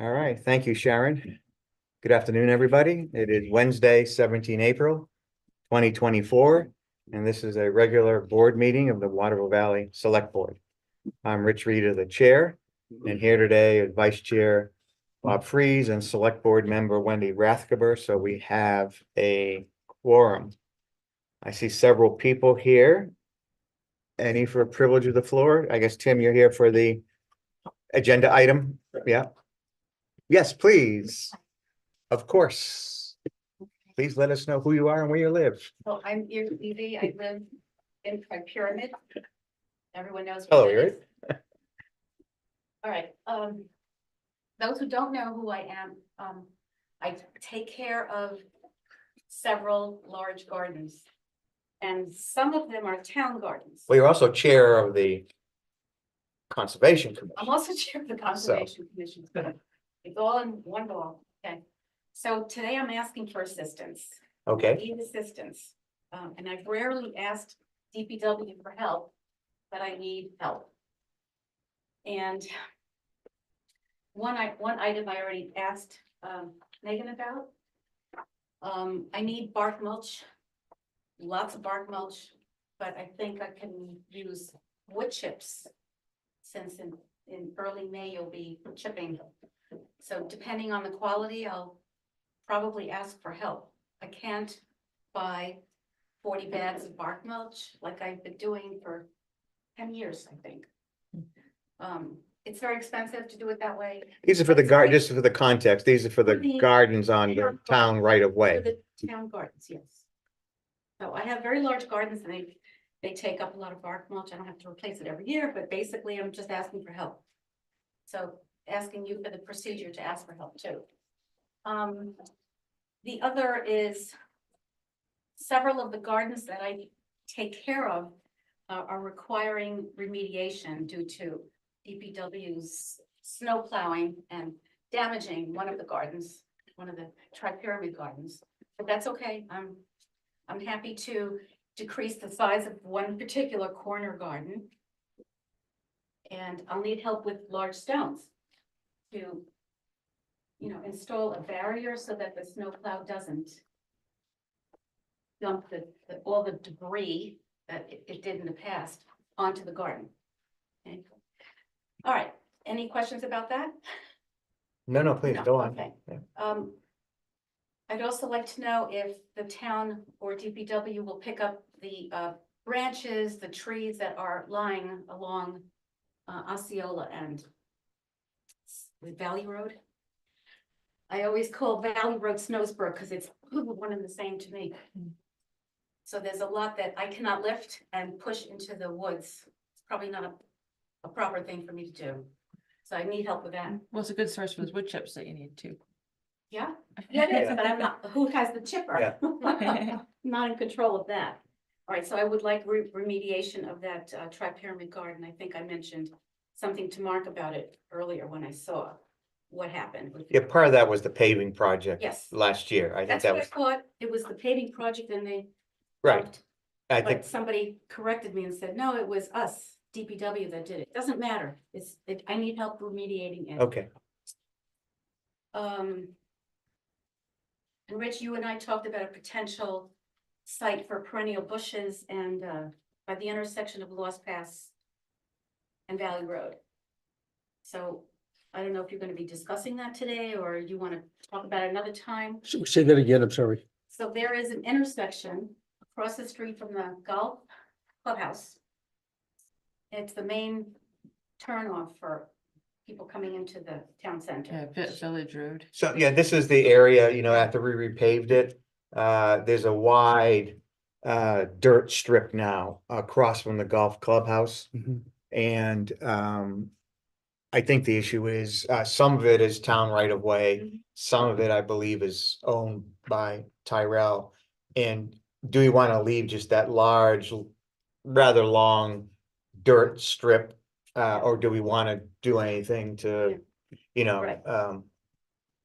All right, thank you, Sharon. Good afternoon, everybody. It is Wednesday, 17 April 2024, and this is a regular board meeting of the Waterville Valley Select Board. I'm Rich Reader, the chair, and here today is Vice Chair Bob Freeze and Select Board Member Wendy Rathgeber, so we have a quorum. I see several people here. Any for privilege of the floor? I guess, Tim, you're here for the agenda item? Yeah. Yes, please. Of course. Please let us know who you are and where you live. So I'm Iris Levy. I live in Tri Pyramid. Everyone knows. Hello, where that Iris. is. All right. Those who don't know who I am, I take care of several large gardens. And some of them are town gardens. Well, you're also chair of the Conservation I'm Commission. also chair of the Conservation Commission. It's all in one ball. Okay. So today I'm asking for assistance. I Okay, need assistance. And I've rarely asked DPW for help, but I need help. And one item I already asked Megan about. I need bark mulch, lots of bark mulch, but I think I can use wood chips. Since in early May, you'll be chipping. So depending on the quality, I'll probably ask for help. I can't buy 40 bags of bark mulch like I've been doing for 10 years, I think. It's very expensive to do it that way. these are for the just for the context, these are for the For the gardens on the town right of For way. the town gardens, yes. So I have very large gardens and they take up a lot of bark mulch. I don't have to replace it every year, but basically I'm just asking for help. So asking you for the procedure to ask for help too. The other is several of the gardens that I take care of are requiring remediation due to DPW's snow plowing and damaging one of the gardens, one of the Tri-Pyramid gardens. But that's okay. I'm happy to decrease the size of one particular corner garden. And I'll need help with large stones to, install a barrier so that the snowplow doesn't dump all the debris that it did in the past onto the garden. Okay. All right, any questions about that? No, please, No, go on. okay. Yeah. I'd also like to know if the town or DPW will pick up the branches, the trees that are lying along Osceola and Valley Road. I always call Valley Road Snowsboro because it's one and the same to me. So there's a lot that I cannot lift and push into the woods. It's probably not a proper thing for me to do. So I need help with that. Well, it's a good source for those wood chips that you need too. Yeah, it is, but I'm not, who has the chipper? Yeah. Not in control of that. All right, so I would like remediation of that Tri-Pyramid garden. I think I mentioned something to Mark about it earlier when I saw what happened. Yeah, part of that was the paving project. Yes. Last year. I think That's that what I was, thought. It was the paving project and they. right. I think, But somebody corrected me and said, no, it was us, DPW that did it. Doesn't matter. I need help remediating it. okay, And Rich, you and I talked about a potential site for perennial bushes and by the intersection of Lost Pass and Valley Road. So I don't know if you're going to be discussing that today or you want to talk about it another time. Say that again, I'm sorry. So there is an intersection across the street from the golf clubhouse. It's the main turnoff for people coming into the town center. Yeah, Village Road. so yeah, this is the area, after we repaved it, there's a wide dirt strip now across from the golf clubhouse. Mhm. And I think the issue is some of it is town right of way. Mhm. Some of it, I believe, is owned by Tyrell. And do we want to leave just that large, rather long dirt strip? Or do we want to do anything to, Right.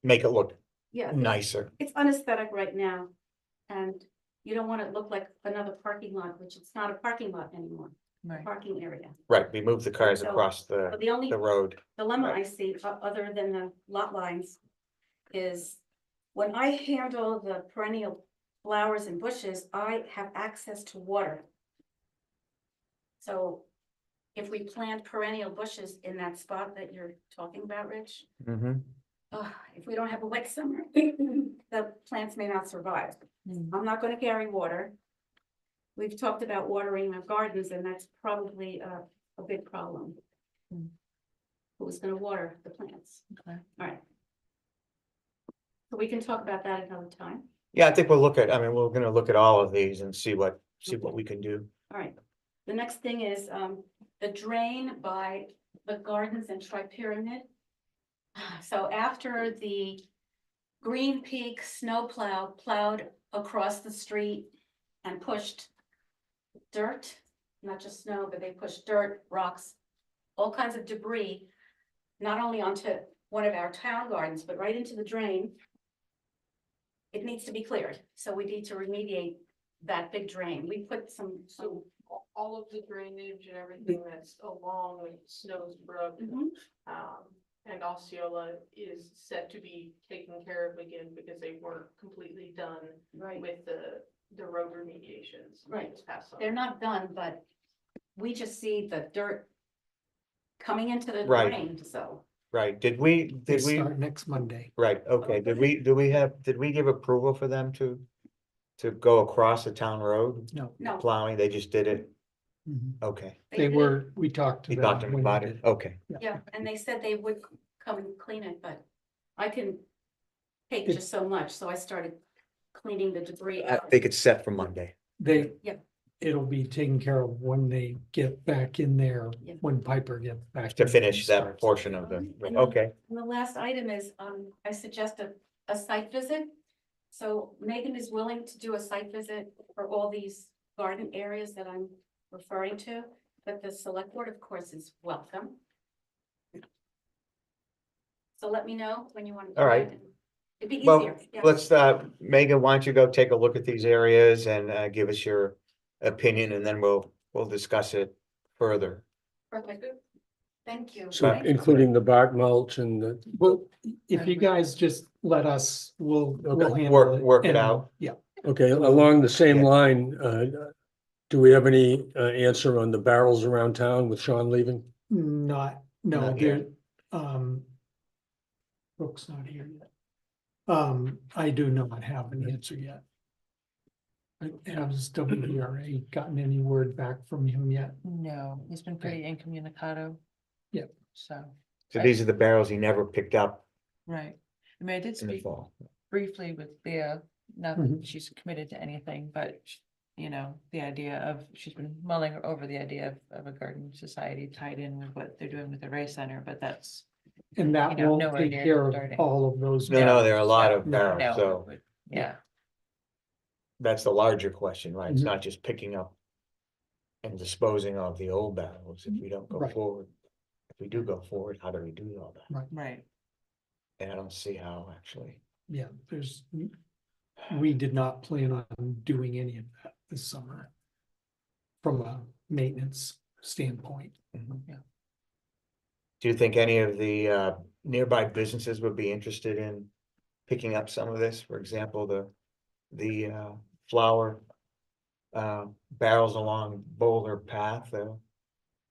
make it look Yeah, nicer? it's unaesthetic right now. And you don't want it to look like another parking lot, which it's not a parking lot anymore. Right. parking area. Right, we move the cars So- across But the only the road. dilemma Right. I see, other than the lot lines, is when I handle the perennial flowers and bushes, I have access to water. So if we plant perennial bushes in that spot that you're talking about, Rich, Mhm. if we don't have a wet summer, the plants may not survive. Mm. I'm not gonna carry water. We've talked about watering our gardens, and that's probably a big problem. Mm. Who's gonna water the plants? Okay. All right. So we can talk about that another time. Yeah, I think we'll look at, I mean, we're gonna look at all of these and see what we can do. All right. The next thing is the drain by the gardens and Tri-Pyramid. So after the Green Peak snowplow plowed across the street and pushed dirt, not just snow, but they pushed dirt, rocks, all kinds of debris, not only onto one of our town gardens, but right into the drain. It needs to be cleared, so we need to remediate that big drain. We put some, So all of the drainage and everything that's along Snow's Brook, Mhm. and Osceola is set to be taken care of again because they weren't completely done right, with the road remediations. Right. this past summer. they're not done, but we just see the dirt coming into the Right. drain, so. Right, They did we, start next Monday. right, okay, did we give approval for them to go across the town road No. No. plowing? They just did it? Mhm. Okay, They did it. were, we talked to you them. talked to them when they about did it? Okay, Yeah, and they said they would come and clean it, but I can take It- just so much, so I started cleaning the debris I out. think it's set for Monday. They, Yep. it'll be taken care of when they get back in there, Yeah. when Piper gets back. To in and finish that starts. portion of the, And then- okay, And the last item is, I suggest a site visit. So Megan is willing to do a site visit for all these garden areas that I'm referring to, but the select board, of course, is welcome. So let me know when you want to. do All right. it, and It'd be well, easier. Yeah. let's, Megan, why don't you go take a look at these areas and give us your opinion, and then we'll discuss it further. Perfect. Thank you. So Right? including the bark mulch and the, Well, if you guys just let us, we'll Okay. handle it. Work it and- out. Yeah, okay, along the same Yeah. line, do we have any answer on the barrels around town with Sean leaving? no, Not there, Brooke's not here yet. I do not have an answer yet. Has WRA gotten any word back from him yet? No, he's been pretty incommunicado. Yeah. So, So these are the barrels he never picked up right. I mean, I did in the speak fall. briefly with Leah, not Mhm. that she's committed to anything, but you know, the idea of, she's been mulling over the idea of a garden society tied in with what they're doing with the Ray Center, but that's. And that You know, won't nowhere take near care of starting. all of those. No, there are a lot of No. barrels, No, so but- yeah, that's the larger question, right? It's Mhm. not just picking up and disposing of the old barrels if we don't go Right. forward. If we do go forward, how do we do all that? right. And I don't see how, actually. Yeah, we did not plan on doing any of that this summer. From a maintenance standpoint. Do you think any of the nearby businesses would be interested in picking up some of this? For example, the flower barrels along Boulder Path.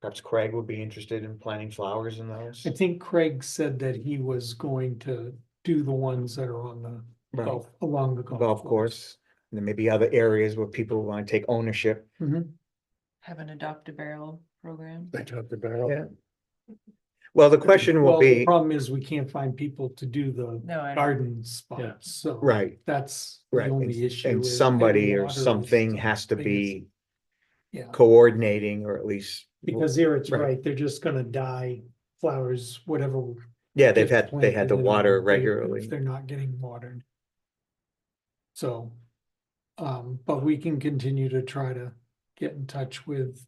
Perhaps Craig would be interested in planting flowers in those. I think Craig said that he was going to do the ones that are on the Right. along the Golf course, and then maybe other areas where people want to take ownership. Mhm. Have an adopt a barrel program. I talked the barrel. Yeah. Well, the question will Well, the be, problem is we can't find people to do the No, I, garden spots, so. right, That's the right, only issue. and is somebody getting or water is something the has to biggest- be Yeah, coordinating, or at least. because there it's Right. right, they're just gonna die flowers, whatever. Yeah, gets they had to planted in water them, regularly. If they're not getting watered. So, but we can continue to try to get in touch with,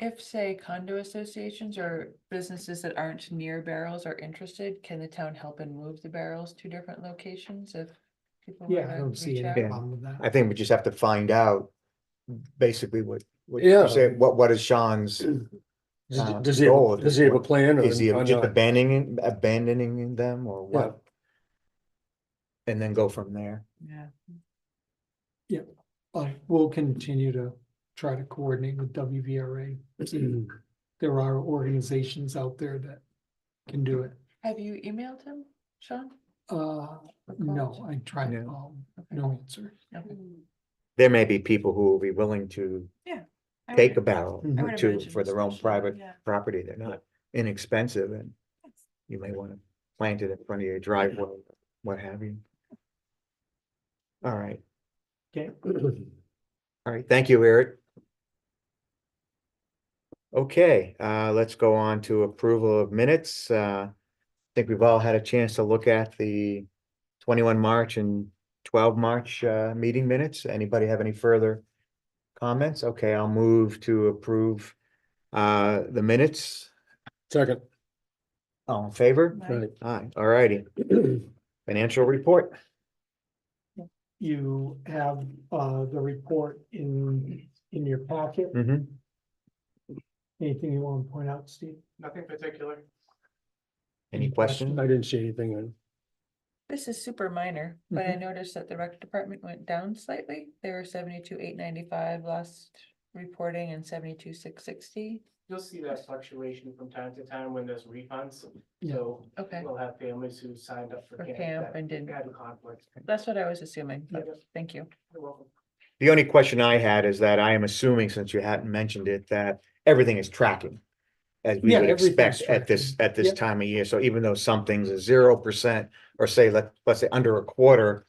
if say condo associations or businesses that aren't near barrels are interested, can the town help and move the barrels to different locations if? People yeah, I wanna don't see reach any out? Yeah. problem with that. I think we just have to find out basically what Yeah. What is Sean's, Does he goal have, at does this he have a point? plan? is he on just not? abandoning them or Yeah. what? And then go from there. Yeah. We'll continue to try to coordinate with WVRA. There are organizations out there that can do it. Have you emailed him, Sean? No, I tried, No. no answer. Okay. There may be people who will be willing to I take a would- barrel Mhm. I would to, imagine for their own especially, private yeah. property. They're not inexpensive and you may want to plant it in front of your driveway, what have you. All right, Okay, all right. Thank you, Eric. Okay, let's go on to approval of minutes. I think we've all had a chance to look at the 21 March and 12 March meeting minutes. Anybody have any further comments? Okay, I'll move to approve the minutes. Second. All in favor? Right. Aye, all righty. Financial report. you have the report in your packet. Mhm. Anything you want to point out, Steve? Nothing particular. Any Any questions? I didn't see anything on. This is super minor, but I noticed that the rec department went down slightly. They were 72,895 last reporting and 72,660. You'll see that fluctuation from time to time when there's refunds. Yeah. So Okay, we'll have families who signed up for For camp camp that and didn't- had conflicts. that's what I was assuming, but Yeah. thank you. You're welcome. The only question I had is that I am assuming, since you hadn't mentioned it, that everything is tracking. As we Yeah, would everything's expect at this tracking. Yep. time of year. So even though some things are 0%, or say, let's say under a quarter,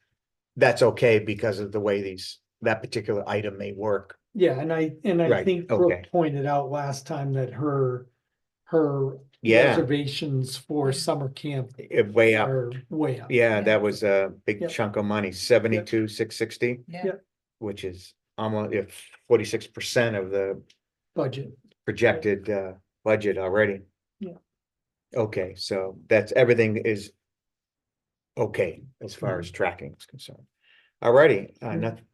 that's okay because of the way that particular item may work. Yeah, and I Right, think okay. Brooke pointed out last time that her Yeah, reservations for summer camp way up. are way up. Yeah, that was a big Yep. chunk of money, 72,660, Yeah, Yep. which is almost 46% of the Budget. projected budget already. Yeah. Okay, so that's, everything is okay as far Mm-hmm. as tracking is concerned. Alrighty,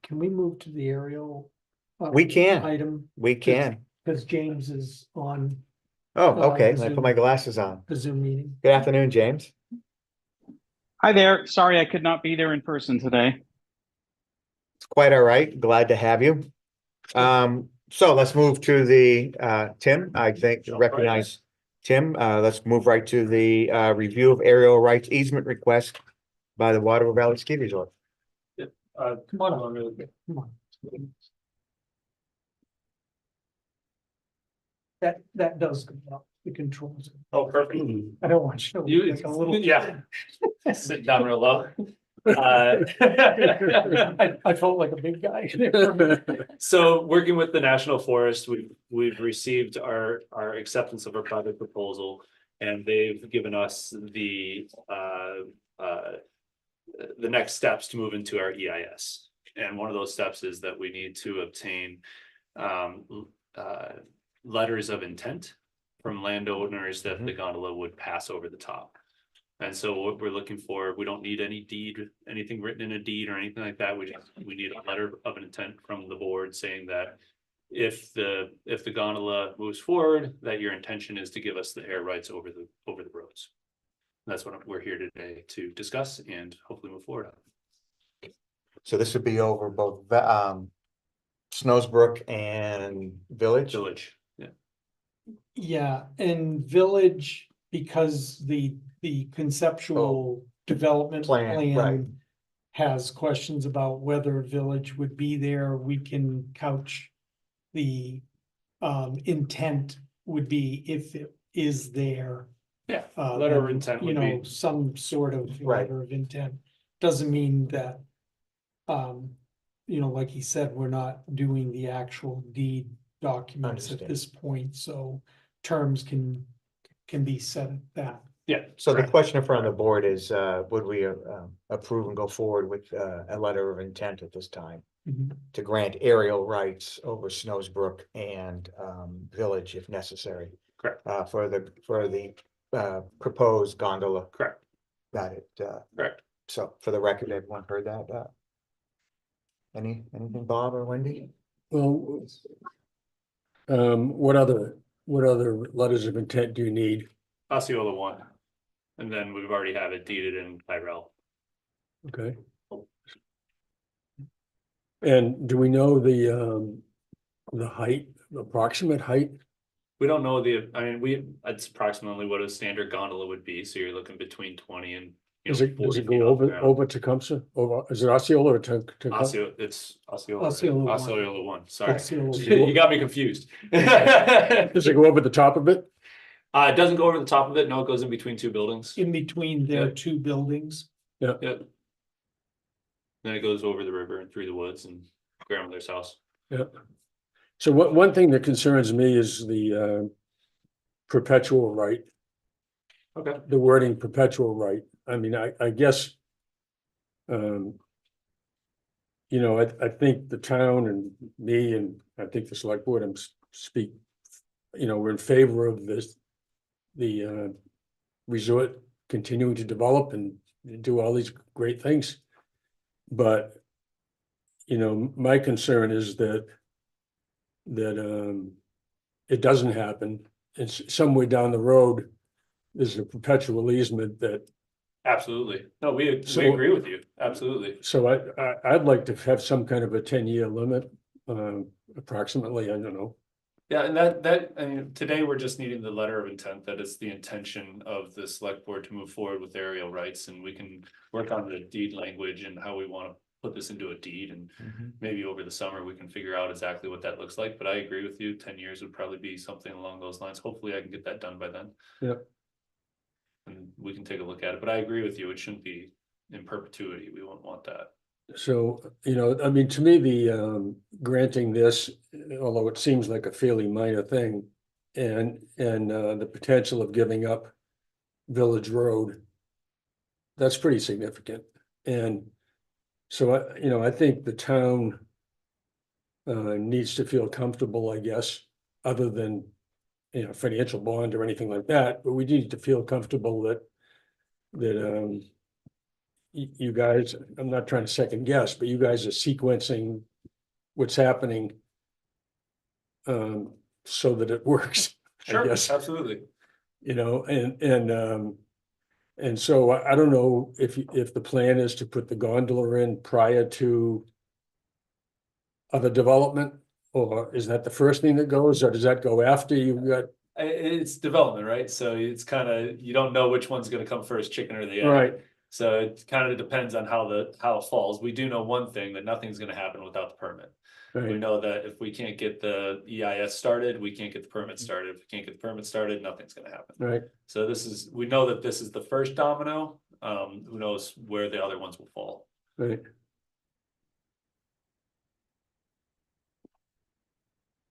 Can we move to the aerial? We can. Item, we can. because James is on Oh, okay, the let me put Zoom. my glasses on. the Zoom meeting. Good afternoon, James. Hi there. Sorry I could not be there in person today. It's quite all right. Glad to have you. So let's move to the Tim, I think, recognize Tim. Let's move right to the review of aerial rights easement request by the Waterville Valley Ski Resort. Come on, come on. That does come up, the controls. Oh, perfect. I don't want you to You, look like a little. yeah, sit down real low. I felt like a big guy. So working with the National Forest, we've received our acceptance of our project proposal. And they've given us the next steps to move into our EIS. And one of those steps is that we need to obtain letters of intent from landowners that the gondola would pass over the top. And so what we're looking for, we don't need anything written in a deed or anything like that. We need a letter of intent from the board saying that if the gondola moves forward, that your intention is to give us the air rights over the roads. That's what we're here today to discuss and hopefully move forward on. So this would be over both Snowsbrook and Village. Village, yeah. Yeah, and Village, because the conceptual development Plan, right. plan has questions about whether Village would be there, we can couch the intent would be if it is there. Yeah, letter of then, intent you would know, be, some sort of Right. letter of intent. Doesn't mean that, like he said, we're not doing the actual deed documents at Understand. this point, so terms can be set at that. yeah. So the correct. question in front of the board is, would we approve and go forward with a letter of intent at this time to grant aerial rights over Snowsbrook and Village if necessary? Correct. For the proposed gondola. Correct, Got it. correct. So for the record, everyone heard that? Anything, Bob or Wendy? Well, What other letters of intent do you need? Osceola one. And then we've already have it deeded in Tyrell. Okay. And do we know the height, approximate height? We don't know it's approximately what a standard gondola would be, so you're looking between 20 and. Does it 40 feet go off the over, ground. over Tecumseh? Over, is it Osceola or Tecumseh? Osceola, it's Osceola. Osceola one. Osceola one, sorry. Osceola. You got me confused. It Does it go over the top of it? doesn't go over the top of it, no, it goes in between two buildings. In between their Yeah. two buildings. Yep. Then it goes over the river and through the woods and grandmother's house. Yeah. So one thing that concerns me is the perpetual right, Okay. the wording perpetual right. I mean, I guess. You know, I think the town and me and I think the select board and speak, you know, we're in favor of this. The resort continuing to develop and do all these great things. But, you know, my concern is that it doesn't happen. It's somewhere down the road, there's a perpetual easement that, Absolutely. No, we So- agree with you. Absolutely. so I'd like to have some kind of a 10-year limit, approximately, I don't know. Yeah, and I mean, today we're just needing the letter of intent that it's the intention of the select board to move forward with aerial rights, and we can work on the deed language and how we want to put this into a deed, and maybe over the summer we can figure out exactly what that looks like, but I agree with you, 10 years would probably be something along those lines. Hopefully I can get that done by then. Yep. And we can take a look at it, but I agree with you, it shouldn't be in perpetuity, we won't want that. So, you know, I mean, to me, the granting this, although it seems like a fairly minor thing, and the potential of giving up Village Road, that's pretty significant. And so I think the town needs to feel comfortable, I guess, other than, you know, financial bond or anything like that, but we need to feel comfortable that you guys, I'm not trying to second guess, but you guys are sequencing what's happening so that it works, I Sure, guess, absolutely. you know, and so I don't know if the plan is to put the gondola in prior to other development, or is that the first thing that goes, or does that go after you've got? It's development, right? So it's kind of, you don't know which one's gonna come first, chicken or the egg. Right, So it kind of depends on how it falls. We do know one thing, that nothing's gonna happen without the permit. We right, know that if we can't get the EIS started, we can't get the permit started. If we can't get the permit started, nothing's gonna happen. right. So we know that this is the first domino. Who knows where the other ones will fall. Right.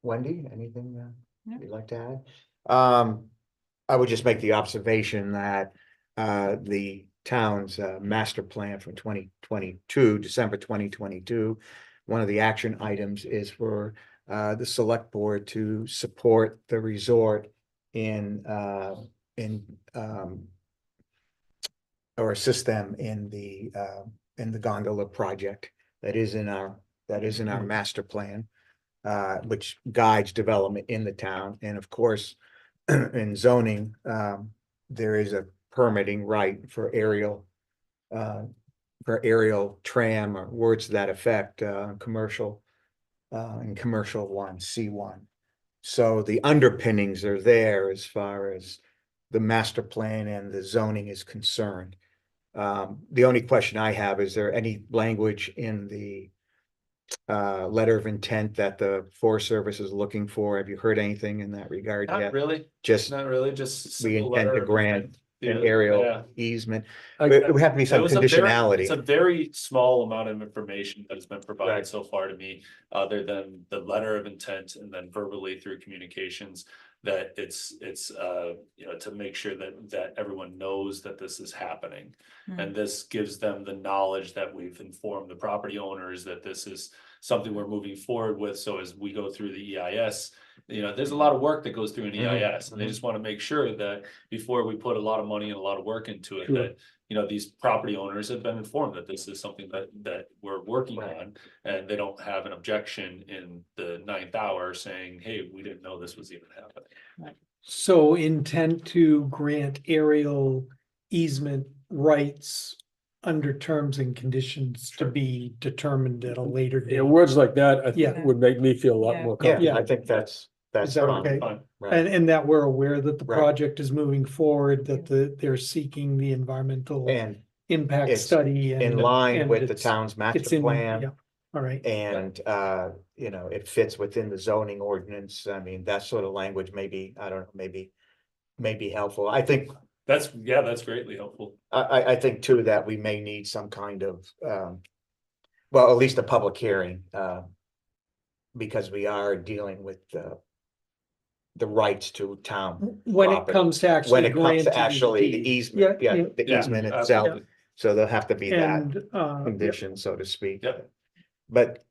Wendy, anything No. you'd like to add? I would just make the observation that the town's master plan from 2022, December 2022, one of the action items is for the select board to support the resort in or assist them in the gondola project that is in our master plan, which guides development in the town. And of course, in zoning, there is a permitting right for aerial tram or words to that effect, commercial in commercial one, C1. So the underpinnings are there as far as the master plan and the zoning is concerned. The only question I have, is there any language in the letter of intent that the Forest Service is looking for? Have you heard anything in that regard Not yet? really, Just not really, just. we simple intend letter to of grant intent. an Yeah, aerial yeah. easement. I- It would have to be some It was a very- conditionality. It's a very small amount of information that has been provided Right. so far to me, other than the letter of intent and then verbally through communications. That it's you know, to make sure that everyone knows that this is happening. And this gives them the knowledge that we've informed the property owners that this is something we're moving forward with. So as we go through the EIS, you know, there's a lot of work that goes through an EIS, and they just want to make sure that before we put a lot of money and a lot of work into it, Sure. that you know, these property owners have been informed that this is something that we're working Right. on. And they don't have an objection in the 9th hour saying, hey, we didn't know this was even happening. So intent to grant aerial easement rights under terms and conditions to be determined at a later date. Yeah, words like that, I Yeah. think would make me feel a lot Yeah. more Yeah, comfortable. I think that's Is that fine, okay? Fine. right? And that we're aware that the Right. project is moving forward, that they're seeking the environmental And impact it's study and. in line and with the it's- town's It's master in, plan. yeah, all right. And, you know, it fits within the zoning ordinance. I mean, that sort of language maybe, I don't know, maybe helpful. I think, That's greatly helpful. I think too, that we may need some kind of, well, at least a public hearing, because we are dealing with, the rights to town. When it property. comes to When actually it comes granting. to actually the deed. easement, Yeah, yeah, yeah. the Yeah, easement itself. absolutely. So there'll have to be that And, yeah, condition, so to speak. Yep. But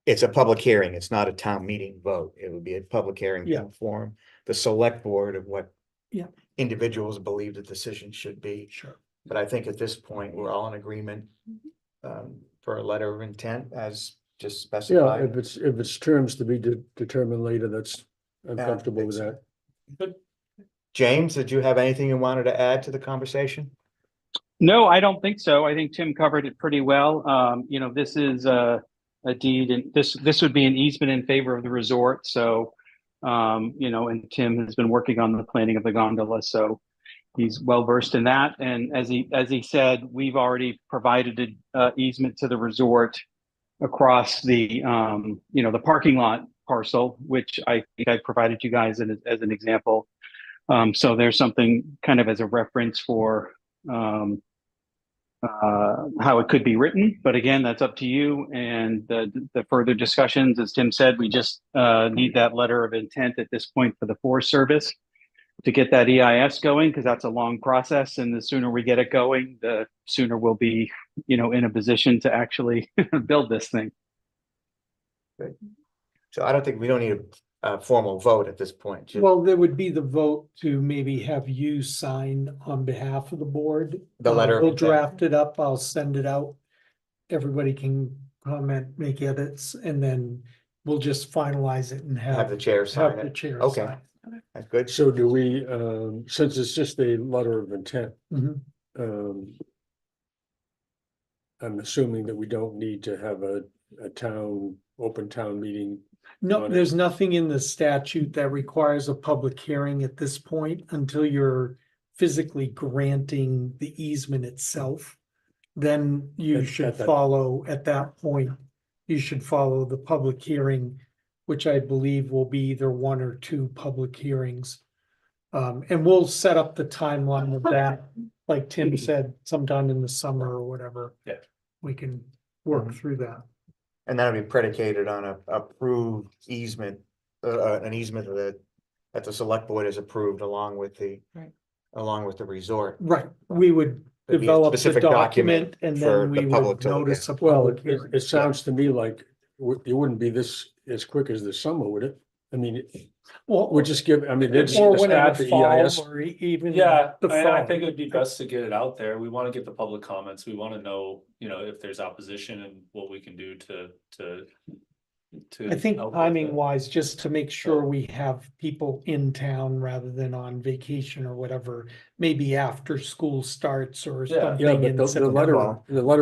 it's a public hearing. It's not a town meeting vote. It would be a public hearing to Yeah. inform the select board of what Yeah. individuals believe the decision should be. sure. But I think at this point, we're all in agreement for a letter of intent as just Yeah, specified. if it's terms to be determined later, I'm Yeah, I comfortable think with so. that. James, did you have anything you wanted to add to the conversation? No, I don't think so. I think Tim covered it pretty well. You know, this is a deed and this would be an easement in favor of the resort. So, you know, and Tim has been working on the planning of the gondola, so he's well versed in that. And as he said, we've already provided an easement to the resort across the you know, the parking lot parcel, which I think I provided you guys as an example. So there's something kind of as a reference for how it could be written, but again, that's up to you. And the further discussions, as Tim said, we just need that letter of intent at this point for the Forest Service to get that EIS going, because that's a long process. And the sooner we get it going, the sooner we'll be, you know, in a position to actually build this thing. So I don't think we don't need a formal vote at this point. Just Well, there would be the vote to maybe have you sign on behalf of the board. The letter of We'll intent. draft it up, I'll send it out. Everybody can comment, make edits, and then we'll just finalize it and have the chair sign have the it. chair Okay. sign. That's good. So do we, since it's just a letter of intent, Mhm. I'm assuming that we don't need to have a open town meeting. No, on it. there's nothing in the statute that requires a public hearing at this point until you're physically granting the easement itself. Then you At should that- follow, at that point, you should follow the public hearing, which I believe will be either one or two public hearings. And we'll set up the timeline of that, like Tim said, sometime in the summer or whatever. Yeah. We can work Mhm. through that. And that'll be predicated on a approved easement, an easement that the select board has approved along with the. Right. Along with the resort. Right, we would There'd be a develop the specific document document and for then the we public would to look notice a Well, public hearing. it sounds to me like it wouldn't be this as quick as the summer, would it? I mean, Well, we'll just give, I mean, they're just or gonna whenever start the fall EIS. or even. Yeah, the I fall. think it'd be best to get it out there. We want to get the public comments. We want to know, you know, if there's opposition and what we can do to. I think help with timing it. wise, just to make sure we have people in town rather than on vacation or whatever, maybe after school starts or Yeah. something. Yeah, but in the September. letter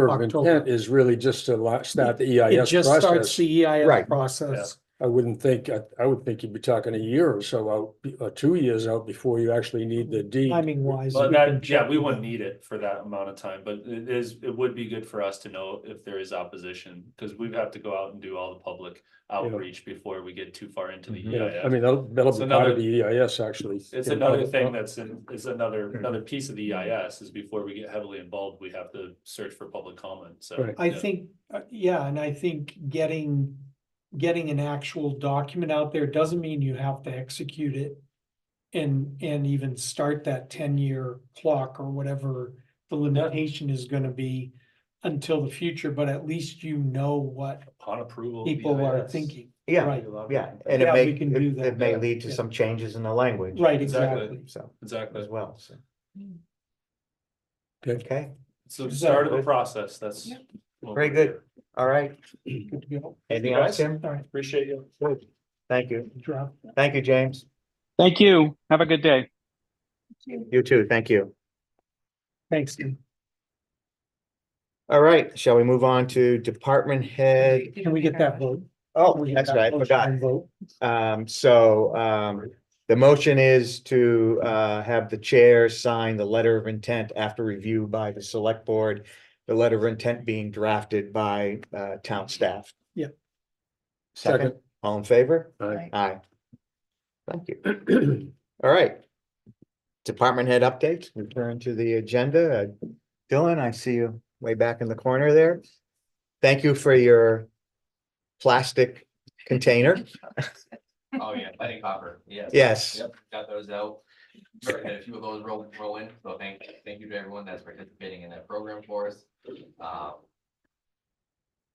of October. intent is really just to start the It EIS just starts process. the EIS Right. process. I wouldn't think, I would think you'd be talking a year or so out, or 2 years out before you actually need the deed. Timing wise. But that, yeah, we wouldn't need it for that amount of time, but it would be good for us to know if there is opposition, because we have to go out and do all the public outreach before we get too far into the Mhm. Yeah, I EIS. mean, that'll It's be part of another- the EIS, actually. It's Yeah, another thing public- that's is another piece of the EIS is before we get heavily involved, we have to search for public comment, so. Right. I yeah. think, yeah, and I think getting an actual document out there doesn't mean you have to execute it. And even start that 10-year clock or whatever the limitation is gonna be until the future, but at least you know what Upon approval. of the people are EIS. thinking. Yeah, Right, yeah, and it Yeah, may, we can do it that, may yeah, lead to yeah. some changes in the language. right, Exactly. exactly. So, Exactly. as well, so. Okay, So Is start that of the good? process, that's. Yeah. what very we're good. doing. All right. Good to go. Anything You else, guys? Tim? All right, Appreciate you. Good. Thank you. drop. Thank you, James. Thank you. Have a good day. You too. Thank you. Thanks, Tim. All right, shall we move on to department head? Can we get that vote? Oh, Can we get that's that right, I motion forgot. and vote? The motion is to have the chair sign the letter of intent after review by the select board. The letter of intent being drafted by town staff. Yeah. Second, all in favor? Aye. Aye. Thank you. All right. Department head updates, return to the agenda. Dylan, I see you way back in the corner there. Thank you for your plastic container. Oh, yeah, plenty copper, yes. Yes. Yep, got those out. Starting to get a few of those roll in, so thank you to everyone that's participating in that program for us.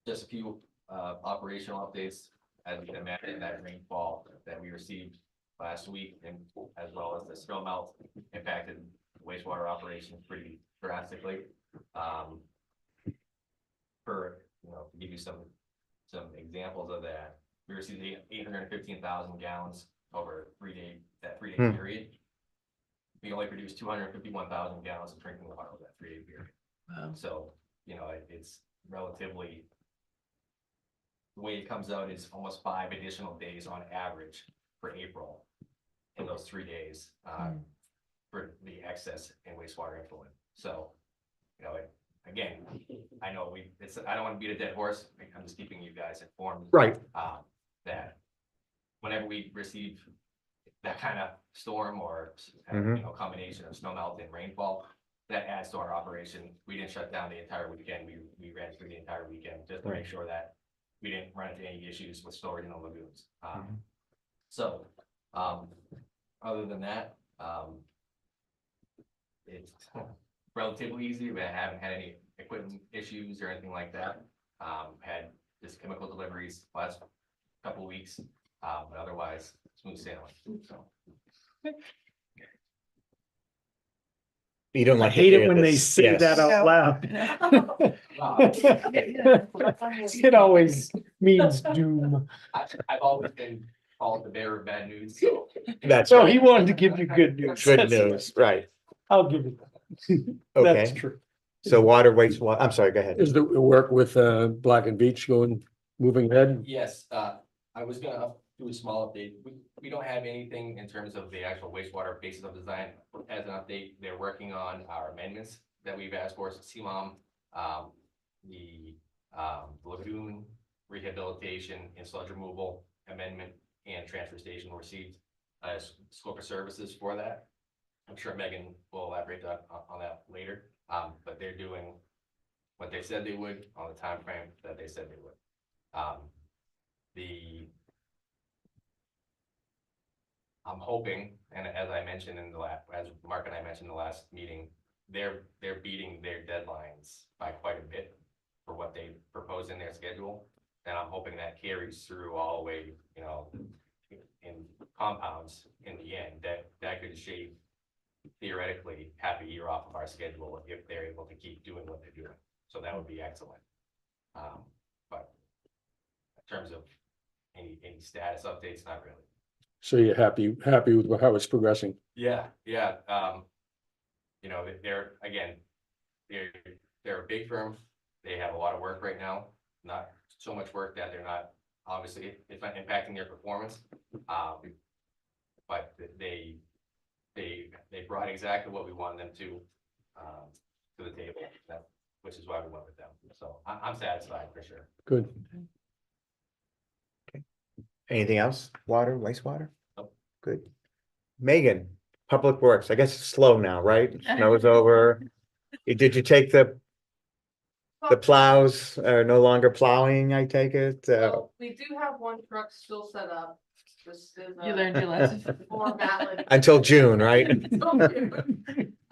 Just a few operational updates, as you can imagine, that rainfall that we received last week, and as well as the snow melt impacted wastewater operations pretty drastically. To give you some examples of that, we received 815,000 gallons over that 3 day Hmm. period. We only produced 251,000 gallons of drinking water over that 3 day period. Wow. So, it's relatively, the way it comes out is almost 5 additional days on average for April in those 3 days, for the excess in wastewater effluent. So, again, I know I don't want to beat a dead horse. I'm just keeping you guys informed. Right. That whenever we receive that kind of storm or, combination of snow melt and rainfall, that adds to our operation. We didn't shut down the entire weekend. We ran through the entire weekend just to make sure that we didn't run into any issues with storage in the lagoons. So, other than that, it's relatively easy. We haven't had any equipment issues or anything like that. Had just chemical deliveries last couple weeks, but otherwise smooth sailing. So You don't I like. to hate hear it when they this. say Yes. that out loud. wow. It always means doom. I've always been called the bearer of bad news, so That's So right. he wanted to give you good news. Good That's- news, right? I'll give you that. That's Okay, true. so water, wastewater, I'm sorry, go ahead. Is the work with Black and Beach moving ahead? yes, I was gonna do a small update. We don't have anything in terms of the actual wastewater basis of design. As an update, they're working on our amendments that we've asked for, CMOM, the lagoon rehabilitation and sludge removal amendment and transfer station received scope of services for that. I'm sure Megan will elaborate on that later, but they're doing what they said they would on the time frame that they said they would. I'm hoping, and as I mentioned as Mark and I mentioned in the last meeting, they're beating their deadlines by quite a bit for what they proposed in their schedule. And I'm hoping that carries through all the way, in compounds in the end, that could shave theoretically half a year off of our schedule if they're able to keep doing what they're doing. So that would be excellent. But in terms of any status updates, not really. So you're happy with how it's progressing? Yeah. They're a big firm. They have a lot of work right now, not so much work that they're not, obviously, it's not impacting their performance. But they brought exactly what we wanted them to the table, which is why we went with them. So I'm satisfied for sure. Good. Anything else? Water, wastewater? Nope. Good. Megan, Public Works, I guess it's slow now, right? Snow is over. Did you take the plows are no longer plowing, I take it? So we do have one truck still set up. This is You learned your lesson. formality. Until June, right?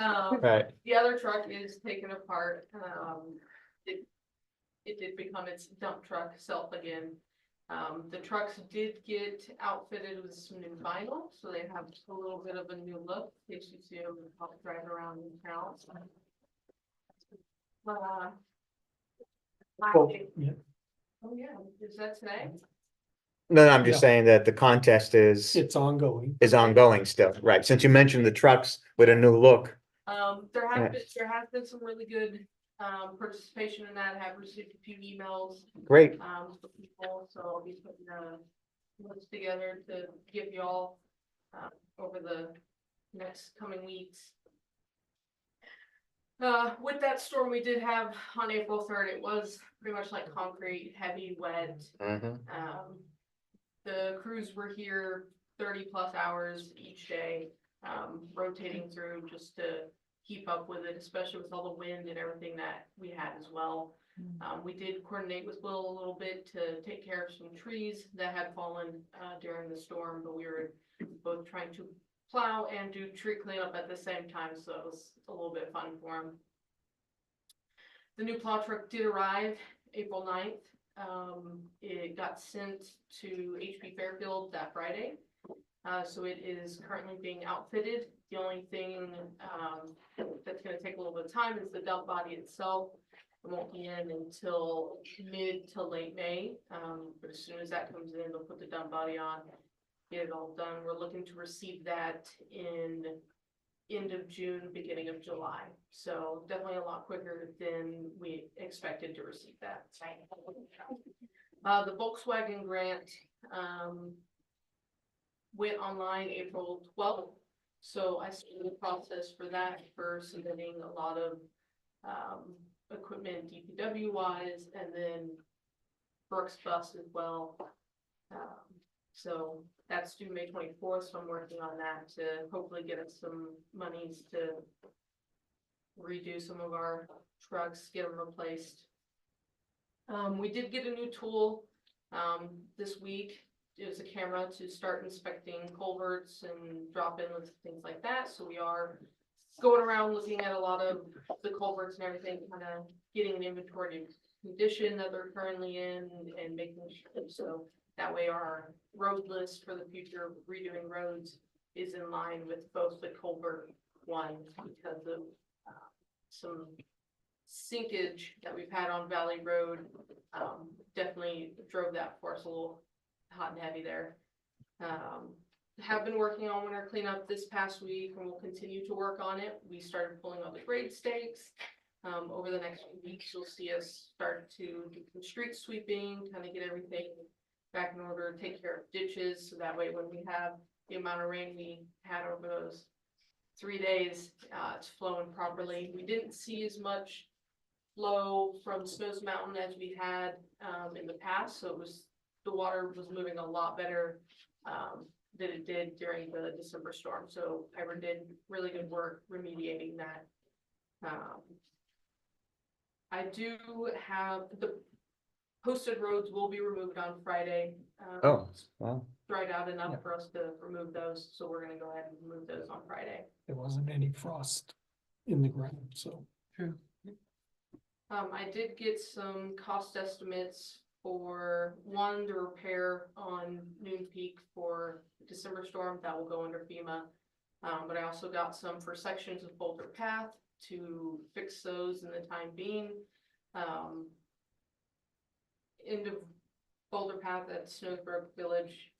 Right. The other truck is taken apart. It did become its dump truck self again. The trucks did get outfitted with some new vinyl, so they have a little bit of a new look. In case you see them drive around in town. I- Yeah. Oh, yeah, is that today? No, no, I'm just Yeah. saying that the contest is It's ongoing. ongoing still, right? Since you mentioned the trucks with a new look. There Yeah. has been some really good, participation in that. I have received a few emails, Great. from people, so I'll be putting a list together to give y'all, over the next coming weeks. With that storm we did have on April 3rd, it was pretty much like concrete, heavy, wet. Mhm. The crews were here 30+ hours each day, rotating through just to keep up with it, especially with all the wind and everything that we had as well. We did coordinate with Will a little bit to take care of some trees that had fallen during the storm, but we were both trying to plow and do tree cleanup at the same time, so it was a little bit fun for him. The new plow truck did arrive April 9th. It got sent to HP Fairfield that Friday. So it is currently being outfitted. The only thing that's gonna take a little bit of time is the dump body itself. It won't be in until mid to late May, but as soon as that comes in, they'll put the dump body on, get it all done. We're looking to receive that in end of June, beginning of July. So definitely a lot quicker than we expected to receive that. The Volkswagen grant, went online April 12th. So I started the process for that, for submitting a lot of, equipment DPW wise, and then Brooks Bus as well. So that's due May 24th, so I'm working on that to hopefully get us some monies to redo some of our trucks, get them replaced. We did get a new tool, this week. It was a camera to start inspecting culverts and drop inlets and things like that, so we are going around looking at a lot of the culverts and everything, kind of getting an inventory of condition that they're currently in and making sure, so that way our road list for the future of redoing roads is in line with both the culvert one, because of some sinkage that we've had on Valley Road. Definitely drove that for us a little hot and heavy there. Have been working on winter cleanup this past week, and we'll continue to work on it. We started pulling out the grade stakes. Over the next few weeks, you'll see us start to do some street sweeping, kind of get everything back in order, take care of ditches, so that way when we have the amount of rain we had over those 3 days, it's flowing properly. We didn't see as much flow from Snows Mountain as we had in the past, so the water was moving a lot better than it did during the December storm. So Piper did really good work remediating that. I do have the posted roads will be removed on Friday. Oh, wow. Dried out enough Yeah. for us to remove those, so we're gonna go ahead and remove those on Friday. There wasn't any frost in the ground, so. I did get some cost estimates for the repair on Noon Peak for December storm that will go under FEMA. But I also got some for sections of Boulder Path to fix those in the time being. End of Boulder Path at Snowsbrook Village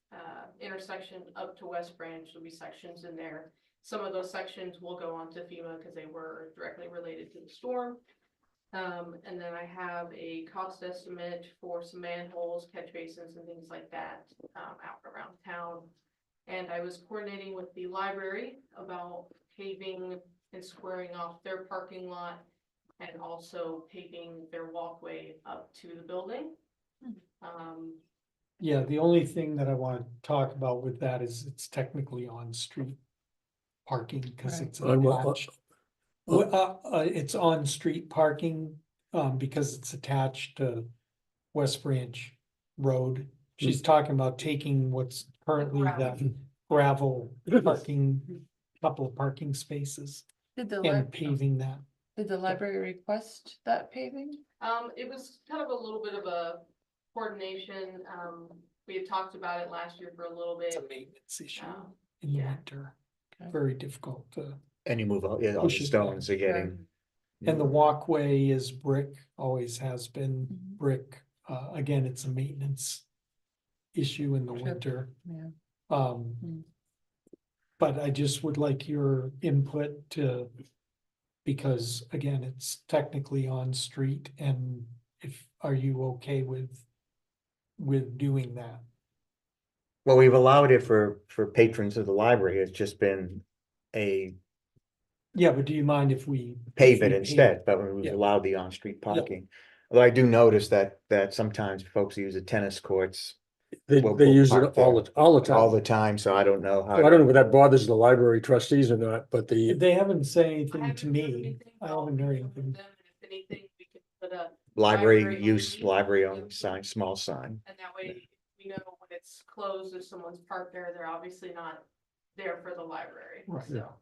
intersection up to West Branch, there'll be sections in there. Some of those sections will go on to FEMA because they were directly related to the storm. And then I have a cost estimate for some manholes, catch basins and things like that, out around town. And I was coordinating with the library about paving and squaring off their parking lot and also paving their walkway up to the building. Yeah, the only thing that I want to talk about with that is it's technically on-street parking because Right. it's On what- attached. Well, it's on-street parking, because it's attached to West Branch Road. She's talking about taking what's currently the gravel parking, couple of parking spaces Did the and paving that. library request that paving? It was kind of a little bit of a coordination. We had talked about it last year for a little bit. It's a maintenance issue Um, in the yeah. winter. Okay. Very difficult to. And you move all, yeah, all Push the it stones are getting, And the walkway is brick, always has been Mhm. brick. Again, it's a maintenance issue in the Sure. winter. Yeah. Um, Mm. but I just would like your input to, because again, it's technically on street and are you okay with doing that? Well, we've allowed it for patrons of the library. It's just been a Yeah, but do you mind if we? pave it instead, but we've Yeah. allowed the on-street parking. Although I do notice that sometimes folks use the tennis courts They We'll use it park all there all the all time. the time, so I don't know So I how. don't know if that bothers the library trustees or not, but the, They haven't said I anything haven't to heard me. anything, I but I'll haven't heard confirm with anything. them, and if anything, we can put a Library use, only. library only sign, small sign. And that way, we know when it's closed, if someone's parked there, they're obviously not there for the library, Right. so.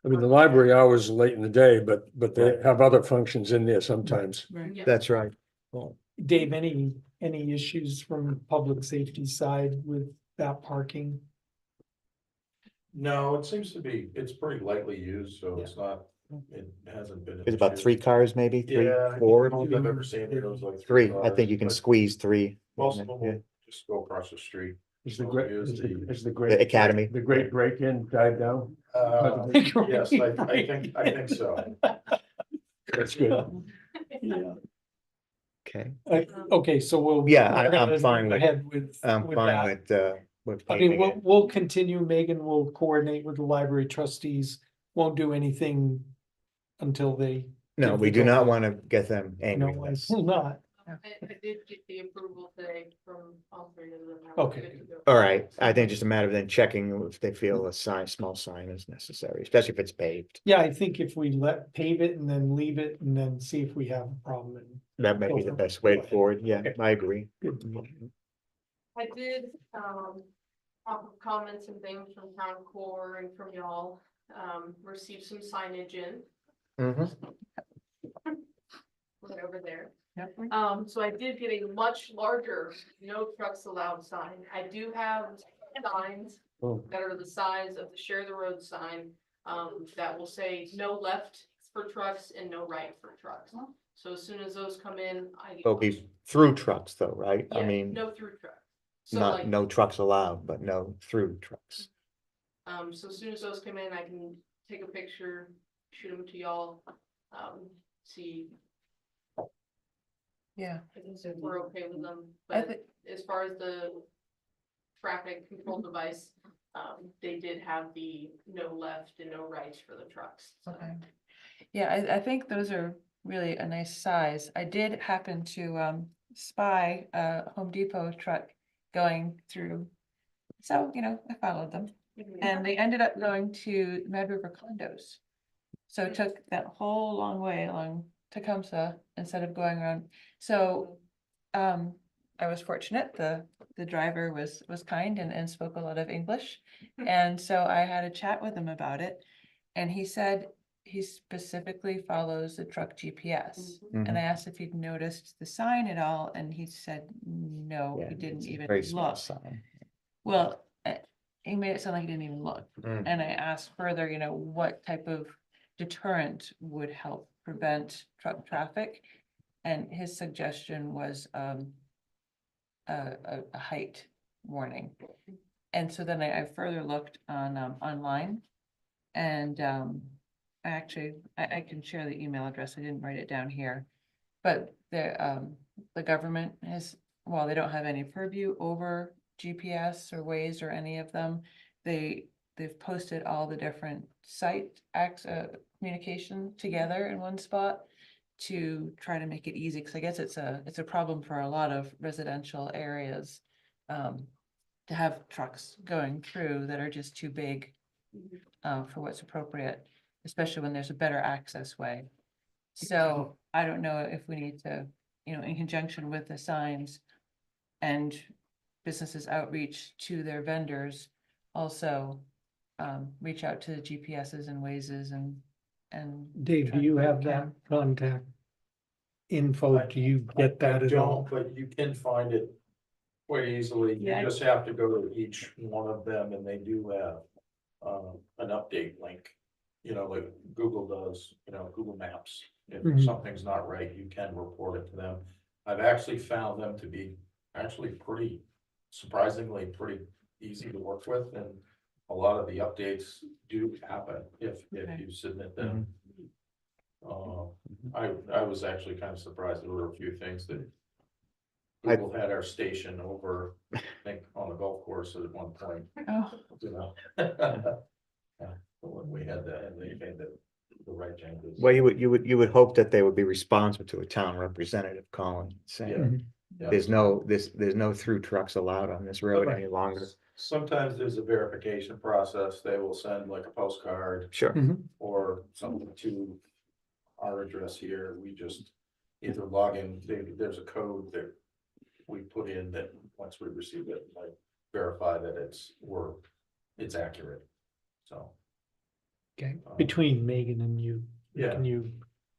I mean, the library hours are late in the day, but they Right. have other functions in there sometimes. Right. Yeah. That's right. Dave, any issues from public safety side with that parking? No, it seems to be, it's pretty lightly used, so it's not, it hasn't been. an It's about issue. 3 cars, maybe, three, Yeah, I think four. the most I've ever seen it was like. 3. I cars, think you can but squeeze 3. Most of them Yeah. will just go across the street. Is the Well, great, here's is the- the great. The academy. The great break-in died down? Yes, I think so. That's good. Yeah. Okay, Okay, so we'll. Yeah, we're I'm gonna fine go with- ahead with. I'm with fine that. with I mean, paving we'll, it. we'll continue, Megan will coordinate with the library trustees, won't do anything until they. No, give we the do not go-ahead. want to get them angry No, with I us. will not. I did get the approval today from all three of them. Okay. Good to go. All right, I think just a matter of then checking if they feel a sign, small sign is necessary, especially if it's paved. Yeah, I think if we pave it and then leave it and then see if we have a problem. That may be the best way forward. Yeah, I agree. I did, off of comments and things from town core and from y'all, received some signage in, Mhm. right over there. Yep. So I did get a much larger no trucks allowed sign. I do have signs Oh. that are the size of the share the road sign, that will say no left for trucks and no right for trucks. So as soon as those come in, They'll be through trucks though, right? I Yeah, mean, no through truck. So not, like, no trucks allowed, but no through trucks. so as soon as those come in, I can take a picture, shoot them to y'all, see Yeah. if we're okay with them, I but think, as far as the traffic control device, they did have the no left and no right for the trucks. So. okay. Yeah, I think those are really a nice size. I did happen to spy a Home Depot truck going through. So, I followed them and they ended up going to Mad River condos. So it took that whole long way along Tecumseh instead of going around. So I was fortunate, the driver was kind and spoke a lot of English. And so I had a chat with him about it. And he said he specifically follows the truck GPS. Mhm. And I asked if he'd noticed the sign at all, and he said, no, Yeah, he didn't it's a even very small look. sign. Well, he made it sound like he didn't even look. Mm. And I asked further, what type of deterrent would help prevent truck traffic? And his suggestion was a height warning. And so then I further looked on online. And I can share the email address. I didn't write it down here. But the government has, while they don't have any purview over GPS or Waze or any of them, they've posted all the different site communication together in one spot to try to make it easy, because I guess it's a problem for a lot of residential areas to have trucks going through that are just too big for what's appropriate, especially when there's a better access way. So I don't know if we need to, in conjunction with the signs and businesses outreach to their vendors, also reach out to the GPSs and Wazes and. Dave, do you have that contact info? Do you get that I at all? don't, but you can find it quite easily. You Yeah. just have to go to each one of them and they do have an update link. you know, like Google does, you know, Google Maps. If Mhm. something's not right, you can report it to them. I've actually found them to be actually pretty, surprisingly, pretty easy to work with, and a lot of the updates do happen if Okay. you submit them. I was actually kind of surprised. There were a few things that Google had our station over, I think, on the golf course at one point, Oh, you know. Yeah, but when we had that, and they made the right changes. Well, you would hope that they would be responsive to a town representative calling, saying, Yeah. there's no through trucks allowed on this road any longer. Sometimes there's a verification process. They will send like a postcard Sure. or something to our address here. We just either log in, there's a code that we put in that once we receive it, like verify that it's accurate. So, Okay, between Megan and you, yeah, can you,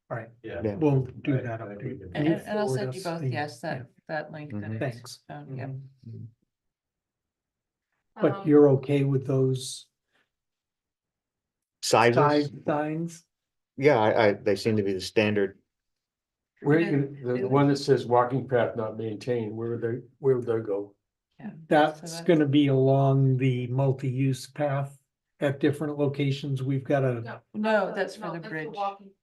all right, yeah. Yeah. we'll do I- that I update. think we can- Can you and I'll forward send you us both, the- yes, yeah. that link. that Mhm. I Thanks. found, yeah. But you're okay with those Sizes, size signs? yeah, they seem to be the standard. Where It- you, the it one that was- says walking path not maintained, where would they go? Yeah. That's So gonna be along the multi-use path at different locations. We've got a, No, that's for the bridge.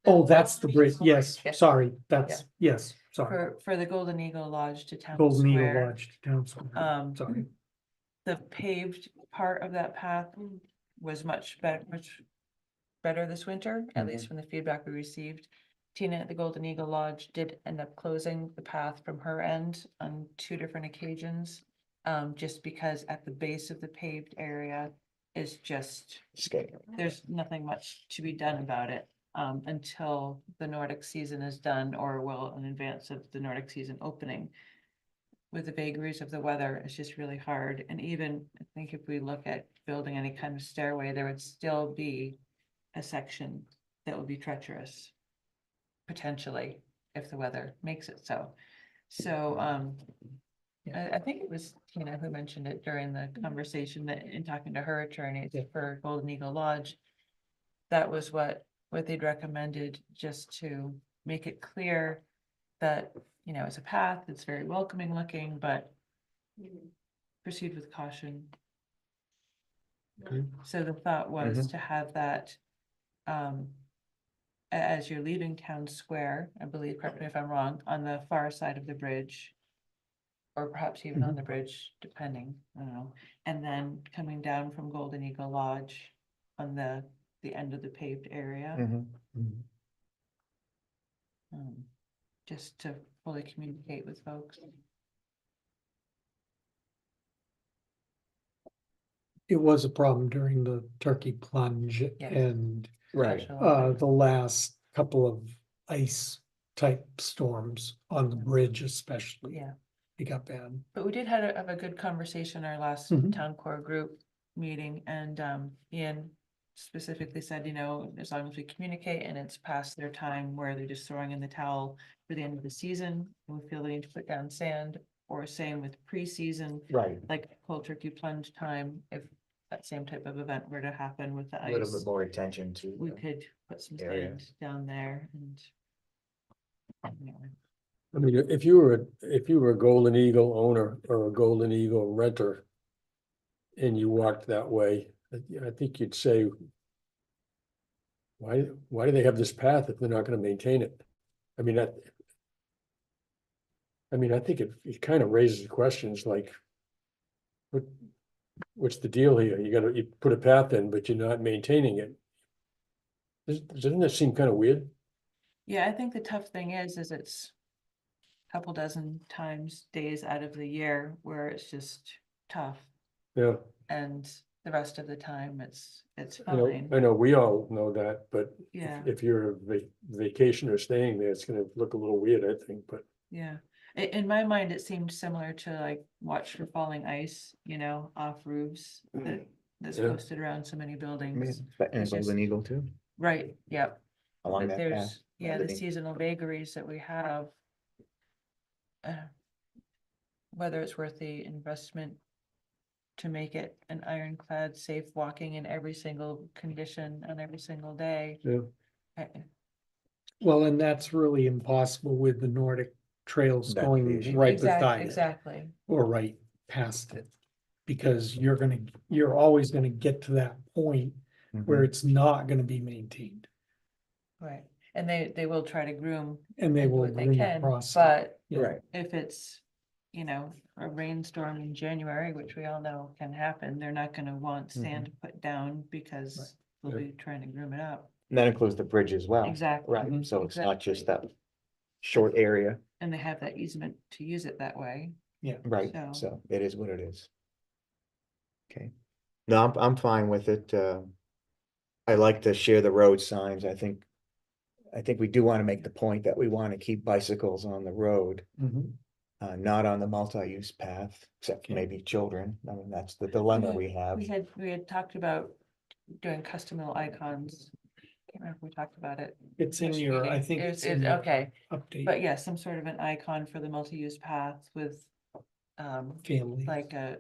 oh, that's the bridge. Yes, Yeah. sorry, that's, yes, sorry. For the Golden Eagle Lodge to Town Golden Eagle Square. Lodge to Town Square. Sorry. The paved part of that path was much better this winter, at least from the feedback we received. Tina at the Golden Eagle Lodge did end up closing the path from her end on 2 different occasions. Just because at the base of the paved area is just, Scale. there's nothing much to be done about it. Until the Nordic season is done, or well, in advance of the Nordic season opening. With the vagaries of the weather, it's just really hard, and even, I think if we look at building any kind of stairway, there would still be a section that would be treacherous. Potentially, if the weather makes it so. So, I think it was Tina who mentioned it during the conversation that in talking to her attorneys for Golden Eagle Lodge. That was what they'd recommended, just to make it clear that, you know, it's a path, it's very welcoming looking, but proceed with caution. Okay. So the thought was to have that, as you're leaving Town Square, I believe, correct me if I'm wrong, on the far side of the bridge. Or perhaps even on the bridge, depending, I don't know, and then coming down from Golden Eagle Lodge on the end of the paved area. Just to fully communicate with folks. It was a problem during the turkey plunge Yes. and Right. the last couple of ice type storms on the bridge especially. Yeah, It got bad. but we did have a good conversation our last Mhm. town core group meeting, and Ian specifically said, you know, as long as we communicate and it's past their time where they're just throwing in the towel for the end of the season, and we feel they need to put down sand, or same with pre-season, Right. like cold turkey plunge time, if that same type of event were to happen with the A little ice, bit more attention to. we could put some area. sand down there and. Anyway. I mean, if you were a Golden Eagle owner or a Golden Eagle renter. And you walked that way, I think you'd say. Why do they have this path if they're not gonna maintain it? I mean, I think it kind of raises questions like. What's the deal here? You put a path in, but you're not maintaining it. Doesn't that seem kind of weird? Yeah, I think the tough thing is it's a couple dozen days out of the year where it's just tough, Yeah, and the rest of the time it's I know, fine. we all know that, but Yeah, if you're a vacationer staying there, it's gonna look a little weird, I think, but. yeah. In my mind, it seemed similar to like watch for falling ice, you know, off roofs that's Yeah. posted around so many I mean, buildings. and It's just- Golden Eagle too, Right, yep. along But that path. there's, yeah, the Living. seasonal vagaries that we have. Whether it's worth the investment to make it an ironclad, safe walking in every single condition on every single day. Yeah. I- Well, and that's really impossible with the Nordic trails That's the going issue. right beside it. Exactly. Or right past it. Because you're always gonna get to that point where Mhm. it's not gonna be maintained. Right, and they will try to groom And they and do will what they groom can, across. but Yeah. Right, if it's, you know, a rainstorm in January, which we all know can happen, they're not gonna want sand put down because they'll Right. be trying to groom it up. and that includes the bridge as well. Exactly. Right, Mhm. so it's not just Exactly. that short area, And they have that easement to use it that way. right, So- so it is what it is. Okay, no, I'm fine with it, I like to share the road signs, I think we do want to make the point that we want to keep bicycles on the road, Mhm. not on the multi-use path, except for Yeah. maybe children, I mean, that's the dilemma we have. We had talked about doing custom little icons. Can't remember if we talked about it. It's in First your, I reading. think It's- it's in your okay, update. but yeah, some sort of an icon for the multi-use path with Family. like a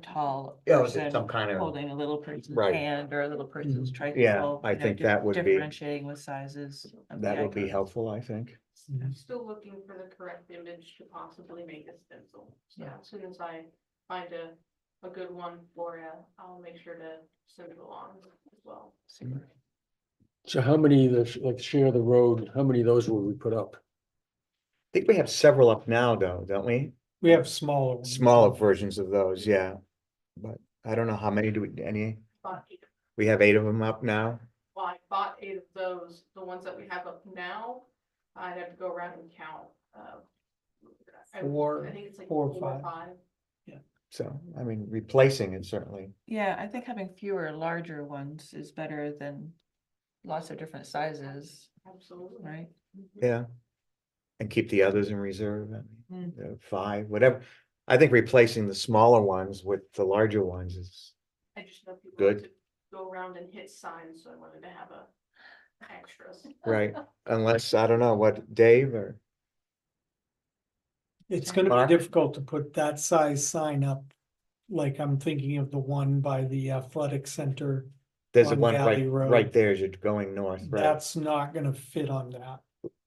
tall Yeah, is it person some kind of- holding a little person's Right. hand or a little person's tricycle. Yeah, I you know, think that would be- differentiating with sizes. of the That would be icons. helpful, I think. Mhm. I'm still looking for the correct image to possibly make a stencil. So Yeah. as soon as I find a good one for you, I'll make sure to send it along as well. So how many, like share the road, how many of those will we put up? I think we have several up now, though, don't we? We have smaller ones. Smaller versions of those, yeah. But I don't know how many do we, any, Bought eight- we have 8 of them up now? Well, I bought 8 of those, the ones that we have up now, I'd have to go around and count. I think it's like 4 or 4 or 5. 5. So, I mean, replacing it certainly, Yeah, I think having fewer larger ones is better than lots of different sizes, Absolutely. right? yeah. And keep the others in reserve, I mean, Mm. 5, whatever. I think replacing the smaller ones with the larger ones is, I just know people Good. like to go around and hit signs, so I wanted to have extras. right, unless, I don't know, what, Dave or? It's gonna Mark? be difficult to put that size sign up. Like I'm thinking of the one by the athletic center. There's a On one Valley right, Road. right there as you're going north, right? That's not gonna fit on that.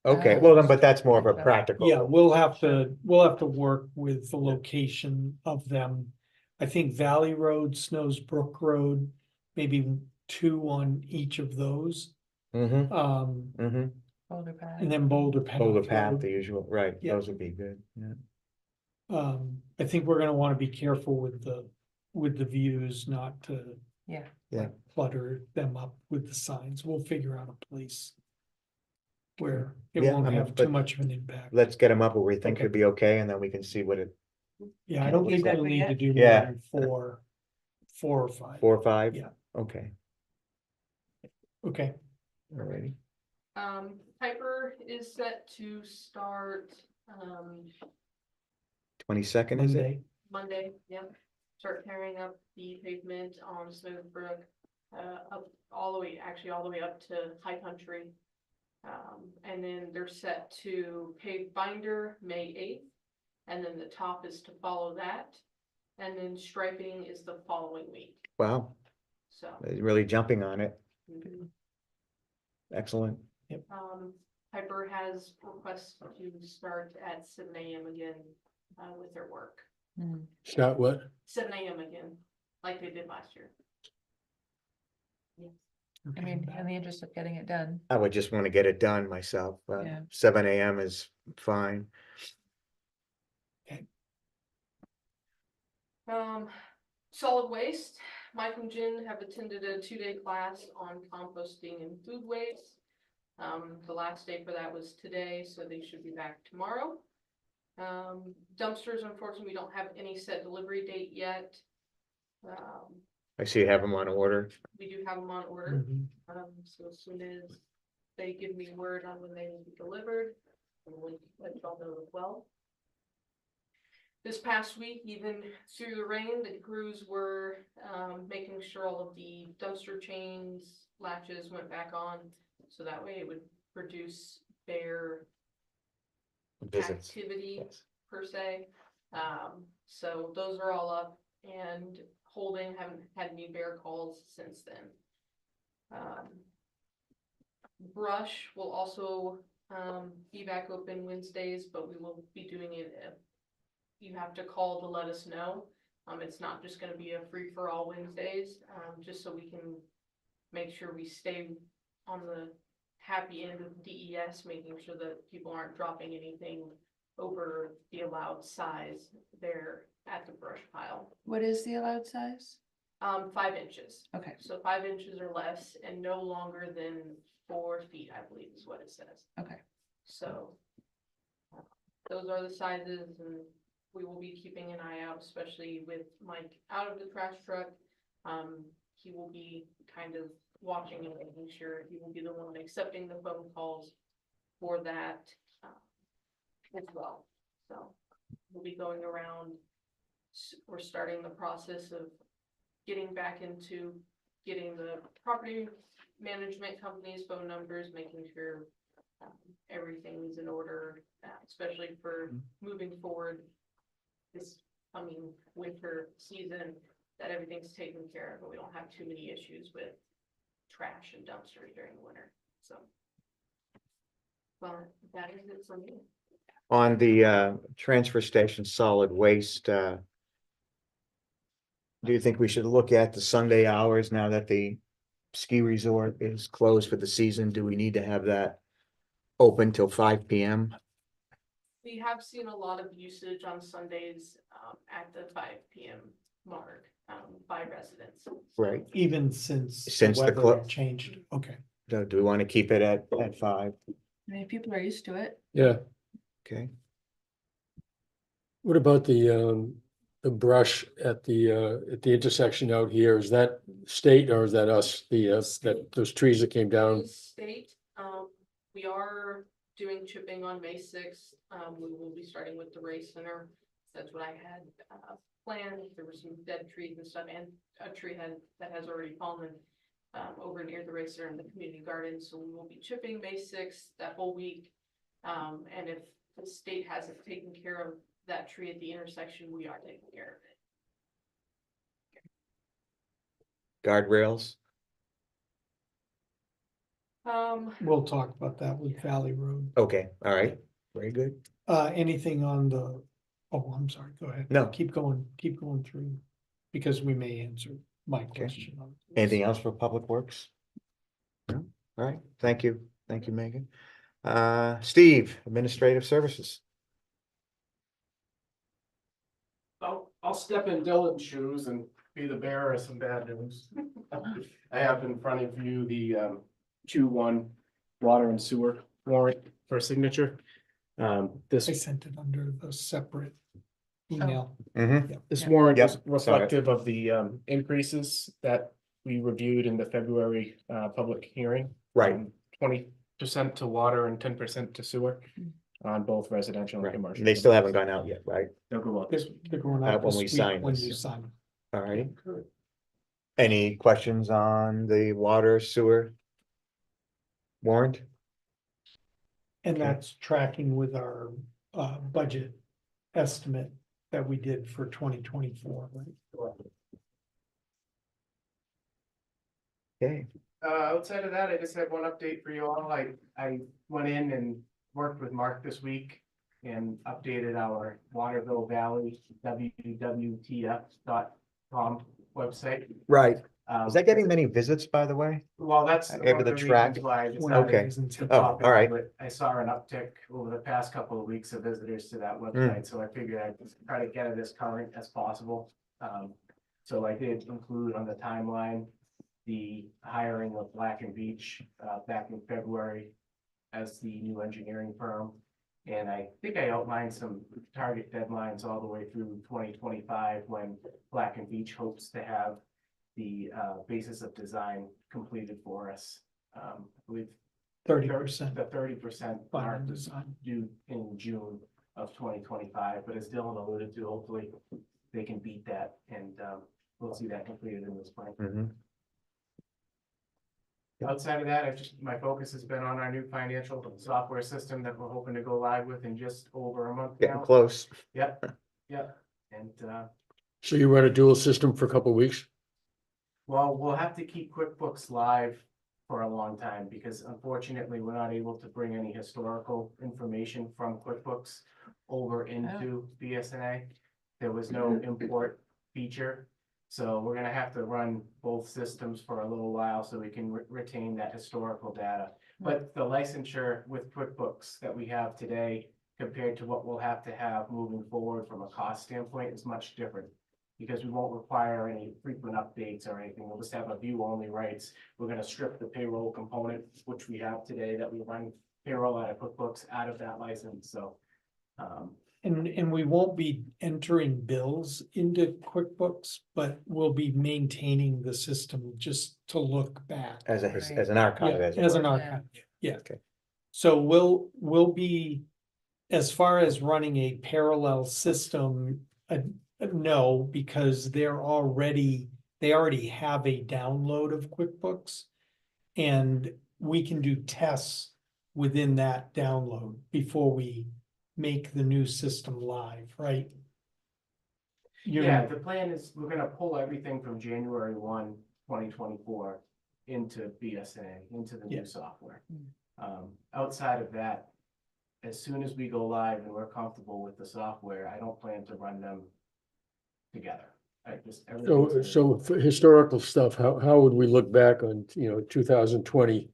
Okay, well then, but that's more of a practical. Yeah, we'll have to work with the location of them. I think Valley Road, Snows Brook Road, maybe 2 on each of those. Mm-hmm, And Boulder Path. then Boulder Path. Boulder Path, Road. the usual, right, Yeah. those would be good, yeah. I think we're gonna wanna be careful with the views, not to. Yeah. Yeah. Clutter them up with the signs. We'll figure out a place. Where it Yeah, won't I mean, have too but much of an impact. Let's get them up where we think Okay. could be okay, and then we can see what it, Yeah, I don't think we'll Exactly, need yeah. to do more Yeah. than 4 or 5. 4 or 5? Yeah. Okay, Okay, alrighty. Piper is set to start, 22nd, is it? Monday. Monday, yep. Start tearing up the pavement on Smooth Brook, up all the way, actually all the way up to High Country. And then they're set to pave binder May 8th, and then the top is to follow that. And then striping is the following week, Wow, so. they're really jumping on it, mhm. excellent. Piper has requests to start at 7 AM again, with their work. Mm. Start what? 7 AM again, like they did last year. I mean, in the interest of getting it done. I would just want to get it done myself, Yeah. 7 AM is fine. Solid waste, Mike and Jen have attended a 2-day class on composting and food waste. The last day for that was today, so they should be back tomorrow. Dumpsters, unfortunately, we don't have any set delivery date yet. I see you have them on order. We do have them on order, Mhm. so as soon as they give me word on when they will be delivered, we'll let y'all know as well. This past week, even through the rain, the crews were making sure all of the dumpster chains, latches went back on. So that way it would reduce their Visits. activity Yes. per se. So those are all up. and Holding haven't had any bear calls since then. Brush will also be back open Wednesdays, but we will be doing it. You have to call to let us know. It's not just gonna be a free for all Wednesdays, just so we can make sure we stay on the happy end of DES, making sure that people aren't dropping anything over the allowed size there at the brush pile. What is the allowed size? 5 inches. Okay, So 5 inches or less and no longer than 4 feet, I believe is what it says. okay. So those are the sizes, and we will be keeping an eye out, especially with Mike out of the trash truck. He will be kind of watching and making sure he will be the one accepting the phone calls for that as well. So we'll be going around. We're starting the process of getting back into getting the property management company's phone numbers, making sure everything's in order, especially for moving forward this coming winter season, that everything's taken care of and we don't have too many issues with trash and dumpsters during the winter, so. Well, that is it for me. On the transfer station solid waste, do you think we should look at the Sunday hours now that the ski resort is closed for the season? Do we need to have that open till 5 p.m.? We have seen a lot of usage on Sundays at the 5 p.m. mark by residents. Right. Even since Since the weather clo- changed, okay. Do we want to keep it at 5? I mean, people are used to it. Yeah. Okay. What about the brush at the intersection out here? Is that state or is that us? That those trees that came down? State, we are doing chipping on May 6th. We will be starting with the Race Center. That's what I had planned. There were some dead trees and stuff, and a tree that has already fallen over near the Race Center in the community garden. So we will be chipping May 6th that whole week. And if the state hasn't taken care of that tree at the intersection, we are taking care of it. Guardrails? We'll talk about that with Valley Road. Okay, all right, very good. Anything on the, oh, I'm sorry, go ahead. No. Keep going through, because we may answer my question. on this. Anything else for Public Works? No? All right, thank you, Megan. Steve, Administrative Services. I'll step in Dylan's shoes and be the bearer of some bad news. I have in front of you the Q1 water and sewer warrant for signature. I This sent it under the separate email. Mm-hmm. this Yeah. warrant Yep, is reflective of the increases that we reviewed in the February public hearing. Right. 20% to water and 10% to sewer on both residential and Right, commercial. they still haven't gone out yet, right? They'll go up. They're going When out this we week sign when this. you sign. All righty. Any questions on the water sewer warrant? And Okay. that's tracking with our budget estimate that we did for 2024, right? Okay, Outside of that, I just have one update for you all. I went in and worked with Mark this week and updated our Waterville Valley www.tf.com website. right. Is that getting many visits, by the way? Well, that's able one of to the track? reasons why I One decided of the Okay. reasons it- Oh, talk all right. about it. I saw an uptick over the past couple of weeks of visitors to that website, so I figured I'd try to get it as current as possible. So I did include on the timeline the hiring of Black and Beach back in February as the new engineering firm. And I think I outlined some target deadlines all the way through 2025 when Black and Beach hopes to have the basis of design completed for us. I believe 30%. the 30% Final mark design. due in June of 2025, but as Dylan alluded to, hopefully they can beat that and we'll see that completed in the spring. Mhm. Outside of that, my focus has been on our new financial software system that we're hoping to go live with in just over a month Getting now. close. Yep, and So you run a dual system for a couple of weeks? Well, we'll have to keep QuickBooks live for a long time because unfortunately, we're not able to bring any historical information from QuickBooks over into BSNA. There was no import feature. So we're gonna have to run both systems for a little while so we can retain that historical data. But the licensure with QuickBooks that we have today compared to what we'll have to have moving forward from a cost standpoint is much different. Because we won't require any frequent updates or anything. We'll just have a view only rights. We're gonna strip the payroll component, which we have today, that we run payroll out of QuickBooks out of that license, so. And we won't be entering bills into QuickBooks, but we'll be maintaining the system just to look back. As a, Right. as an archive. Yeah, it as an were. archive, yeah. Okay. So we'll be, as far as running a parallel system, no, because they already have a download of QuickBooks. And we can do tests within that download before we make the new system live, right? Yeah, the plan is, we're gonna pull everything from January 1, 2024 into BSNA, into the Yeah. new software. Outside of that, as soon as we go live and we're comfortable with the software, I don't plan to run them together. I just. So, everything's gonna- so for historical stuff, how would we look back on, 2020?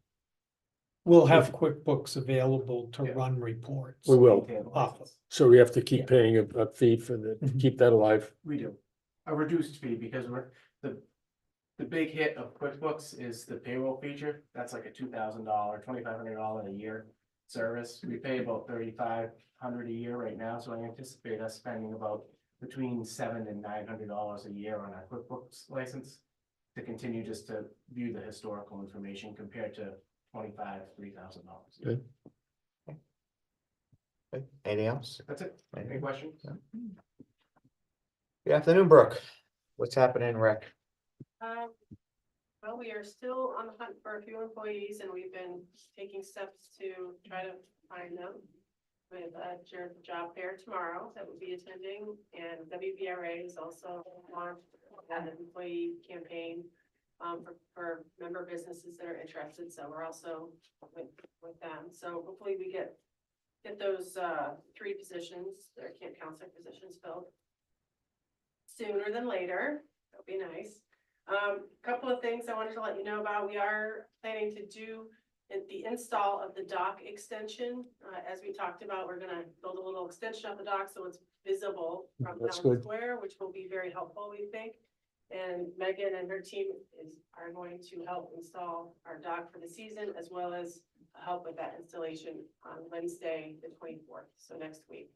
We'll have QuickBooks available to Yeah. run reports. We will. Maintain the Off. license. So we have to keep Yeah. paying a fee for the, Mhm. keep that alive. We do. A reduced fee because the big hit of QuickBooks is the payroll feature. That's like a $2,000, $2,500 a year service. We pay about $3,500 a year right now, so I anticipate us spending about between $700 and $900 a year on our QuickBooks license to continue just to view the historical information compared to $3,000. Good. Okay. Anything else? That's it. Any questions? Good afternoon, Brooke. What's happening in rec? Well, we are still on the hunt for a few employees and we've been taking steps to try to find them. With a job fair tomorrow that we'll be attending, and WVRA is also launched an employee campaign for member businesses that are interested, so we're also with them. So hopefully we get those 3 positions, their camp counselor positions filled sooner than later. That'll be nice. Couple of things I wanted to let you know about. We are planning to do the install of the dock extension. As we talked about, we're gonna build a little extension of the dock so it's visible from That's Mm-hmm. Town good. Square, which will be very helpful, we think. And Megan and her team are going to help install our dock for the season, as well as help with that installation on Wednesday, the 24th, so next week.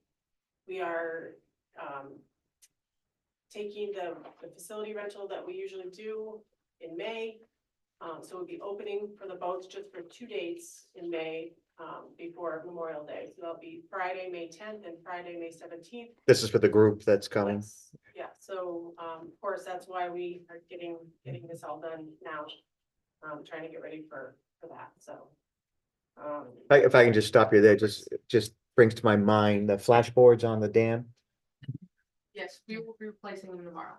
We are taking the facility rental that we usually do in May. So we'll be opening for the boats just for 2 dates in May, before Memorial Day. So that'll be Friday, May 10th and Friday, May 17th. This is for the group that's coming. Yes. Yeah, so, of course, that's why we are getting this all done now. Trying to get ready for that, so. If I can just stop you there, just brings to my mind the flashboards on the dam. Yes, we will be replacing them tomorrow.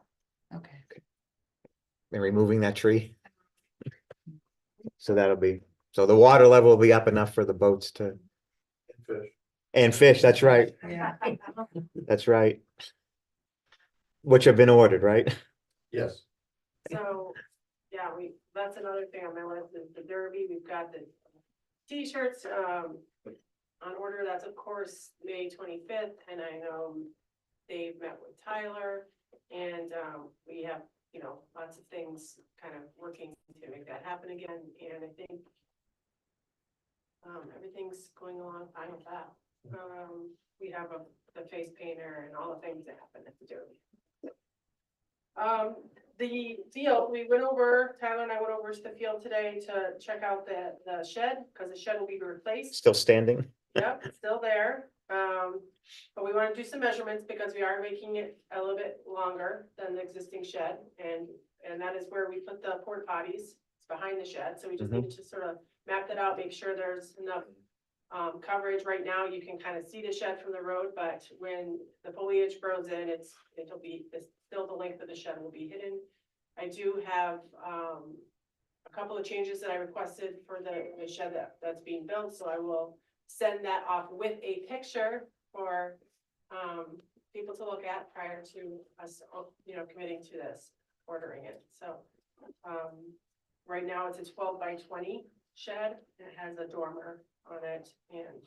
Okay. And removing that tree. So so the water level will be up enough for the boats to, Fish. and fish, that's right, Yeah. that's right. Which have been ordered, right? Yes. So, yeah, that's another thing on my list is the derby. We've got the T-shirts, on order. That's of course, May 25th. And I know Dave met with Tyler and, we have, lots of things kind of working to make that happen again. And I think, everything's going along fine with that. We have the face painter and all the things that happen at the derby. The field, Tyler and I went over to the field today to check out the shed, because the shed will be replaced. Still standing. Yep, it's still there. But we want to do some measurements because we are making it a little bit longer than the existing shed. And that is where we put the porta potties. It's behind the shed, so we just Mhm. need to sort of map that out, make sure there's enough coverage. Right now, you can kind of see the shed from the road, but when the foliage grows in, it's still the length of the shed will be hidden. I do have, a couple of changes that I requested for the shed that's being built, so I will send that off with a picture for, people to look at prior to us, committing to this, ordering it, so. Right now, it's a 12 by 20 shed, it has a dormer on it, and,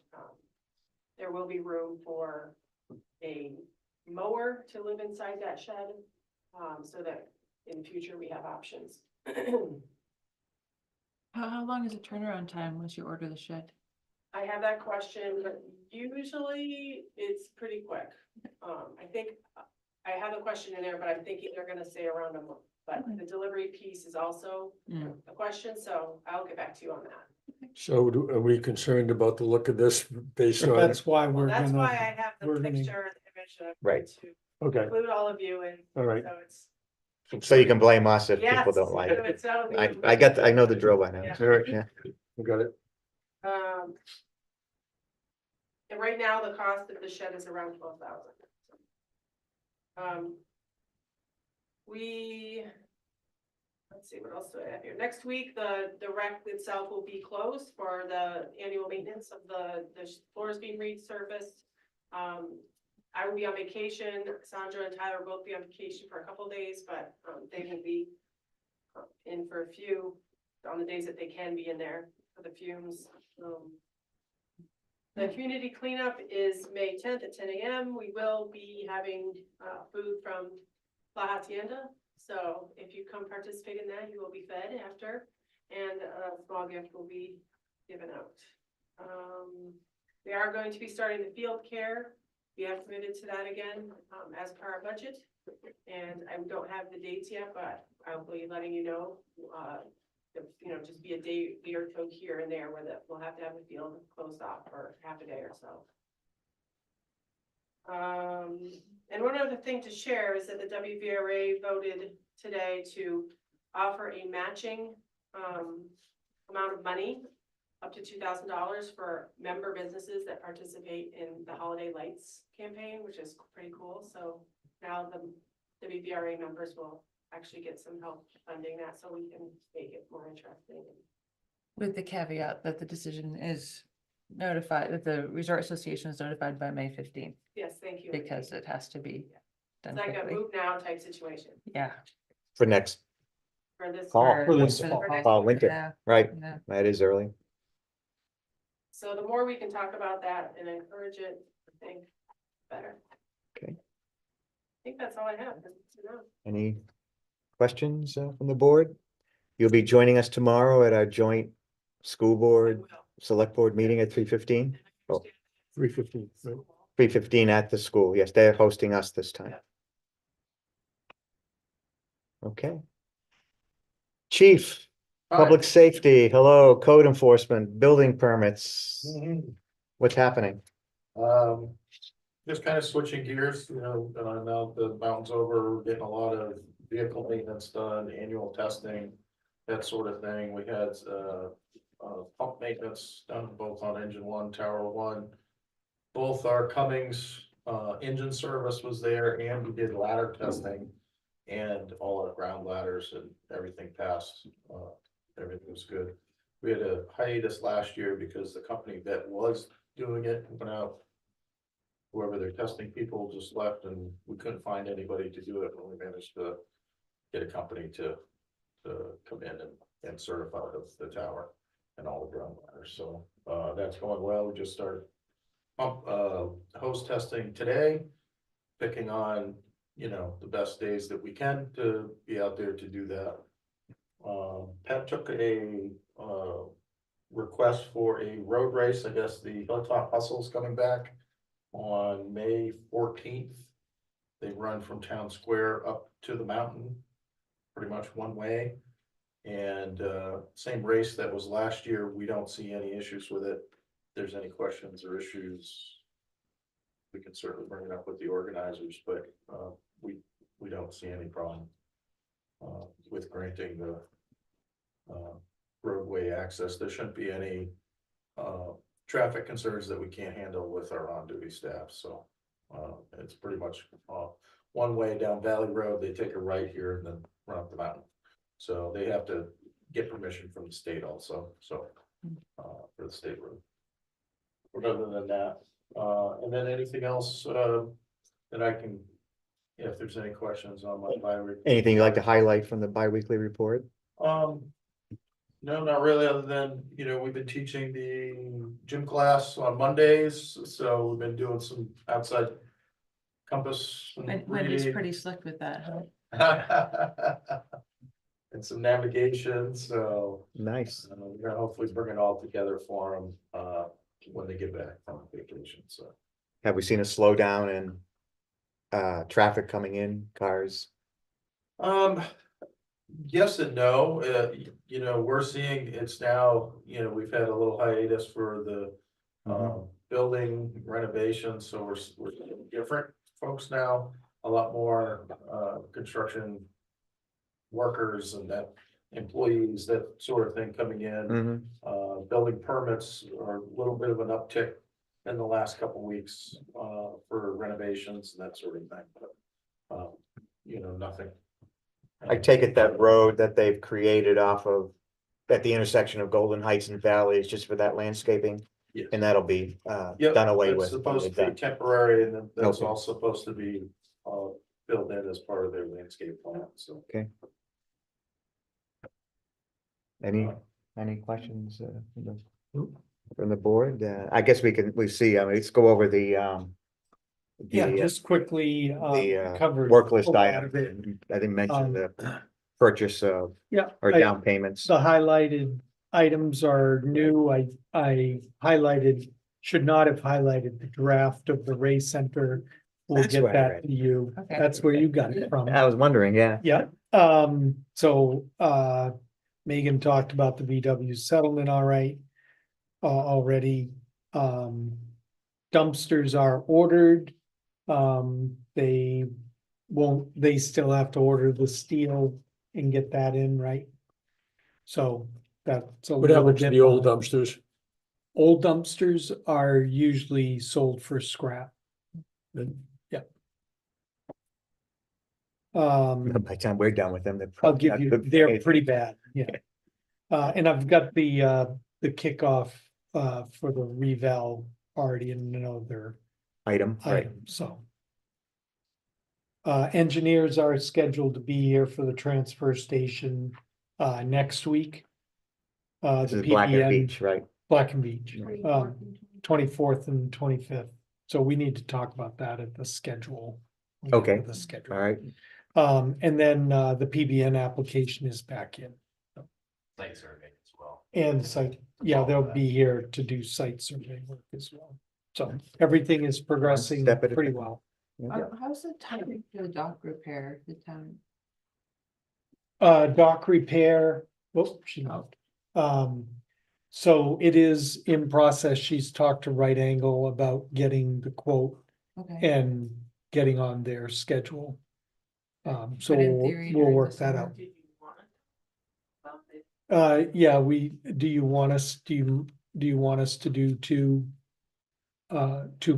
there will be room for a mower to live inside that shed, so that in the future we have options. How long is the turnaround time once you order the shed? I have that question, but usually it's pretty quick. I think I have a question in there, but I'm thinking they're gonna say around a month. But the delivery piece is also a question, so I'll get back to you on that. So are we concerned about the look of this based on? That's why Well, we're that's why I gonna, have the we're gonna- picture and the image. and Right. To Okay, include all of you and all right. so it's. So you can blame us if Yes, people don't like it. it's so- I know the drill by now. Yeah. All right, Yeah. we got it. And right now, the cost of the shed is around 12,000. Let's see, what else do I have here? Next week, the rec itself will be closed for the annual maintenance of the floors being resurfaced. I will be on vacation. Sandra and Tyler will both be on vacation for a couple of days, but, they will be in for a few on the days that they can be in there for the fumes. The community cleanup is May 10th at 10 a.m. We will be having, food from La Hacienda. So if you come participate in that, you will be fed after, and a small gift will be given out. We are going to be starting the field care. We have committed to that again, as per our budget. And I don't have the dates yet, but I'll be letting you know, just be a day or two here and there where we'll have to have the field closed off for half a day or so. And one other thing to share is that the WVRA voted today to offer a matching, amount of money up to $2,000 for member businesses that participate in the Holiday Lights campaign, which is pretty cool. So now the WVRA members will actually get some help funding that, so we can make it more interesting. With the caveat that the decision is notified, that the Resort Association is notified by May 15th, Yes, thank you. because it has to be done It's like a quickly. move now type situation Yeah. For next for this. fall, For this the- fall. fall, winter, Yeah, right? yeah. That is early. So the more we can talk about that and encourage it, I think, better. Okay. I think that's all I have. to know. Any questions from the board? You'll be joining us tomorrow at our joint school board, select board meeting at 3:15? Oh. 3:15, right? 3:15 at the school. Yes, they're hosting us this time. Okay. Chief, Public Safety, hello, code enforcement, building permits. What's happening? Just kind of switching gears, now the mountain's over, we're getting a lot of vehicle maintenance done, annual testing, that sort of thing. We had, pump maintenance done both on engine one, tower one. Both our Cummings, engine service was there, and we did ladder testing. And all our ground ladders and everything passed, everything was good. We had a hiatus last year because the company that was doing it went out. Whoever their testing people just left, and we couldn't find anybody to do it, and we managed to get a company to come in and certify the tower and all the ground ladders, so, that's going well. We just started pump, hose testing today, picking on, the best days that we can to be out there to do that. Pat took a, request for a road race. I guess the Hilltop Hustle's coming back on May 14th. They run from Town Square up to the mountain, pretty much one way. And, same race that was last year. We don't see any issues with it. If there's any questions or issues, we can certainly bring it up with the organizers, but, we don't see any problem with granting the roadway access. There shouldn't be any traffic concerns that we can't handle with our on-duty staff, so. It's pretty much, one way down Valley Road, they take a right here and then run up the mountain. So they have to get permission from the state also, so, for the state road. But other than that, and then anything else, that I can, if there's any questions on my. Anything you'd like to highlight from the bi-weekly report? No, not really, other than, we've been teaching the gym class on Mondays, so we've been doing some outside compass. and Wendy's reading. pretty slick with that, huh? And some navigation, so Nice. we're gonna hopefully bring it all together for them, when they get back from vacation, so. Have we seen a slowdown in traffic coming in, cars? Yes and no, we're seeing it's now, we've had a little hiatus for the. Building renovation, so we're seeing different folks now, a lot more construction. Workers and that employees, that sort of thing coming in. Building permits are a little bit of an uptick in the last couple weeks for renovations and that sort of thing, but nothing. I take it that road that they've created off of, at the intersection of Golden Heights and Valley is just for that landscaping, Yes. and that'll be Yep, done away it's with. supposed to be temporary, and then that's Okay. all supposed to be filled in as part of their landscape plan, so. Any questions from the board? I guess we see, let's go over the Yeah, just quickly, the covered. work list a lot of it. item. I didn't mention Um, the purchase of Yeah. or down payments. The highlighted items are new. I highlighted, should not have highlighted the draft of the Ray Center. We'll That's get what I that read. to you. Okay. That's where you got it from. I was wondering, yeah. Yeah, so, Megan talked about the VW settlement, all right. Already, dumpsters are ordered. They they still have to order the steel and get that in, right? So that's a What little happened to bit the old behind. dumpsters? Old dumpsters are usually sold for scrap. Yeah. By the time we're done with them, they're I'll probably give not you, good for they're anything. pretty bad, yeah. And I've got the kickoff, for the reval already in another Item, right? item, so. Engineers are scheduled to be here for the transfer station, next week. This The is Black and PBN Beach, right? Black and Beach, Right. 24th and 25th, so we need to talk about that at the schedule. when we get to Okay. The schedule. All right, And then, the PBN application is back in. Site survey as well. And so, yeah, they'll be here to do site survey work as well. So everything is progressing step at a pretty time. well. Yeah. How's the timing for the dock repair, the town? Dock repair, whoop, she moved. So it is in process. She's talked to Right Angle about getting the quote Okay. and getting on their schedule. So But in we'll theory, we'll during work the that summer? out. Did you want it? About it? Yeah, do you want us, do you want us to do two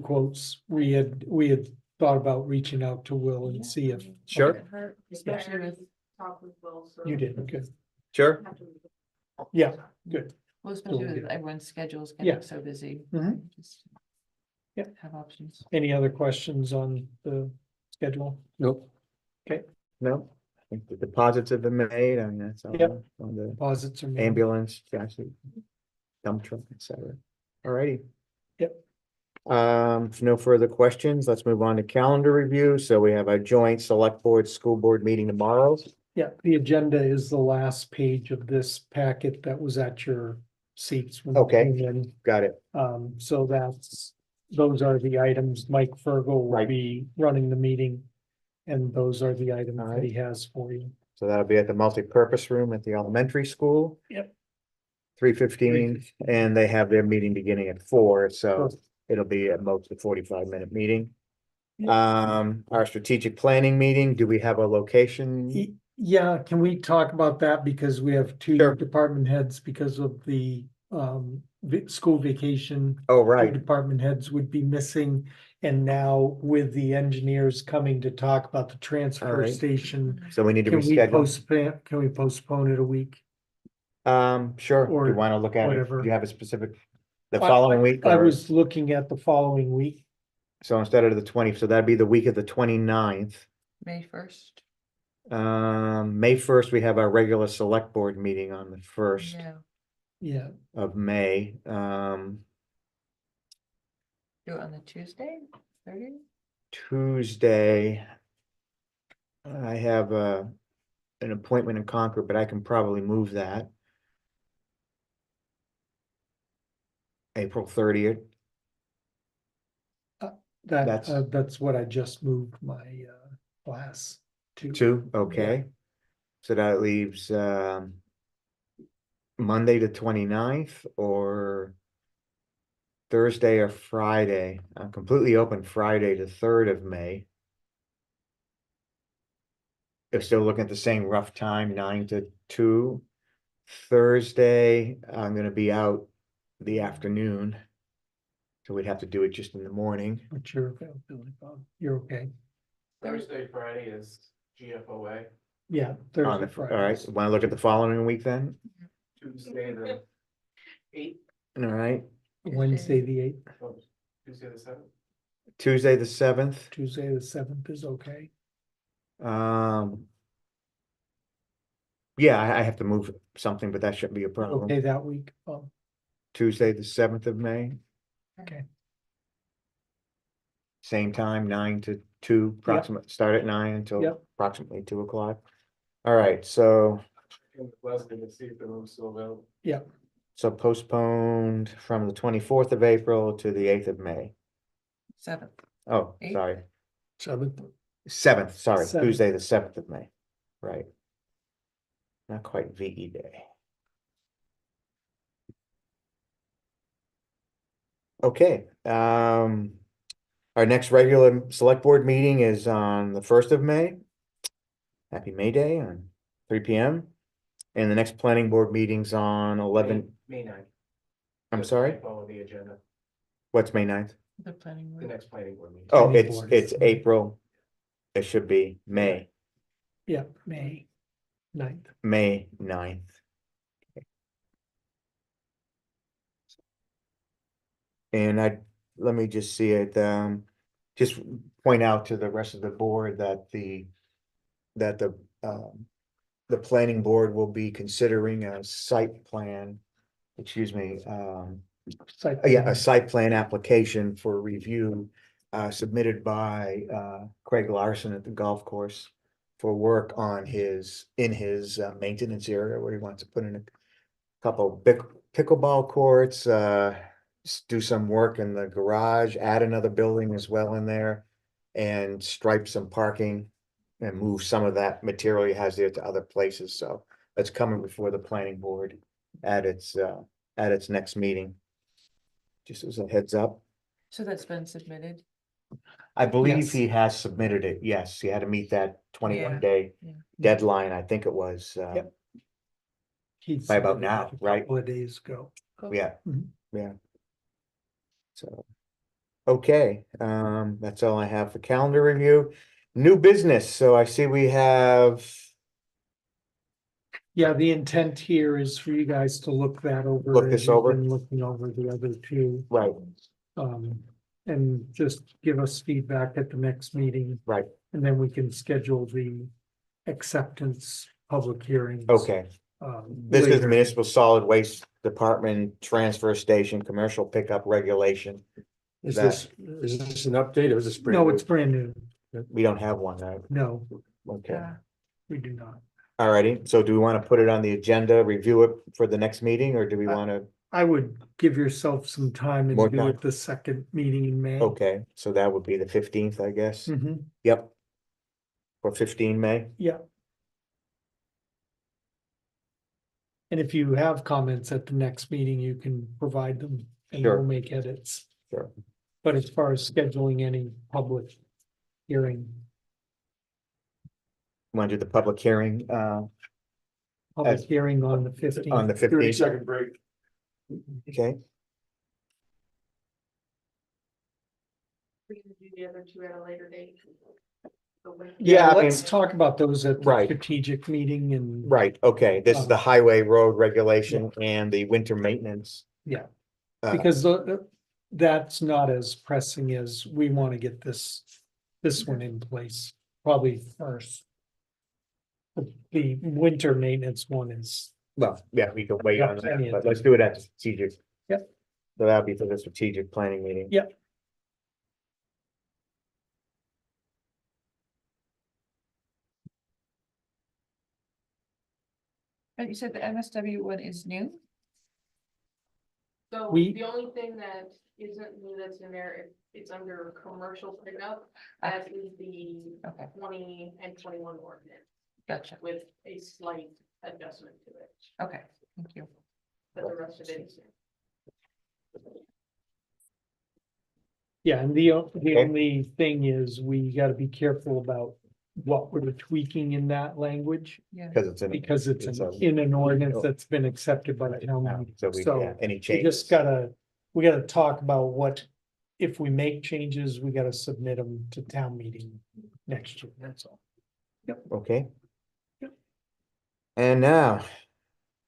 quotes? We had thought about reaching out to Will and see if. Sure. Especially with, Talk with Will, so. You did, okay. Sure. Have to- Yeah, good. well, especially we'll with get- everyone's schedules Yeah. getting so busy. Mhm. Just Yep. Have options. Any other questions on the schedule? Nope. No, I think the deposits have been made. I mean, that's all Yep. on the Deposits are made. ambulance, chassis, dump truck, et cetera. All righty. Yep. If no further questions, let's move on to calendar review. So we have a joint select board, school board meeting tomorrow. Yeah, the agenda is the last page of this packet that was at your seats. when you Okay. came in. Got it. So those are the items. Mike Fergal will Right. be running the meeting. And those are the items All that right. he has for you. So that'll be at the multipurpose room at the elementary school. Yep. 3:15, and they have their meeting beginning at 4, so Perfect. it'll be at most a 45-minute meeting. Yep. Our strategic planning meeting, do we have a location? Yeah, can we talk about that? Because we have two Sure. department heads because of the school vacation. Oh, two right. Department heads would be missing, and now with the engineers coming to talk about the All transfer right. station. So we need to Can we reschedule. can we postpone it a week? Sure. Do you or want to look at it? whatever. Do you have a specific, the I- following week? I or- was looking at the following week. So instead of the 20th, so that'd be the week of the 29th. May 1st. May 1st, we have our regular select board meeting on the 1st Yeah, Yeah, of May. do it on the Tuesday, 30th? Tuesday. I have an appointment in Concord, but I can probably move that. April 30th. that's what I just moved my class to. Two, okay. So that leaves Monday the 29th or Thursday or Friday. I'm completely open Friday the 3rd of May. If still looking at the same rough time, 9 to 2. Thursday, I'm gonna be out the afternoon. So we'd have to do it just in the morning. What's your availability, Bob? You're okay? Thursday, Friday is GFOA, Yeah, On Thursday, the, all right, Friday. wanna look at the following week then? Tuesday the eighth, All right, Wednesday, the eighth, Tuesday the seventh. Tuesday the 7th. Tuesday, the 7th is okay. Yeah, I have to move something, but that shouldn't be a Okay, problem. that week. Tuesday, the 7th of May, Okay, same time, 9 to 2, approximate, start at 9 until Yep. approximately 2 o'clock. All right, so, Leslie to see if the room's still available. so postponed from the 24th of April to the 8th of May. 7th. Oh, 8th? sorry, 7th. 7th, sorry, 7th. Tuesday, the 7th of May, right. Not quite VE Day. Okay, our next regular select board meeting is on the 1st of May. Happy May Day on 3 p.m. And the next planning board meeting's on 11, May 9th. I'm sorry, Follow the agenda, what's May 9th? The planning the board. next planning board meeting. Oh, Planning it's board. April. It should be May, Yeah, May 9th. May 9th. And let me just see it, just point out to the rest of the board that the planning board will be considering a site plan, excuse me, yeah, a site plan application for review submitted by Craig Larson at the golf course for work on his maintenance area where he wants to put in a couple pickleball courts, do some work in the garage, add another building as well in there, and stripe some parking and move some of that material he has there to other places. So that's coming before the planning board at its next meeting. Just as a heads up. So that's been submitted? I believe Yes. he has submitted it. Yes, he had to meet that 21-day Yeah. deadline. I think it was, Yep. He By about submitted now, it a right? Couple of days ago. Cool. yeah, Mhm. yeah. So, okay, that's all I have for calendar review. New business, so I see we have, Yeah, the intent here is for you guys to look that over. Look as this you've over. been looking over the other two, right, and just give us feedback at the next meeting. right, And then we can schedule the acceptance public hearings. okay. um, This is later. municipal solid waste department transfer station, commercial pickup regulation. Is That- this an update or is this? brand No, new? it's brand new. We don't have one, right? No, Okay. Yeah. we do not. Alrighty, so do we want to put it on the agenda, review it for the next meeting, or do we want to? I would give yourself some time and More do time. it the second meeting in May. Okay, so that would be the 15th, I guess. Mhm. Yep. For 15 May. Yeah. And if you have comments at the next meeting, you can provide them and we'll Sure. make edits. Sure. But as far as scheduling any public hearing, Want to do the public hearing public As- hearing on the 15th. on the 30 15th? second break. Okay, We can do the other two at a later date. Yeah, I Let's mean- talk about those at the Right. strategic meeting and. right, okay, this is the highway road regulation and the winter maintenance. Yeah. Uh, Because that's not as pressing as we want to get this one in place, probably first. The winter maintenance one is, Well, yeah, we can wait Yeah, on plenty that, of but let's do it at the strategic. Yep. So that'll be for the strategic planning meeting. Yep. And you said the MSW one is new? So We- the only thing that isn't new that's in there, it's under commercial pickup, Ah. that is the Okay, 20 and 21 ordinance gotcha. with a slight adjustment to it, Okay, thank you. but the rest of it is. yeah, and the Okay. only thing is we gotta be careful about what we're tweaking in that language. Yeah. Cause it's in. Because it's It's in an ordinance that's been accepted by the town. meeting. So we, So yeah, any we changes. just we gotta talk about what, if we make changes, we gotta submit them to town meeting next year, that's all. Okay. Yep. And now,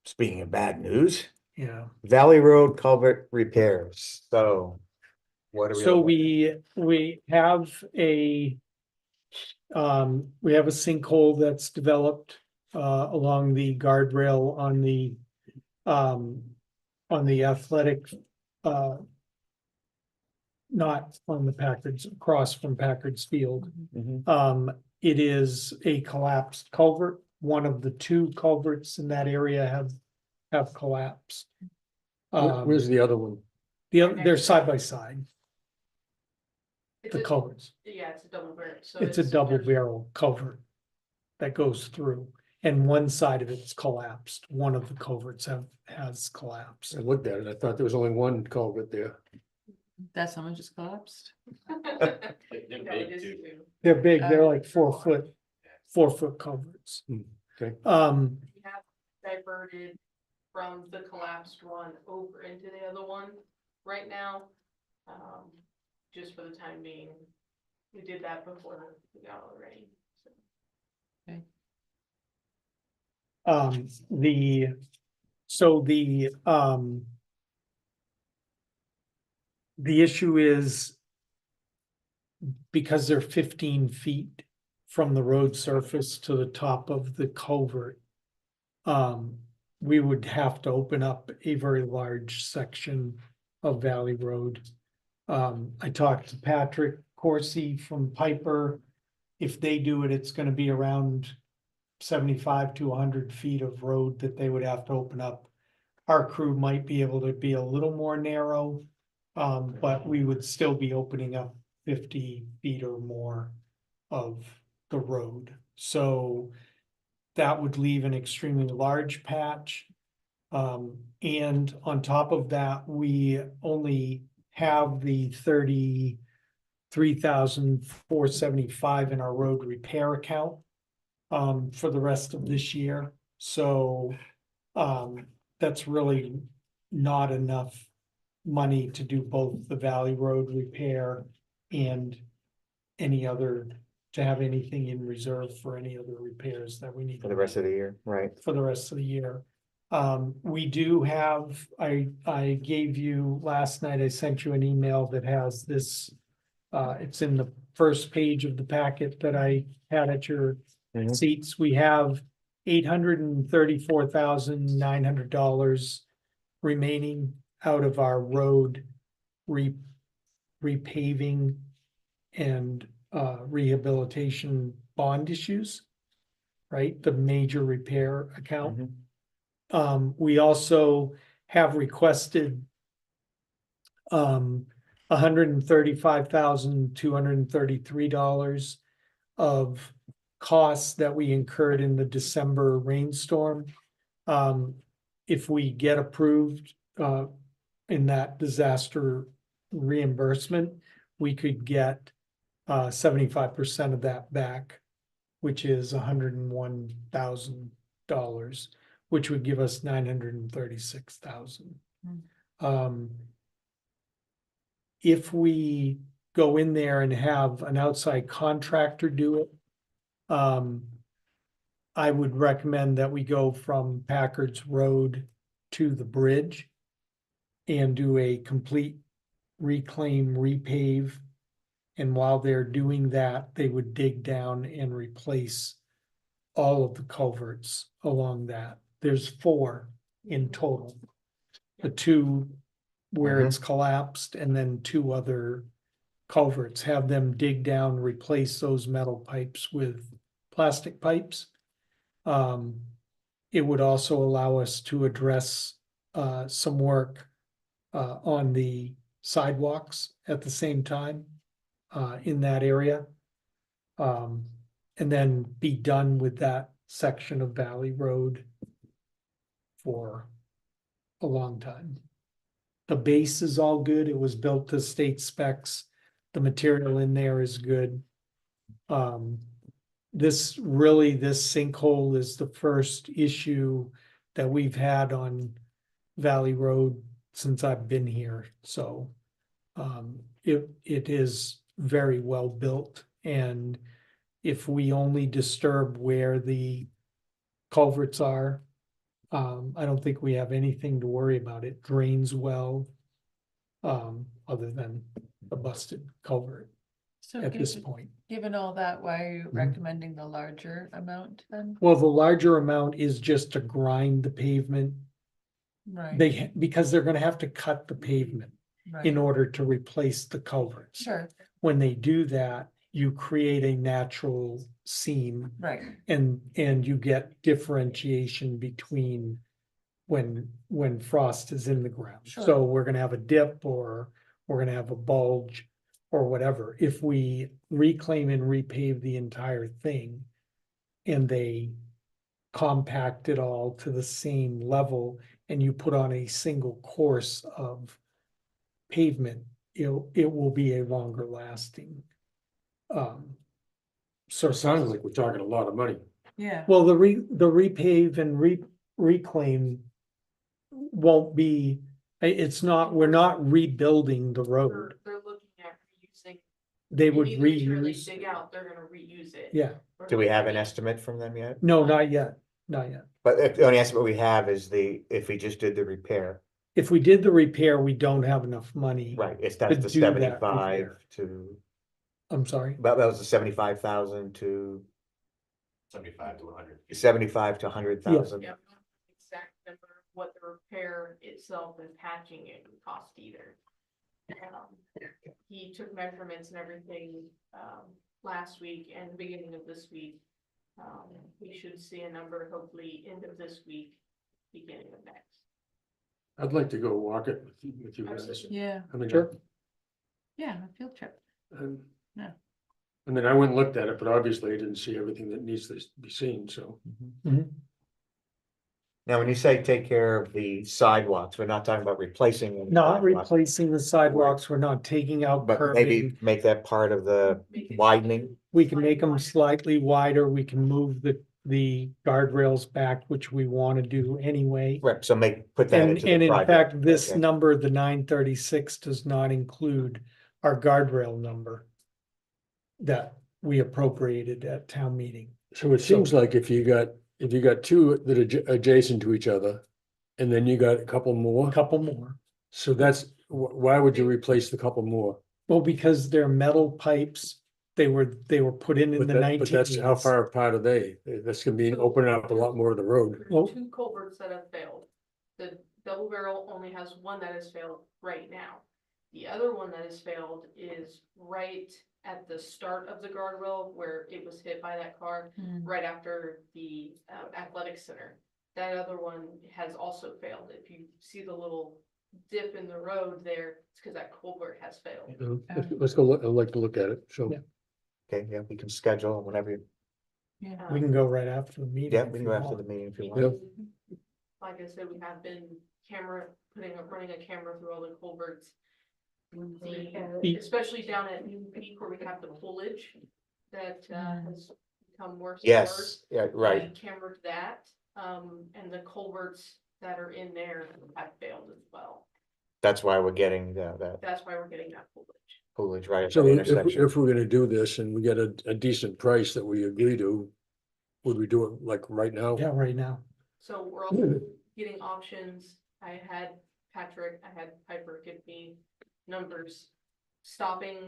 speaking of bad news, Yeah. Valley Road culvert repairs, so. What are we? So we have a sinkhole that's developed along the guardrail on the athletic not on the Packards, across from Packard's Field. Mhm. It is a collapsed culvert. One of the two culverts in that area have collapsed. Where's the other one? They're side by side, It's the a- culverts. Yeah, it's a double barrel, so. It's a double there's- barrel culvert that goes through, and one side of it's collapsed. One of the culverts has collapsed. I looked at it, I thought there was only one culvert there. That someone just collapsed? No, it is two. They're big, they're Uh, like 4-foot culverts. Okay. We have diverted from the collapsed one over into the other one right now. Just for the time being, we did that before we got all the rain. So. The issue is because they're 15 feet from the road surface to the top of the culvert. We would have to open up a very large section of Valley Road. I talked to Patrick Corsi from Piper. If they do it, it's gonna be around 75 to 100 feet of road that they would have to open up. Our crew might be able to be a little more narrow, but we would still be opening up 50 feet or more of the road. So that would leave an extremely large patch. And on top of that, we only have the 33,475 in our road repair account for the rest of this year. So that's really not enough money to do both the Valley Road repair and any other, to have anything in reserve for any other repairs that we need. For the rest of the year, right? For the rest of the year. We do have, I gave you, last night I sent you an email that has this. It's in the first page of the packet that I had at your Mhm. seats. We have $834,900 remaining out of our road repaving and rehabilitation bond issues. Right, the major repair account. Mhm. We also have requested $135,233 of costs that we incurred in the December rainstorm. If we get approved in that disaster reimbursement, we could get 75% of that back, which is $101,000, which would give us $936,000. If we go in there and have an outside contractor do it, I would recommend that we go from Packard's Road to the bridge and do a complete reclaim, repave. And while they're doing that, they would dig down and replace all of the culverts along that. There's 4 in total. The 2 where it's collapsed and then 2 other culverts, have them dig down, replace those metal pipes with plastic pipes. It would also allow us to address some work on the sidewalks at the same time in that area. And then be done with that section of Valley Road for a long time. The base is all good. It was built to state specs. The material in there is good. This sinkhole is the first issue that we've had on Valley Road since I've been here, so. It is very well built, and if we only disturb where the culverts are, I don't think we have anything to worry about. It drains well. Other than a busted culvert So at this given, point. given all that, why are you recommending the larger amount then? Well, the larger amount is just to grind the pavement. Right, Because they're gonna have to cut the pavement in right, order to replace the culverts. sure, When they do that, you create a natural seam right, and you get differentiation between when frost is in the ground. Sure. So we're gonna have a dip or we're gonna have a bulge or whatever. If we reclaim and repave the entire thing and they compact it all to the same level and you put on a single course of pavement, it will be a longer lasting. So it sounds like we're talking a lot of money. yeah, Well, the repave and reclaim won't be, it's not, we're not rebuilding the road. They're looking at reusing. They would Any material they reuse, dig out, they're gonna reuse it. yeah, Do we have an estimate from them yet? no, not yet, not yet. But the only estimate we have is if we just did the repair, If we did the repair, we don't have enough money. right, that's the do that 75 repair. to, I'm sorry, that was the 75,000 to 75 to 100. 75 to 100,000. Yep, not the exact number of what the repair itself and patching it would cost either. He took measurements and everything, last week and the beginning of this week. We should see a number hopefully end of this week, beginning of next. I'd like to go walk it with you guys. Absolutely. yeah, I mean, Sure. yeah, a field trip, Yeah. I mean, I went and looked at it, but obviously I didn't see everything that needs to be seen, so. Now, when you say take care of the sidewalks, we're not talking about replacing. any not sidewalks, replacing the sidewalks, we're not taking out But curbing. maybe make that part of the Make it- widening. We can make them slightly wider, we can move the guardrails back, which we want to do anyway. Right, so put that And, into and the in project. fact, this Okay. number, the 936, does not include our guardrail number that we appropriated at town meeting. So it seems like if you got two that are adjacent to each other, and then you got a couple A more, couple more. so that's, why would you replace the couple more? Well, because they're metal pipes, they were put in But the that, but that's, how 1980s. far apart are they? That's gonna be opening up a lot more of the road. Well- Two culverts that have failed. The double barrel only has one that has failed right now. The other one that has failed is right at the start of the guardrail where it was hit by that car, right after the athletic center. That other one has also failed. If you see the little dip in the road there, it's because that culvert has failed. Let's go look, I'd like to look at it, so. Yeah. Okay, yeah, we can schedule whenever, yeah, We can go right after the meeting. yeah, if we can you go after want. the meeting if you Yeah. want. Like I said, we have been running a camera through all the culverts. The- Especially down at New Peak where we have the foliage that has become worse. and worse. Yes, yeah, right. We cambered that, and the culverts that are in there have failed as well. That's why we're getting that That's why we're getting that full. Coolidge right at So the if, intersection. if we're gonna do this and we get a decent price that we agree to, would we do it like right now? Yeah, right now. So we're also getting options. I had Patrick, I had Piper give me numbers. Stopping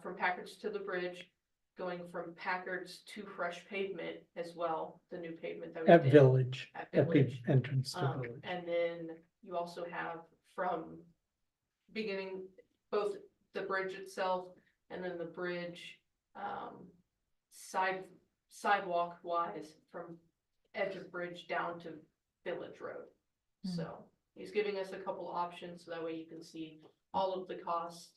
from Packard's to the bridge, going from Packard's to fresh pavement as well, the new pavement that we At did. Village, At at the Village. entrance to Village. And then you also have from beginning, both the bridge itself and then the bridge, sidewalk wise from edge of bridge down to Village Road. Hmm. So he's giving us a couple options so that way you can see all of the costs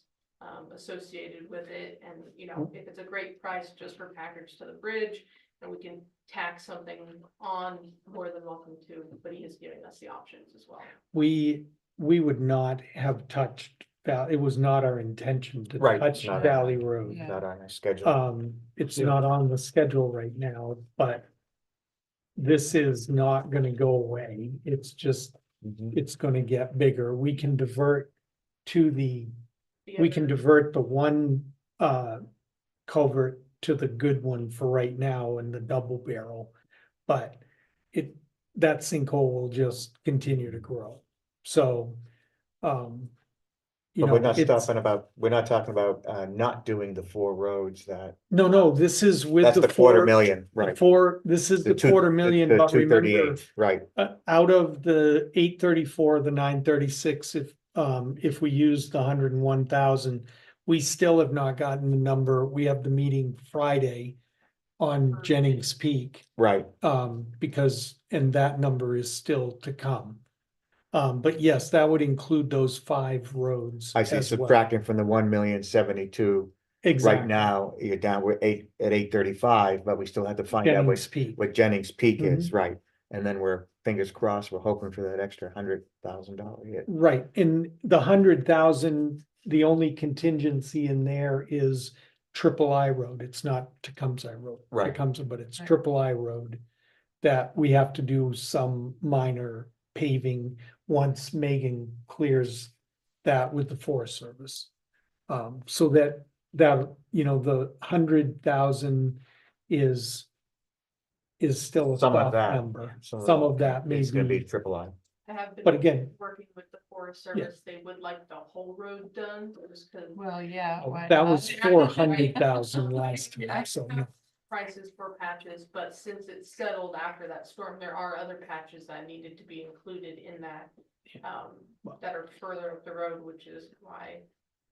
associated with it. And, you know, if it's a great price just for Packard's to the bridge, and we can tack something on, more than welcome to, but he is giving us the options as well. We would not have touched, it was not our intention to Right, touch not- Valley Road. Yeah. Not on our schedule. It's Yeah. not on the schedule right now, but this is not gonna go away. It's just, Mhm. it's gonna get bigger. We can divert to The we can other- divert the one culvert to the good one for right now and the double barrel. But that sinkhole will just continue to grow. So, you But we're know, not it's, we're not talking about not doing the 4 roads that, no, this is with that's the the quarter 4 million, the right? this is the two- $250,000, the but remember, 238, right, out of the 834, the 936, if we use the 101,000, we still have not gotten the number. We have the meeting Friday on Jennings Peak, right. because, and that number is still to come. But yes, that would include those 5 roads I see, as well. subtracting from the 1,072,000, right Exactly. now, you're down, we're 835, but we still have to find out Jennings Peak. what Jennings Peak Mm-hmm. is, right? And then we're, fingers crossed, we're hoping for that extra $100,000 hit. Right, and the 100,000, the only contingency in there is Triple I Road. It's not Tecumseh Road. Right. Tecumseh, but it's Right. Triple I Road. That we have to do some minor paving once Megan clears that with the Forest Service. So that, you know, the 100,000 is still a Some of soft that, number. some Some of of that may It's gonna be be, triple I. I have been but again, working with the Forest Service. They would like the whole road done, just because Well, yeah. why that not? was 400,000 last year, so no. prices for patches, but since it's settled after that storm, there are other patches that needed to be included in that. That are further up the road, which is why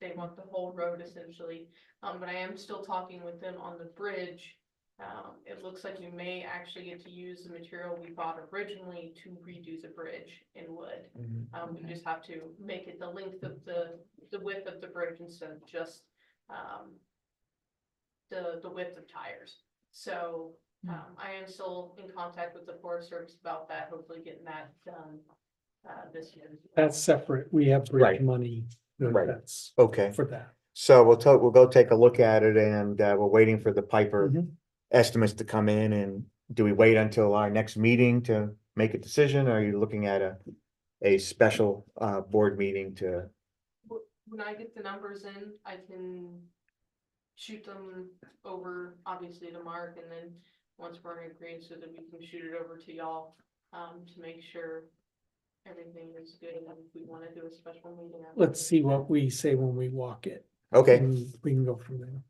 they want the whole road essentially. But I am still talking with them on the bridge. It looks like we may actually get to use the material we bought originally to redo the bridge in wood. We just have to make it the length of the width of the bridge instead of just, the width of tires. So, I am still in contact with the Forest Service about that, hopefully getting that done, this year. That's separate. We have bridge Right. money. Right. That's Okay, for that. so we'll go take a look at it, and we're waiting for the Piper Mhm. estimates to come in. And do we wait until our next meeting to make a decision? Or are you looking at a special board meeting to? When I get the numbers in, I can shoot them over, obviously, to Mark, and then once we're in agreement, so that we can shoot it over to y'all, to make sure everything is good, and if we wanna do a special meeting. Let's see what we say when we walk it. Okay, And we can go from there.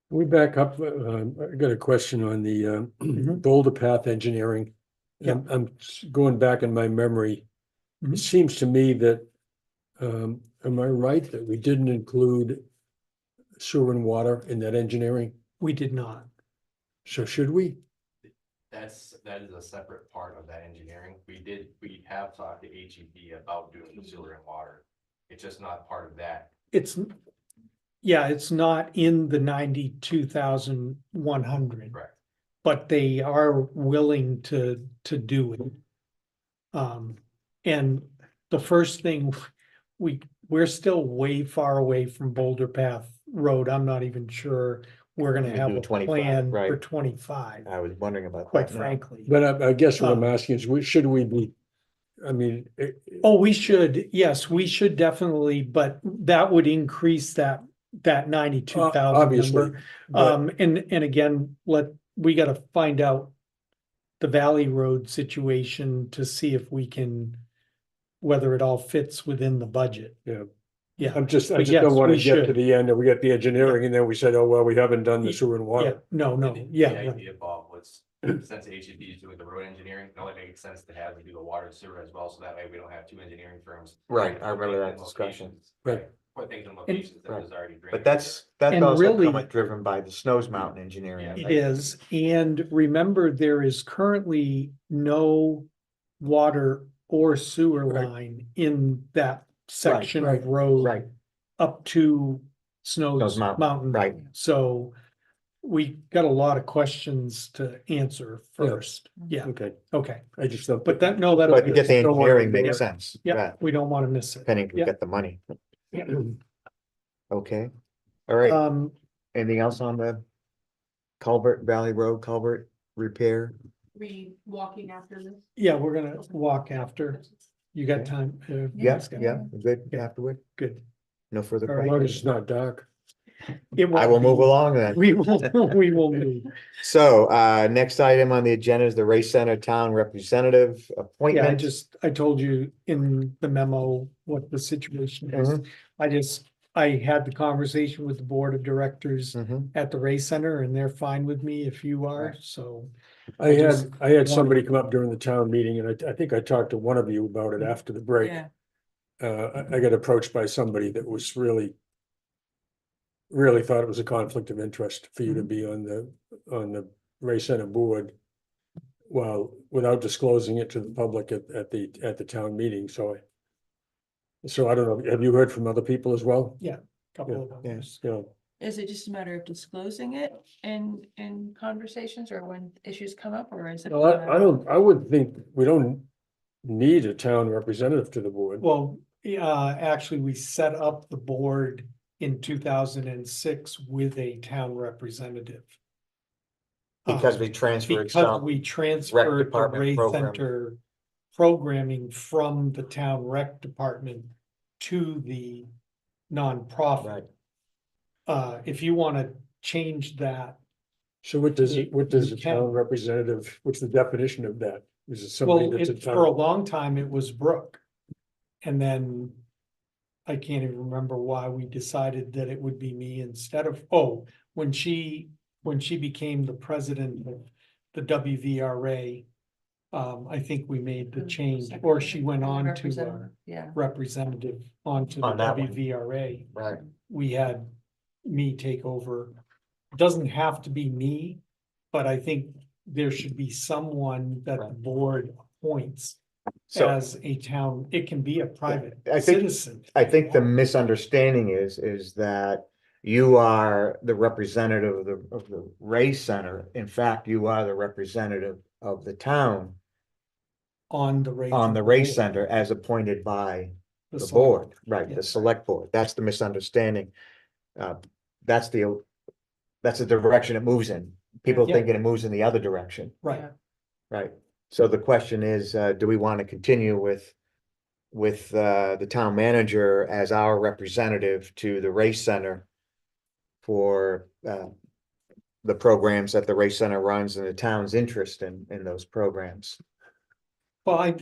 We back up, I got a question on the Mhm. Boulder Path Engineering. Yeah. I'm going back in my memory. Mhm. It seems to me that, am I right that we didn't include sewer and water in that engineering? We did not. So should we? That is a separate part of that engineering. We have talked to HEP about doing the sewer and water. It's just not part of that. It's not in the 92,100, Correct. but they are willing to do it. And the first thing, we're still way far away from Boulder Path Road. I'm not even sure we're gonna We have do a 25, plan right. for 25, I was wondering about quite that now. frankly. But I guess what I'm Um, asking is, should we be I mean, Oh, we should, yes, we should definitely, but that would increase that 92,000 obviously, number. but And again, we gotta find out the Valley Road situation to see if we can, whether it all fits within the budget. Yeah. Yeah, I But just yes, don't want to we get to should. the end and we got the engineering and then we said, oh, well, we haven't done the sewer and yeah, water. no, The yeah, right. idea, Bob, was since HEB is doing the road engineering, it only makes sense to have them do the water and sewer as well, so that way we don't have two engineering firms. Right, I remember Put that things in discussion. locations- Right. Put things in locations that right. there's already. drainage But that's And also really- somewhat driven by the Snows Mountain Engineering. Yeah. It is, and remember, there is currently no water or sewer Right. line in that section right, of road. Right, Up to Snows Snows Mountain, Mountain. right. So we got a lot of questions to answer first. Yeah, Okay, okay, I just don't. but that'll But to get the Don't wanna engineering do makes it. sense. yeah, we don't want to miss it. Depending if we Yeah. get the money. Yeah. Okay, all right. Anything else on the culvert, Valley Road culvert repair? We walking after this. Yeah, we're gonna walk after. You got Okay. time? Yes, Scott? yeah, good Yeah. afterward. Good. No further All right. As long as questions. it's not dark. It I won't will move be- along then. We will move. So, next item on the agenda is the Race Center Town Representative Yeah, appointment. I told you in the memo what the situation is. Mhm. I had the conversation with the board of directors Mhm. at the Race Center and they're fine with me if you are, so. I just had wanted- somebody come up during the town meeting and I think I talked to one of you about it after the break. Yeah, I got approached by somebody that was really thought it was a conflict of interest for you to be on the Ray Center board. Well, without disclosing it to the public at the town meeting, so I don't know, have you heard from other people as well? Couple of Yeah. others. Yeah, is it just a matter of disclosing it in conversations or when issues come up, or is it? no, I would think we don't need a town representative to the board. Well, actually, we set up the board in 2006 with a town representative. Because we transferred Because some, we transferred the department Ray program. Center programming from the town rec department to the nonprofit. right, If you wanna change that, So what does You- a you town can. representative, what's the definition of that? Is it somebody well, that's a for a town? long time, it was Brooke. And then I can't even remember why we decided that it would be me instead of, when she became the president of the WVRA. I think we made the change, or she went on to Representative, yeah. representative onto the On that one. WVRA. right. We had me take over. Doesn't have to be me, but I think there should be someone that the Right. board appoints So as a town, it can be a private I think- citizen. I think the misunderstanding is that you are the representative of the Race Center. In fact, you are the representative of the town On the race. on the Race Center as appointed by the board, right, yeah. the select board. That's the misunderstanding. That's the direction it moves in. People Yeah. thinking it moves in the other direction, Right, right? So the question is, do we want to continue with the town manager as our representative to the Race Center for the programs that the Race Center runs and the town's interest in those programs? well,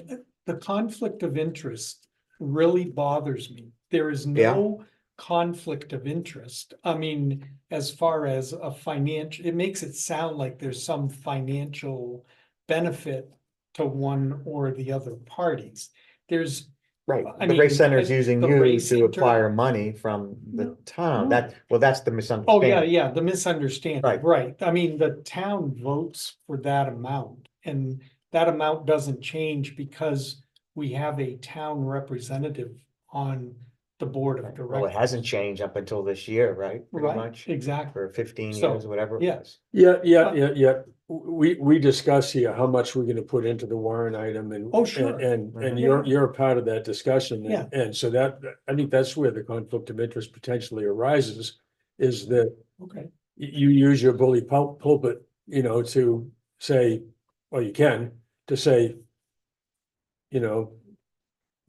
the conflict of interest really bothers me. There is Yeah. no conflict of interest. I mean, as far as a financial, it makes it sound like there's some financial benefit to one or the other parties. There's, Right, I the Race mean, Center is using the you Race to Center- acquire money from the No, town. no. That's the oh, misunderstanding. yeah, the misunderstanding, Right. right. I mean, the town votes for that amount and that amount doesn't change because we have a town representative on the board of Well, it directors. hasn't changed up until this year, right? Pretty Right, much, exactly. for 15 So, years, whatever it yeah. was. Yeah. We discuss here how much we're gonna put into the warrant item and. Oh, sure. And Mhm. you're a part of that discussion. and- Yeah. And so I think that's where the conflict of interest potentially arises, is that Okay, you use your bully pulpit, to say, or you can, to say,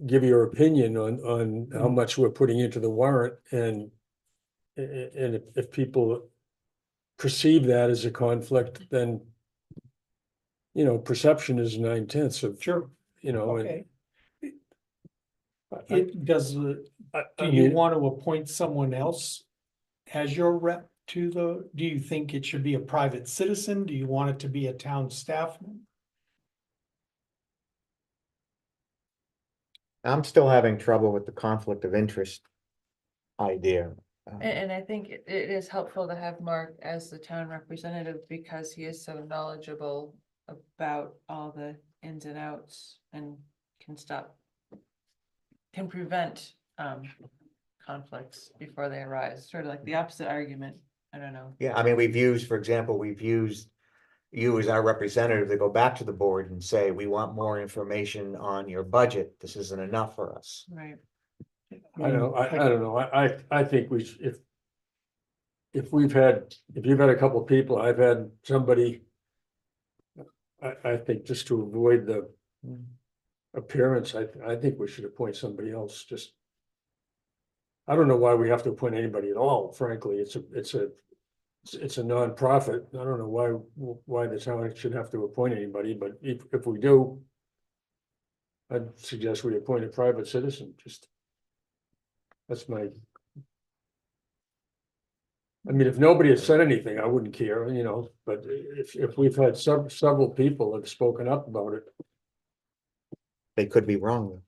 give your opinion on how much we're putting into the warrant and if people perceive that as a conflict, then you know, perception is 9/10 of, Sure, you know, okay. I- It does, do I you mean, want to appoint someone else as your rep to do you think it should be a private citizen? Do you want it to be a town staff? I'm still having trouble with the conflict of interest idea. And I think it is helpful to have Mark as the town representative because he is so knowledgeable about all the ins and outs and can prevent conflicts before they arise, sort of like the opposite argument. I don't know. Yeah, I mean, we've used, for example, we've used you as our representative to go back to the board and say, we want more information on your budget. This isn't enough for us. Right. I don't know, I think we should, if you've had a couple of people, I've had somebody. I think just to avoid the appearance, I think we should appoint somebody else, just. I don't know why we have to appoint anybody at all, frankly, it's a nonprofit, I don't know why the town should have to appoint anybody, but if we do. I'd suggest we appoint a private citizen, just. That's my. I mean, if nobody has said anything, I wouldn't care, you know, but if we've had several people have spoken up about it, They could be wrong.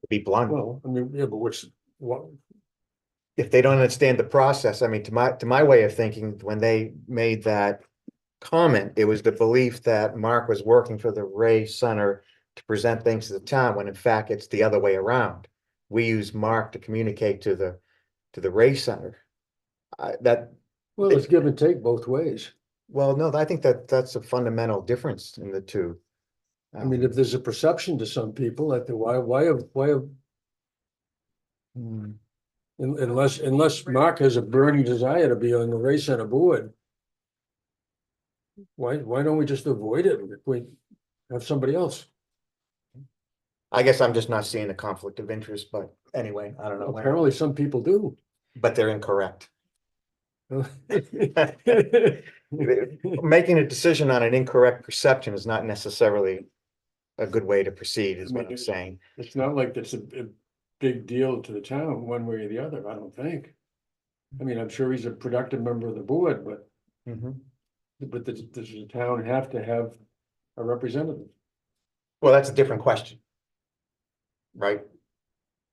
Be blunt. well, I mean, yeah, but what, If they don't understand the process, I mean, to my way of thinking, when they made that comment, it was the belief that Mark was working for the Ray Center to present things to the town, when in fact it's the other way around. We use Mark to communicate to the Ray Center. well, it's give and take both ways. Well, no, I think that's a fundamental difference in the two. I mean, if there's a perception to some people that why Hmm. unless Mark has a burning desire to be on the Ray Center board. Why don't we just avoid it if we have somebody else? I guess I'm just not seeing a conflict of interest, but anyway, I don't know. Apparently, some people do. But they're incorrect. Making a decision on an incorrect perception is not necessarily a good way to proceed, is what I'm saying. It's not like that's a big deal to the town, one way or the other, I don't think. I mean, I'm sure he's a productive member of the board, but Mhm. does the town have to have a representative? Well, that's a different question. Right?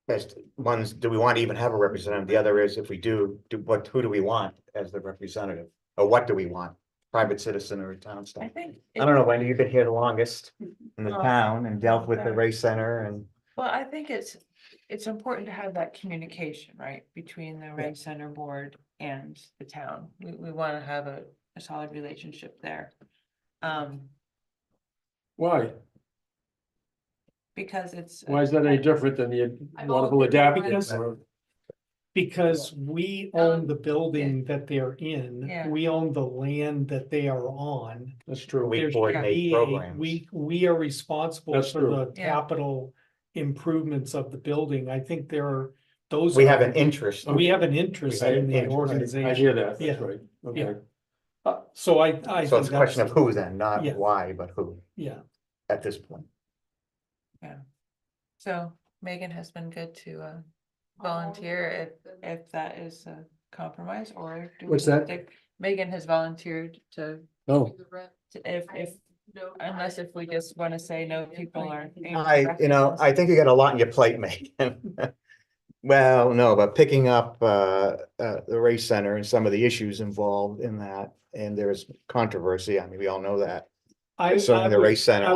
Best one's, do we want to even have a representative? The other is, if we do, who do we want as the representative? Or what do we want? Private citizen or a town I staff? think. I don't know, Wendy, you've been here the longest in the Well, town and dealt with the Ray Center and. Well, I think it's important to have that communication, right, between the Ray Center board and the town. We want to have a solid relationship there. Why? Because it's. Why is that any different than the I've Waterville always been Adaptive? because- Or- Because we own the building that they're in, Yeah. we own the land that they are on. That's true. We There should coordinate be programs. we are responsible That's for true. the Yeah. capital improvements of the building. I think those. We are- have an interest. We have an interest We have in an the interest. organization. I hear that, Yeah. that's right, okay. Yeah. So I So think it's a question of that's, who then, not Yeah. why, but who yeah, at this point. So Megan has been good to volunteer if that is a compromise, or. do What's we that? stick- Megan has volunteered to, Oh, if, No, unless if we just want to say no, people are. I think you got a lot on your plate, Megan. Well, no, but picking up the Ray Center and some of the issues involved in that, and there's controversy, I mean, we all know that. Concerning the Ray Center,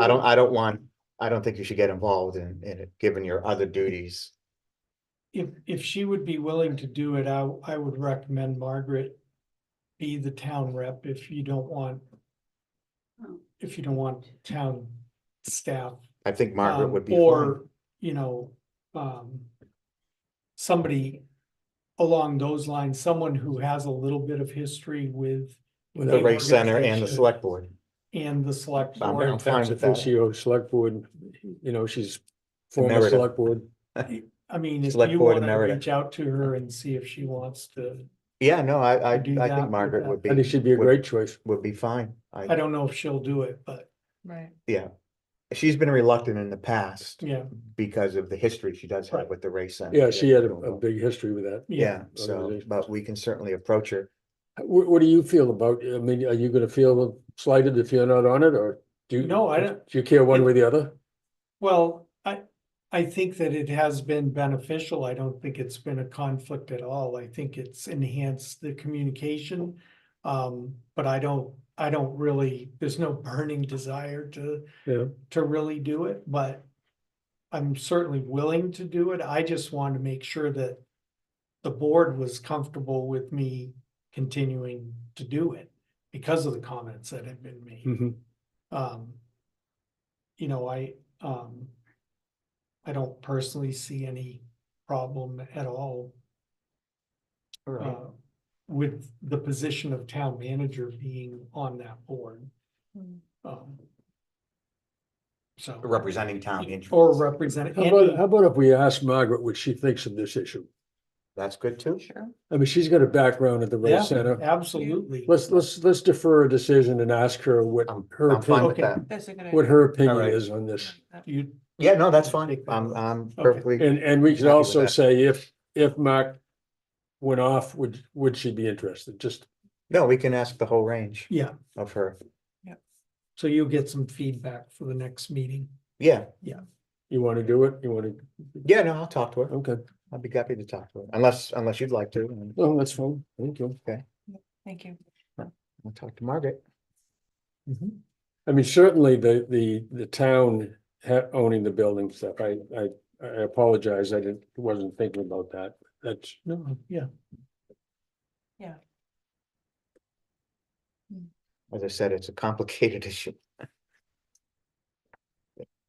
I don't think you should get involved in it, given your other duties. if she would be willing to do it, I would recommend Margaret be the town rep if you don't want. Oh. If you don't want town staff. I think Margaret would be fine. Or, you know, somebody along those lines, someone who has a little bit of history with. The Ray Center and the organization select board. And the select I'm board. fine with that. officio, select board, you know, she's former Emerita. select board. I mean, if Select you board wanna emerita. reach out to her and see if she wants to, Yeah, no, I Do that think with Margaret that. would be. I think she'd be a would- great choice. Would be fine. I don't know if she'll do it, but Right. Yeah. She's been reluctant in the past yeah, because of the history she does have Right. with the race center. Yeah, she had a big history with that. Yeah, so, organization. but we can certainly approach her. What do you feel about, I mean, are you gonna feel slighted if you're not on it, or do you? No, I don't- Do you care one way or the other? well, I think that it has been beneficial. I don't think it's been a conflict at all. I think it's enhanced the communication. But I don't really, there's no burning desire Yeah. to really do it, but I'm certainly willing to do it. I just want to make sure that the board was comfortable with me continuing to do it because of the comments that have been made. Mhm. You know, I don't personally see any problem at all with the position of town manager being on that board. Mm. So, Representing town interest. or represent How any, about if we ask Margaret what she thinks of this issue? That's good too. Sure. I mean, she's got a background at the yeah, race center. absolutely. Let's defer a decision and ask her what her I'm fine opinion, with that. That's a good idea. what her opinion Alright. is on this. You, Yeah, no, that's fine. Take that. I'm Okay. perfectly, And we can Happy with also that. say if Mark went off, would she be interested? Just, no, we can ask the whole range yeah, of her. so you'll get some feedback for the next meeting. Yeah, you want to do it? You want to, yeah, no, I'll talk to her. okay. I'd be happy to talk to her, unless you'd like to. No, that's fine. Thank you. Thank you. I'll talk to Margaret. I mean, certainly the town owning the building stuff, I apologize, wasn't thinking about that. That's, No, yeah, As I said, it's a complicated issue. that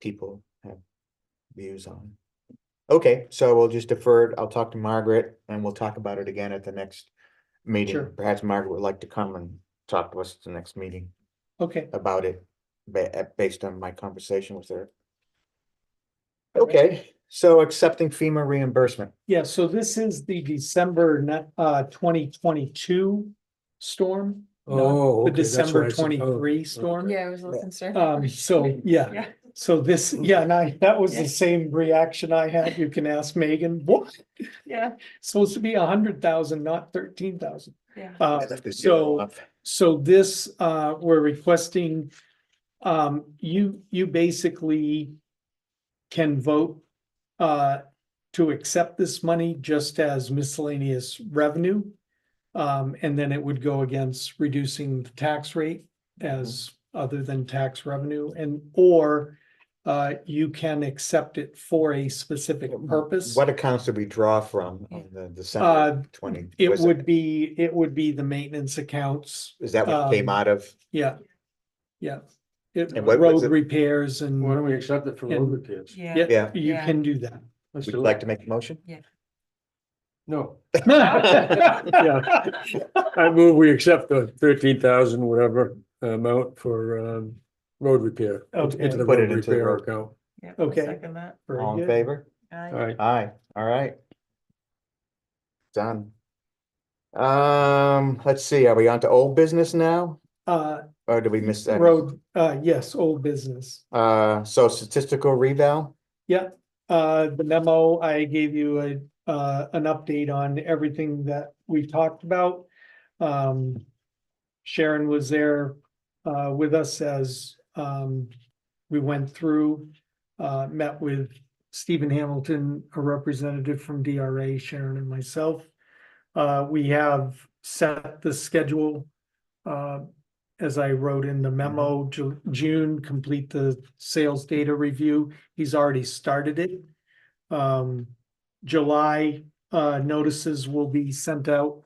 People have views on. Okay, so we'll just defer it. I'll talk to Margaret and we'll talk about it again at the next meeting. Sure. Perhaps Margaret would like to come and talk to us at the next meeting okay. about it, based on my conversation with her. Okay, so accepting FEMA reimbursement. Yeah, so this is the December 2022 storm. not oh, The okay, that's December right. 23 storm. Yeah, I was a little concerned. So, yeah, Yeah. so this, yeah, and that was Yeah. the same reaction I had. You can ask Megan, what? Yeah, Supposed to be 100,000, not 13,000. yeah. So this, we're requesting, you basically can vote to accept this money just as miscellaneous revenue. And then it would go against reducing the tax rate as other than tax revenue or you can accept it for a specific purpose. What accounts did we draw from on the December Uh, 20? It was would be the maintenance accounts. Is that what came out of? Yeah. Yeah. And what was Road it? repairs Why and, don't we accept it for road And- repairs? Yeah. yeah, you Yeah. can do that. Let's Would do you it. like to make a motion? No. Yeah. I move we accept the 13,000 whatever amount for road repair. Okay. Into the Put road it into the repair road. account. Yeah, I'll Okay. second that. Very All in good. favor? Aye. All right. Aye, all right. Done. Let's see, are we on to old business now? Or did we miss that? Road, yes, old business. So statistical reval? Yeah, the memo, I gave you an update on everything that we talked about. Sharon was there, with us as, we went through, met with Stephen Hamilton, a representative from DRA, Sharon and myself. We have set the schedule, as I wrote in the memo, June, complete the sales data review. He's already started it. July, notices will be sent out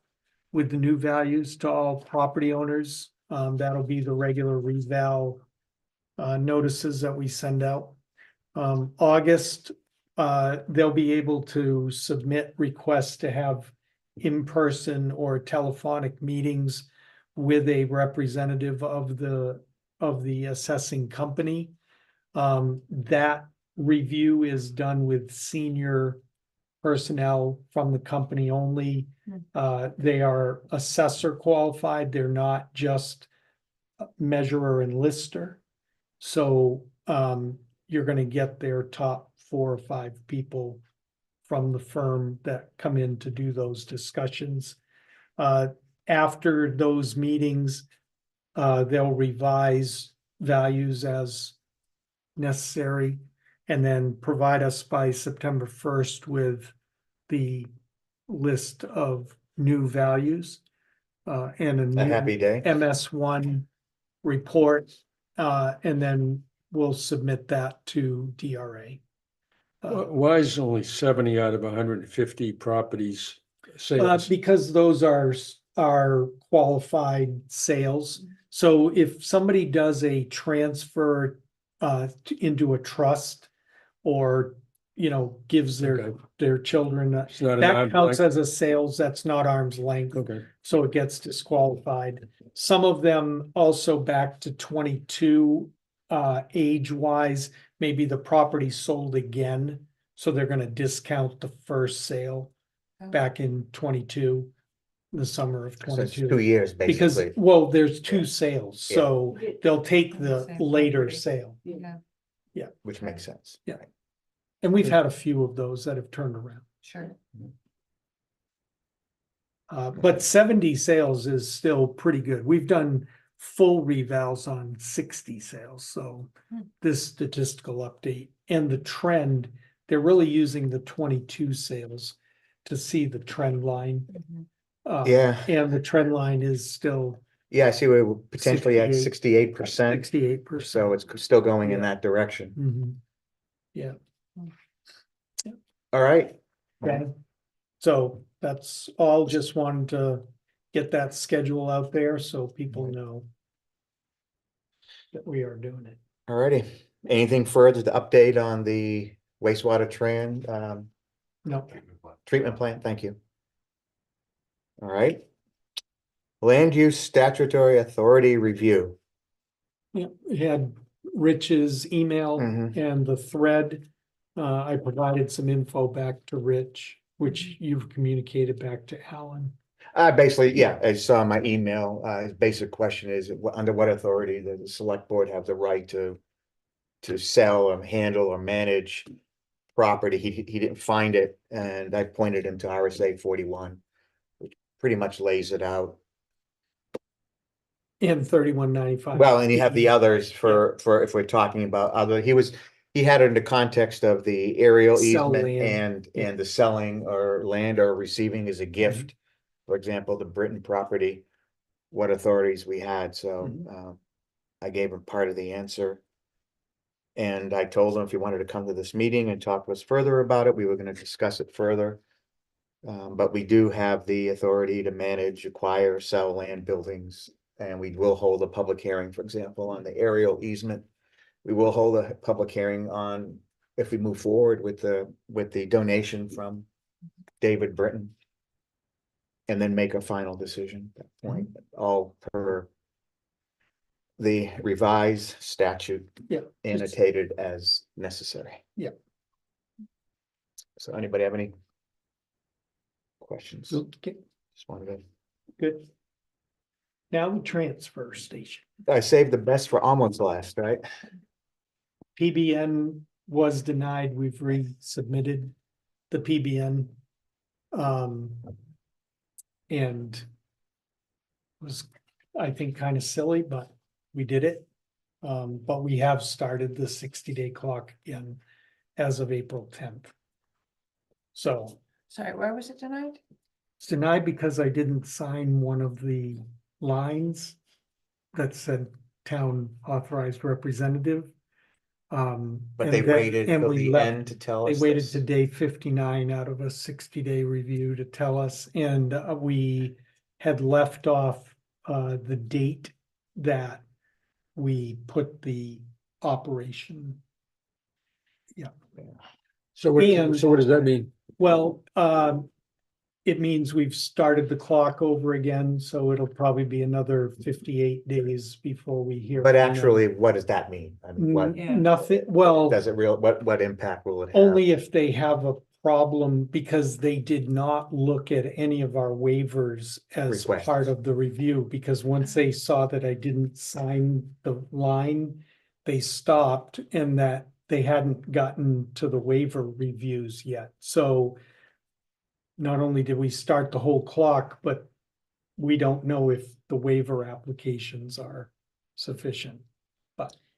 with the new values to all property owners. That'll be the regular reval notices that we send out. August, they'll be able to submit requests to have in-person or telephonic meetings with a representative of the assessing company. That review is done with senior personnel from the company only. They are assessor qualified. They're not just a measurer and lister. So, you're gonna get their top 4 or 5 people from the firm that come in to do those discussions. After those meetings, they'll revise values as necessary and then provide us by September 1st with the list of new values. And a A new happy day. MS1 report, and then we'll submit that to DRA. Why is only 70 out of 150 properties sales? Because those are qualified sales. So if somebody does a transfer into a trust or, gives Okay. their children, It's not an that arm's counts length? as a sales, that's not arm's length. Okay, So it gets disqualified. Some of them also back to 22, age-wise, maybe the property sold again. So they're gonna discount the first sale Oh. back in 22, the summer of So it's 22. 2 years, Because, basically. well, there's 2 Yeah. sales, Yeah. so they'll take the Same later property. sale. Yeah, Which makes sense. Yeah. And we've had a few of those that have turned around. sure. But 70 sales is still pretty good. We've done full revals on 60 sales, so this statistical update and the trend, they're really using the 22 sales to see the trend line. Mhm. Yeah. And the trend line is still Yeah, I see we're potentially at 68%, 68%. so it's still going in Yeah. that direction. Mhm. All right. Okay. So that's all, just wanted to get that schedule out there so people know that we are doing it. All righty. Anything further to update on the wastewater No, treatment plant? Thank you. All right. Land use statutory authority review. yeah, we had Rich's email Mhm. and the thread. I provided some info back to Rich, which you've communicated back to Alan. Basically, yeah, I saw my email. His basic question is, under what authority does the select board have the right to sell or handle or manage property? He didn't find it, and I pointed him to RSA 41, which pretty much lays it out. And 3195. Well, and you have the others for if we're talking about other, he had it in the context of the aerial Sell easement land. and the selling or land or receiving as a gift. For example, the Britain property, what authorities we had, so I gave him part of the answer. And I told him if he wanted to come to this meeting and talk to us further about it, we were gonna discuss it further. But we do have the authority to manage, acquire, sell land, buildings, and we will hold a public hearing, for example, on the aerial easement. We will hold a public hearing on, if we move forward with the donation from David Britton. And then make a final decision at that point, all per the revised statute Yeah. annotated as necessary. Yeah. So anybody have any questions? Okay, Just wanted to, good. Now the transfer station. I saved the best for almost last, right? PBN was denied. We've resubmitted the PBN. And was, I think, kind of silly, but we did it. But we have started the 60-day clock again as of April 10th. So Sorry, where was it tonight? it's denied because I didn't sign one of the lines that said town authorized representative. But and they then- waited and till we the left- end to tell They us waited this. to day 59 out of a 60-day review to tell us, and we had left off the date that we put the operation. so what And- does that mean? Well, it means we've started the clock over again, so it'll probably be another 58 days before we hear. But from them. actually, what does that mean? I mean, what Yeah. Nothing, well, does it what impact will it have? only if they have a problem, because they did not look at any of our waivers as Requests. part of the review, because once they saw that I didn't sign the line, they stopped, and that they hadn't gotten to the waiver reviews yet, so not only did we start the whole clock, but we don't know if the waiver applications are sufficient.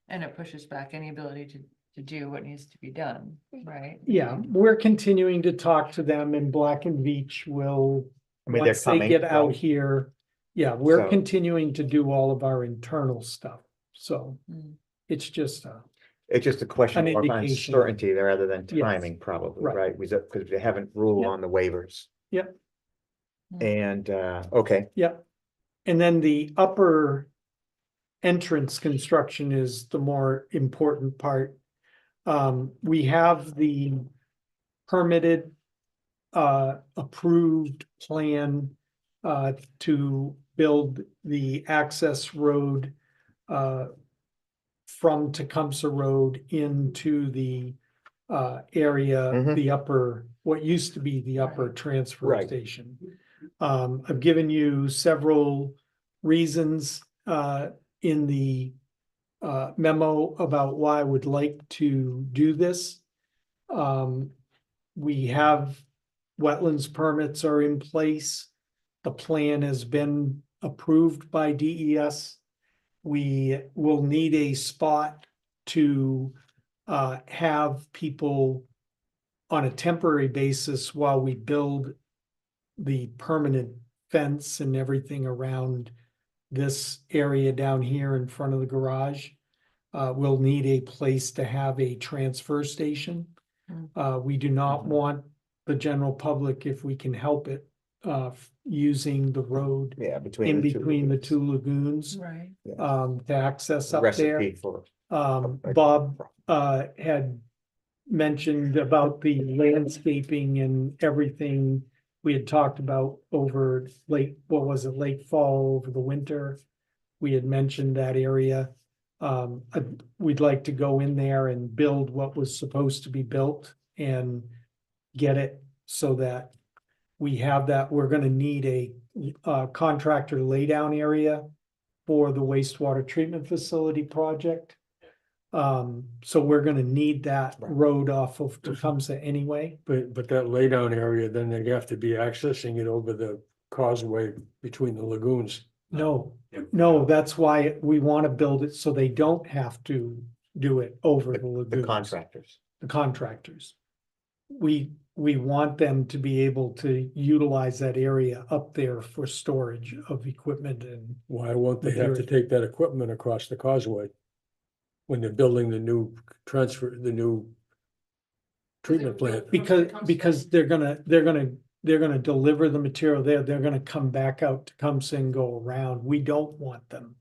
And it pushes back any ability to do what needs to be done, right? Yeah, we're continuing to talk to them, and Black and Veatch will, I mean, they're once they coming. get out here. Yeah, we're So- continuing to do all of our internal stuff, so Mm. it's just It's just a question An of indication. uncertainty rather than Yes. timing, probably, Right. right? Because they haven't ruled Yep. on the waivers. Yep. And, okay, Yep. And then the upper entrance construction is the more important part. We have the permitted, approved plan, to build the access road, from Tecumseh Road into the, area, Mhm. the upper, what used to be the upper transfer Right. station. I've given you several reasons, in the, memo about why I would like to do this. We have wetlands permits are in place. The plan has been approved by DES. We will need a spot to, have people on a temporary basis while we build the permanent fence and everything around this area down here in front of the garage. We'll need a place to have a transfer station. We do not want the general public, if we can help it, using the road yeah, in between between the two lagoons, Right. to access up there. Recipe for. Bob, had mentioned about the landscaping and everything we had talked about over late fall, over the winter. We had mentioned that area. We'd like to go in there and build what was supposed to be built and get it so that we have that. We're gonna need a contractor laydown area for the wastewater treatment facility project. So we're gonna need that Right. road off of Tecumseh anyway. But that laydown area, then they'd have to be accessing it over the causeway between the lagoons. No, that's why we wanna build it so they don't have to do it over the The lagoons. contractors. The contractors. We want them to be able to utilize that area up there for storage of equipment and, Why won't they have to Material. take that equipment across the causeway? When they're building the new treatment plant? because they're gonna deliver the material there, they're gonna come back out to Tecumseh and go around. We don't want them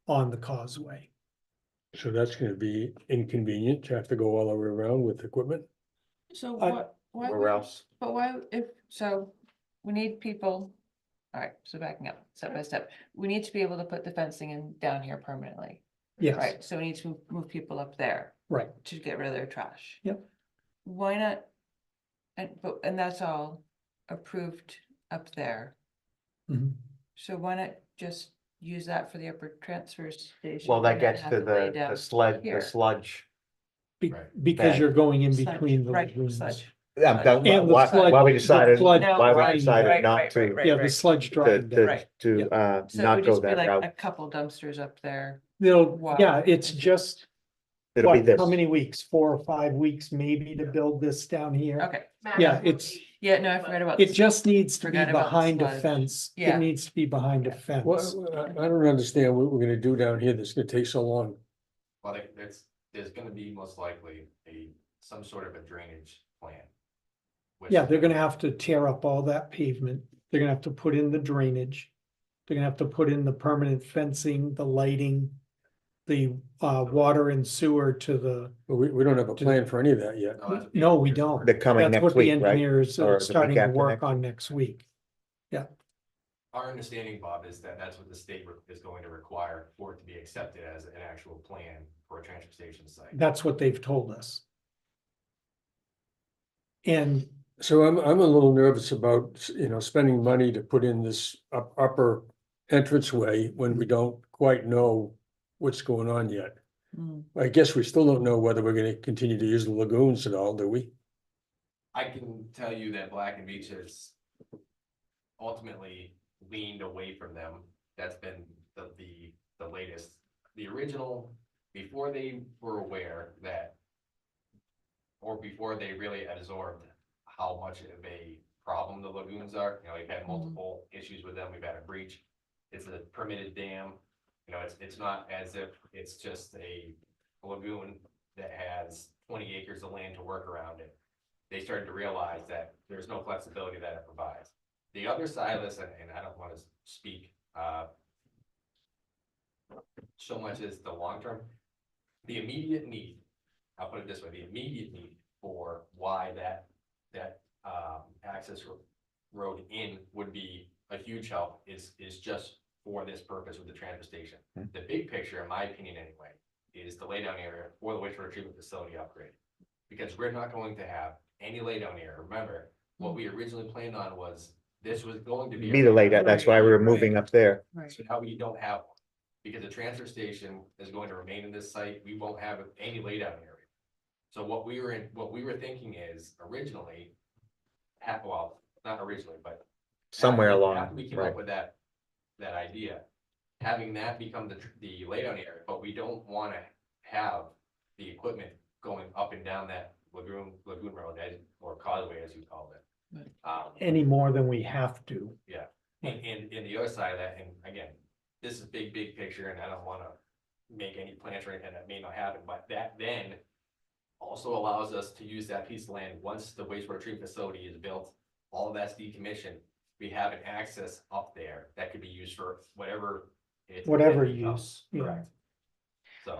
on the causeway. So that's gonna be inconvenient to have to go all the way around with equipment. So I- why Where would- else? But why, so we need people, all right, so backing up step by step, we need to be able to put the fencing in down here permanently. Yes, Right, so we need to move people up there right. to get rid of their trash. Yep. Why not? And that's all approved up there, Mhm. so why not just use that for the upper transfer station? Well, that and then gets have to lay the down the here? sludge. Right. Because Bag. you're going in Sludge, between the right, lagoons. sludge. Why And the sludge- why we the decided, sludge No, why we right, decided right, not right, to, right, Yeah, the right. sludge to, driving. to, So it not would go just be that like a route. couple dumpsters up there. They'll, Wow. yeah, it's just, It'll be what, this. how many weeks? 4 or 5 weeks maybe to build this down here? Okay, Yeah, it's, yeah, no, I forgot about. it just needs to be Forgot about the behind a sludge. fence. It Yeah. needs to be behind a fence. Well, I don't understand what we're gonna do down here that's gonna take so long. Well, there's gonna be most likely some sort of a drainage plan. which- Yeah, they're gonna have to tear up all that pavement. They're gonna have to put in the drainage. They're gonna have to put in the permanent fencing, the lighting. the water and sewer to the, But we don't have a plan for any of that yet. No, that's being no, we prepared for. don't. They're coming That's next what the week, right? engineers Or are the week starting to after work next? on next week. Our understanding, Bob, is that that's what the state is going to require for it to be accepted as an actual plan for a transfer station site. That's what they've told us. And So I'm a little nervous about, spending money to put in this upper entranceway when we don't quite know what's going on yet. Mm. I guess we still don't know whether we're gonna continue to use the lagoons at all, do we? I can tell you that Black and Beach has ultimately leaned away from them. That's been the latest. The original, before they were aware that, or before they really absorbed how much of a problem the lagoons are, we've had multiple issues with them. We've had a breach. It's a permitted dam. It's not as if it's just a lagoon that has 20 acres of land to work around it. They started to realize that there's no flexibility that it provides. The other side of this, and I don't want to speak so much as the long term, the immediate need, I'll put it this way, the immediate need for why that access road in would be a huge help is just for this purpose with the transfer station. The big picture, in my opinion anyway, is the laydown area for the wastewater treatment facility upgrade. Because we're not going to have any laydown area. Remember, what we originally planned on was this was going to be. Be the late, that's why we were moving up there. Right. So now we don't have one, because the transfer station is going to remain in this site, we won't have any laydown area. So what we were thinking is originally, well, not originally, but. Somewhere after along, we came right. up with that idea, having that become the laydown area, but we don't wanna have the equipment going up and down that lagoon road, or causeway as you called it. any more than we have to. Yeah, and the other side of that, and again, this is big picture, and I don't wanna make any plans or anything that may not happen, but that then also allows us to use that piece of land, once the wastewater treatment facility is built, all of that's decommissioned, we have an access up there that could be used for whatever. Whatever it becomes. use, yeah. Correct. So,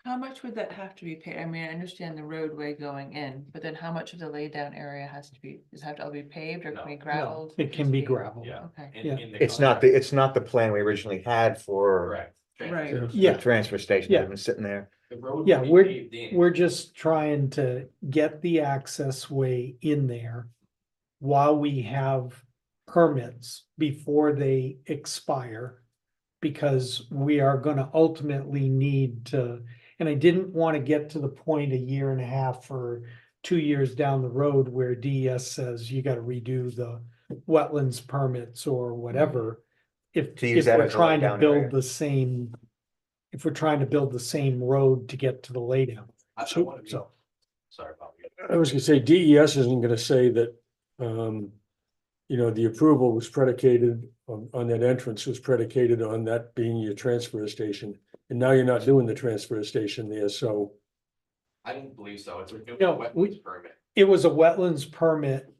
How much would that have to be paid? I mean, I understand the roadway going in, but then how much of the laydown area has to be, does it have to all be paved or No. can be No, graveled? It can be gravel. yeah. Okay. in- Yeah. in the It's not contract- the plan we originally had for Correct. Right. the Yeah. transfer station, Yeah. that's been sitting there. The road Yeah, will be paved in. We're just trying to get the access way in there while we have permits before they expire. Because we are gonna ultimately need to, and I didn't want to get to the point a year and a half or 2 years down the road where DES says you gotta redo the wetlands permits or whatever. If To use that we're as a trying to laydown area. build the same, if we're trying to build the same road to get to the laydown. I So- wanna be- So, Sorry, Bob. I was gonna say DES isn't gonna say that, the approval was predicated on that entrance was predicated on that being your transfer station. And now you're not doing the transfer station there, so I didn't believe so. It's a No, wetlands permit. it was a wetlands permit,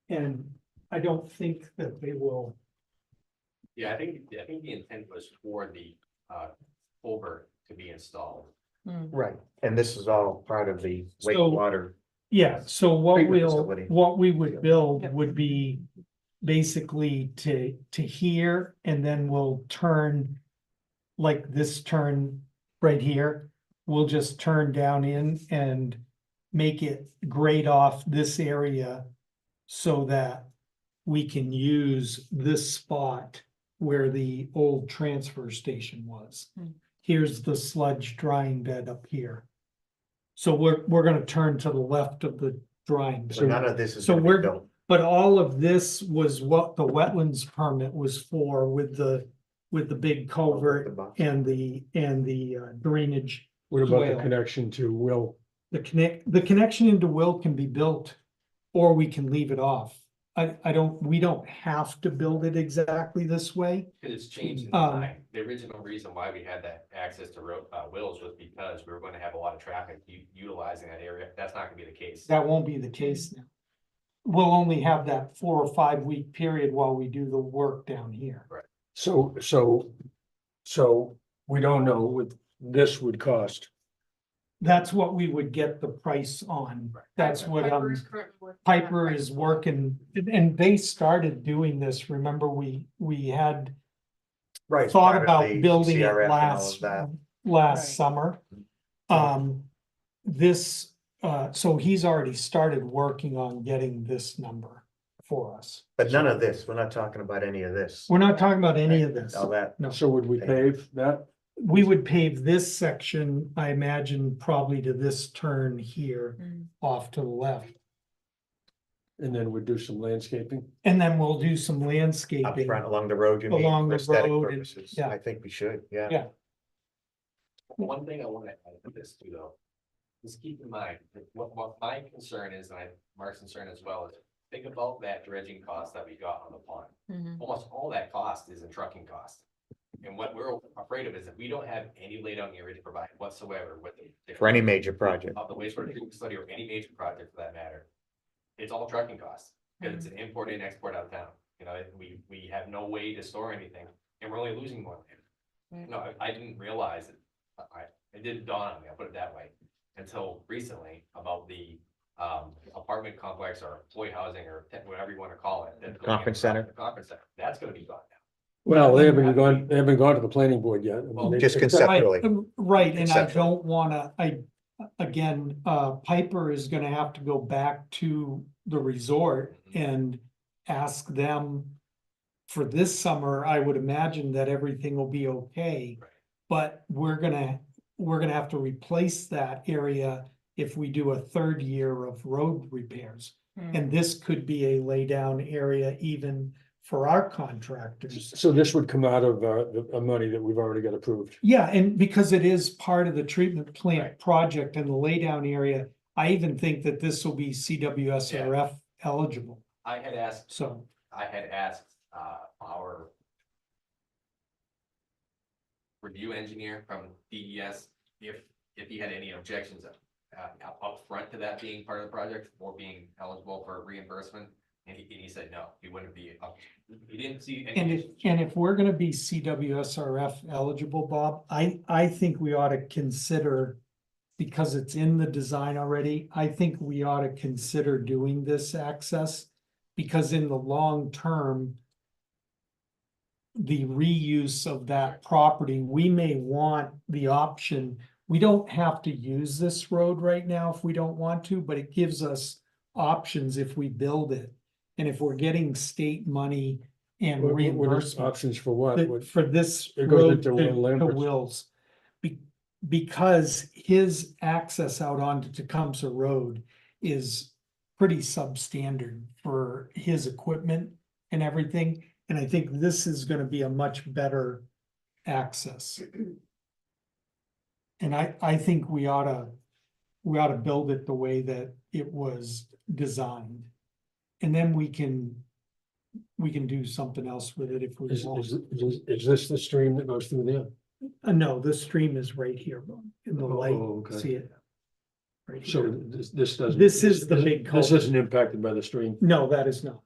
and I don't think that they will. Yeah, I think the intent was for the culvert to be installed. Right. And this is all part of the So- wastewater. Yeah, so what Treatment we'll, facility. what we would build Yep. would be basically to here, and then we'll turn. Like this turn right here, we'll just turn down in and make it grade off this area. So that we can use this spot where the old transfer station was. Hmm. Here's the sludge drying bed up here. So we're gonna turn to the left of the drying. So none of this is So gonna be we're- built. But all of this was what the wetlands permit was for with the big culvert and the drainage. what about the Well- connection to Will? The connection into Will can be built, or we can leave it off. We don't have to build it exactly this way. Cause it's changed in Um, design. The original reason why we had that access to Wills was because we were going to have a lot of traffic utilizing that area. That's not gonna be the case. That won't be the case now. We'll only have that 4 or 5 week period while we do the work down here. So So we don't know what this would cost. That's what we would get the price on. That's what, Piper is currently working on Piper that is price. working, and they started doing this. Remember, we had Right. thought part of about the building CRF it and all last, of that. last Right. summer. This, so he's already started working on getting this number for us. But none of this, we're not talking about any of this. We're not talking about any of this. All that, No, So would we pave that? we would pave this section, I imagine, probably to this turn here Mm. off to the left. And then we'd do some landscaping? And then we'll do some up landscaping. front along the road, you mean, Along for the aesthetic road and- purposes. yeah. I think we should, yeah. Yeah. One thing I wanna add to this too, though, is keep in mind, that what my concern is, and Mark's concern as well, is think about that dredging cost that we got on the pond. Mhm. Almost all that cost is in trucking cost. And what we're afraid of is that we don't have any laydown area to provide whatsoever with the. For any major project. Of the wastewater treatment facility or any major project for that matter. It's all trucking costs, because it's an import and export out of town. You know, we have no way to store anything, and we're only losing more land. Right. No, I didn't realize it. It didn't dawn on me, I'll put it that way, until recently about the apartment complex or employee housing or whatever you wanna call it. that's going in Conference front of center. the Conference center, that's gonna be gone now. Well, they haven't gone to the planning board yet. I mean, Well, they- Just they- conceptually. Right, and I Conceptually. don't wanna, again, Piper is gonna have to go back to the resort and ask them. For this summer, I would imagine that everything will be okay, Right. but we're gonna have to replace that area if we do a third year of road repairs. Mm. And this could be a laydown area even for our contractors. So this would come out of the money that we've already got approved. Yeah, and because it is part of the treatment plant Right. project and the laydown area, I even think that this will be CWSRF eligible, I had asked so. our review engineer from DES if he had any objections up front to that being part of the project or being eligible for reimbursement. And he said, no, he wouldn't be, he didn't see And any. if we're gonna be CWSRF eligible, Bob, I think we ought to consider. Because it's in the design already, I think we ought to consider doing this access. Because in the long term. The reuse of that property, we may want the option, we don't have to use this road right now if we don't want to, but it gives us options if we build it. And if we're getting state money and What are reimbursement options for what? that- What- for this It goes road into Will to Lambert's. Will's. Because his access out onto Tecumseh Road is pretty substandard for his equipment and everything. And I think this is gonna be a much better access. And I think we ought to build it the way that it was designed. And then we can do something else with it if we want. Is this the stream that goes through there? No, the stream is right here, in the Oh, light, okay. see it? Right So here. this doesn't. This is the big This culvert. isn't impacted by the stream. No, that is not,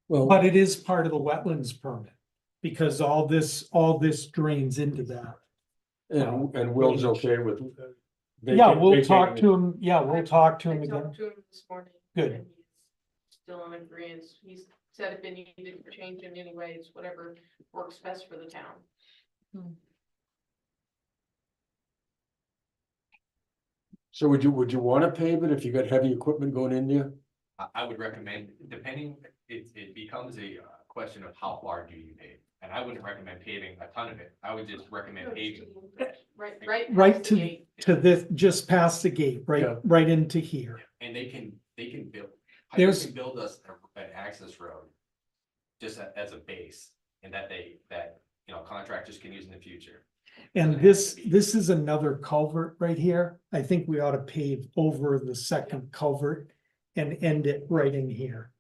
Well, but it is part of the wetlands permit. Because all this drains into that. and Will's okay with. Yeah, we'll vacating talk it. to him, yeah, we'll talk to him I again. talked to him this morning. Good. and he's Still in agreement. He said if it needed to change in any ways, whatever works best for the town. So would you wanna pave it if you got heavy equipment going in there? I would recommend, depending, it becomes a question of how far do you pave? And I wouldn't recommend paving a ton of it. I would just recommend paving. Right. Right past to- the gate. To this, just past the gate, Yeah. right into here. And they can build. There's- They can build us an access road. Just as a base and that contractors can use in the future. And this is another culvert right here. I think we ought to pave over the second culvert and end it right in here.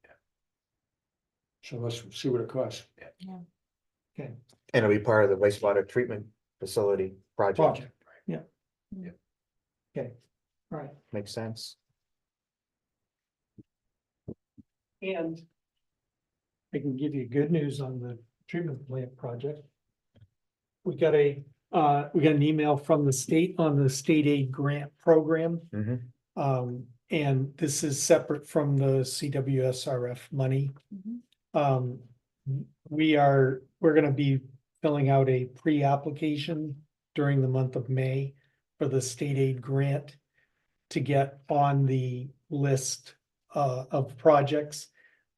So let's see what it costs. And it'll be part of the wastewater treatment facility project. Project, yeah. Yeah. Okay, all right. Makes sense. And I can give you good news on the treatment plant project. We got an email from the state on the state aid grant program. Mhm. And this is separate from the CWSRF money. Mhm. We're gonna be filling out a pre-application during the month of May for the state aid grant to get on the list of projects.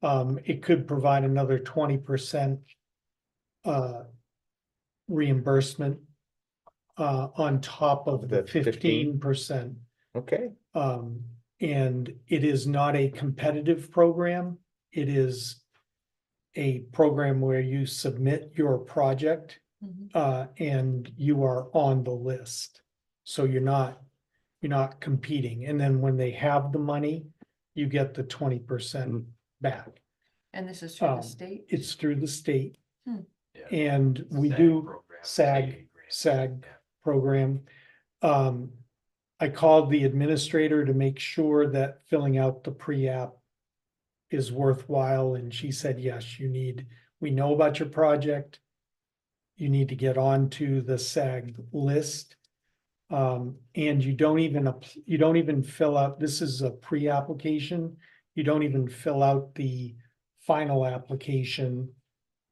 It could provide another 20% reimbursement on top of the The 15? 15%. Okay, And it is not a competitive program. It is a program where you submit your project, Mhm. and you are on the list. So you're not competing. And then when they have the money, you get the 20% back. And this is through the Um, state? It's through the state. Yeah. And we SAG do program, SAG, state aid grant. SAG Yeah. program. I called the administrator to make sure that filling out the pre-app is worthwhile, and she said, yes, we know about your project. You need to get onto the SAG list. And you don't even fill out, this is a pre-application. You don't even fill out the final application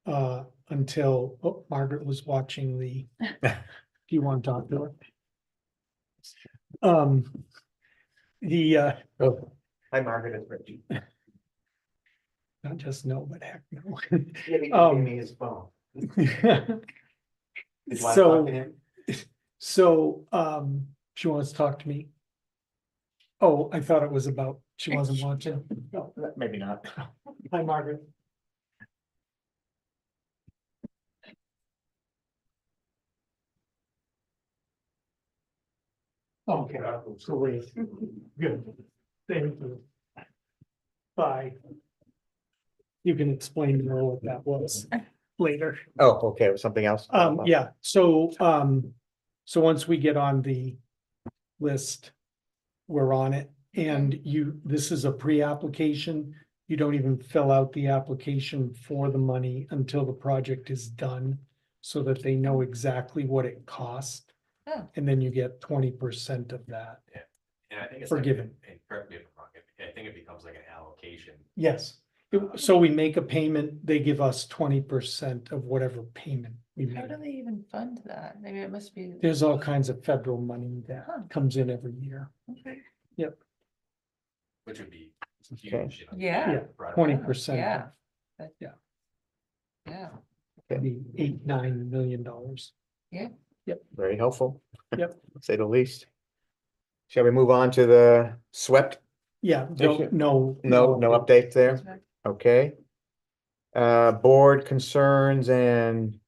until, Margaret was watching the, do you want to talk to her? oh, hi Margaret, it's Rich. Not just no, but heck no. Yeah, he Um, gave me his phone. Did you want to talk to So, him? she wants to talk to me. Oh, I thought it was about, she wasn't watching. No. Maybe not. Hi, Margaret. Okay, so wait, good, thank you. Bye. You can explain more what that was later. Oh, okay, it was something else. Yeah, so once we get on the list, we're on it. And this is a pre-application. You don't even fill out the application for the money until the project is done, so that they know exactly what it costs. Oh. And then you get 20% of that. And I think it's Forgiven. like, and correct me if I'm wrong, I think it becomes like an allocation. Yes, so we make a payment, they give us 20% of whatever payment we How make. do they even fund that? Maybe it must be. There's all kinds of federal money that Huh. comes in every year. Okay. Which would be Okay. huge. you know, Yeah. Yeah, right away. 20%. Yeah. Yeah. Yeah. Be $8-9 million. Very helpful. Yep. to Say the least. Shall we move on to the swept? Yeah, Issue? no. No updates there, okay. Board concerns and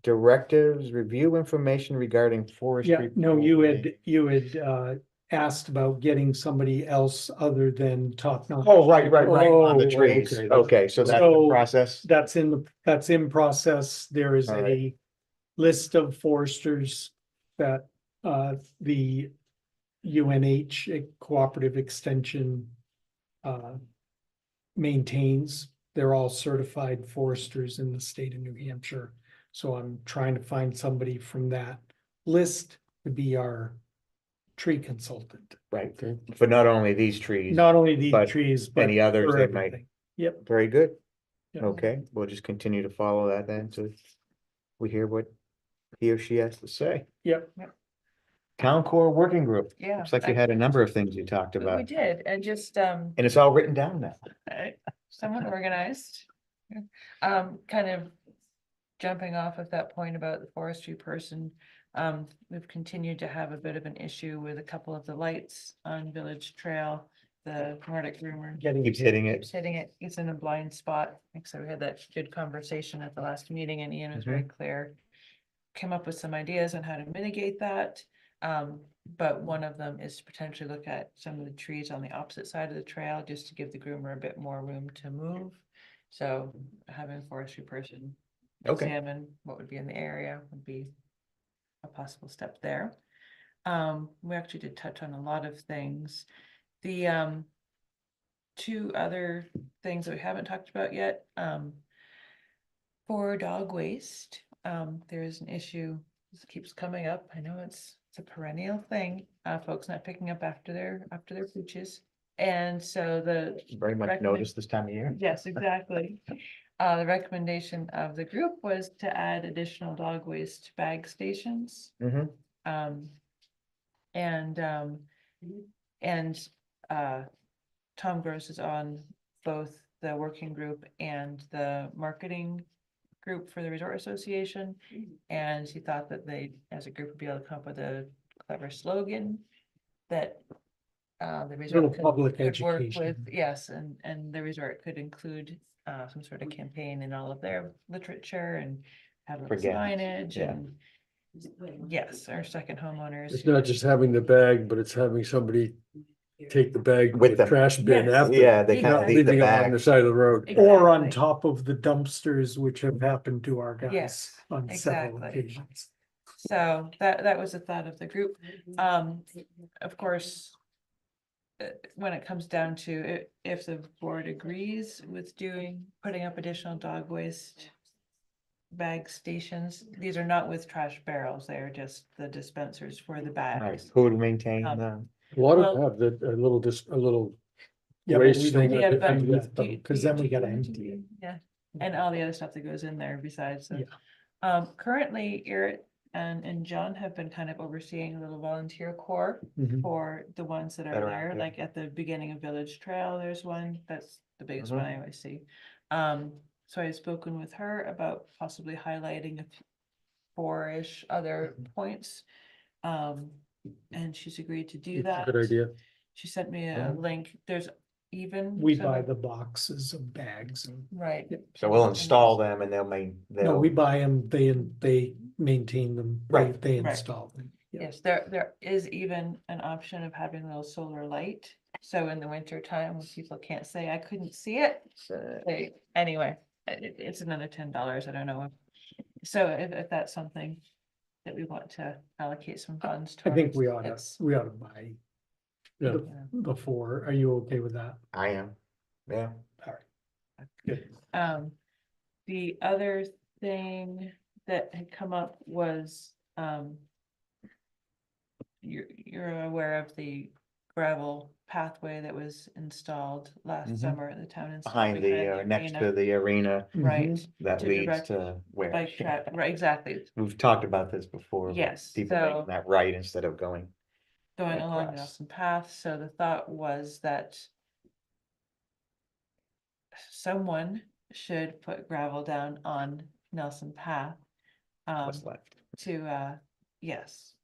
directives, review information regarding Yeah, forestry. no, you had asked about getting somebody else other than Top Notch. Oh, right, on the Oh, trees, okay. okay, so that's the So- process. That's in process. There is All right. a list of foresters that the UNH Cooperative Extension maintains. They're all certified foresters in the state of New Hampshire. So I'm trying to find somebody from that list to be our tree consultant. Right, for not only these trees, Not only these but trees, but any others for they might- everything. Yep. very good. Yep. Okay, we'll just continue to follow that then, so we hear what he or she has to say. Yep. Town Core Working Group, Yeah. looks like you had a number of things you talked We about, did, and just, and it's all written down now. somewhat organized. Kind of jumping off of that point about the forestry person. We've continued to have a bit of an issue with a couple of the lights on Village Trail. The Nordic groomer Keeps hitting it. keeps hitting it, it's in a blind spot. Like, so we had that good conversation at the last meeting and Ian was very clear. Came up with some ideas on how to mitigate that. But one of them is to potentially look at some of the trees on the opposite side of the trail, just to give the groomer a bit more room to move. So having a forestry person Okay. examine what would be in the area would be a possible step there. We actually did touch on a lot of things. The two other things that we haven't talked about yet, For dog waste, there is an issue, this keeps coming up, I know it's a perennial thing, folks not picking up after their pooches. And so the, Very much Recommend- noticed this time of year. yes, exactly. The recommendation of the group was to add additional dog waste bag stations. Mhm. Um, and, and, Tom Gross is on both the working group and the marketing group for the Resort Association. And he thought that they, as a group, would be able to come up with a clever slogan that the Little resort public could work with, education. yes, and the resort could include some sort of campaign in all of their literature and have little Forget, signage yeah. and yes, our second homeowners. It's not just having the bag, but it's having somebody take the bag With to the them. trash bin Yes. after. Yeah, they kind Not of leave the leaving it on bag. the side of the road. Or on Exactly. top of the dumpsters, which have happened to our guys Yes, on several exactly. occasions. So that was the thought of the group. Of course, when it comes down to it, if the board agrees with putting up additional dog waste bag stations, these are not with trash barrels, they are just the dispensers for the Right, bags. who would maintain Um, them? A lot of Well- have a little Yeah, but we waste don't thing. Yeah, have to but do that, do though, you- Cause do then you- we gotta do you- empty it. Yeah, and all the other stuff that goes in there besides. Yeah. Currently, Eric and John have been kind of overseeing a little volunteer corps Mhm. for the ones that That are are there, active. like at the beginning of Village Trail, there's one, that's the biggest Mhm. one I always see. So I had spoken with her about possibly highlighting four-ish other points. And she's agreed to do It's a that. good idea. She sent me a Yeah. link, there's even. We some buy of- the boxes of bags and, Right. So we'll and install there's- them and they'll no, we they'll, buy them, they maintain them. Right. They Right. install them. Yeah. Yes, there is even an option of having a little solar light, so in the winter time, when people can't say, I couldn't see it. Anyway, it's another $10, I don't know. So if that's something that we want to allocate some funds I think towards, we ought to, it's- buy Yeah. the four. Are you okay with that? I am, yeah. Good. The other thing that had come up was, you're aware of the gravel pathway that was installed last Mhm. summer at the town. Behind the, next to the arena Right, that to leads direct to where? bike track, right, exactly, We've talked about this before. with Yes, People so- making that right instead of going. going along across. Nelson Path, so the thought was that someone should put gravel down on Nelson Path. What's left? Yes.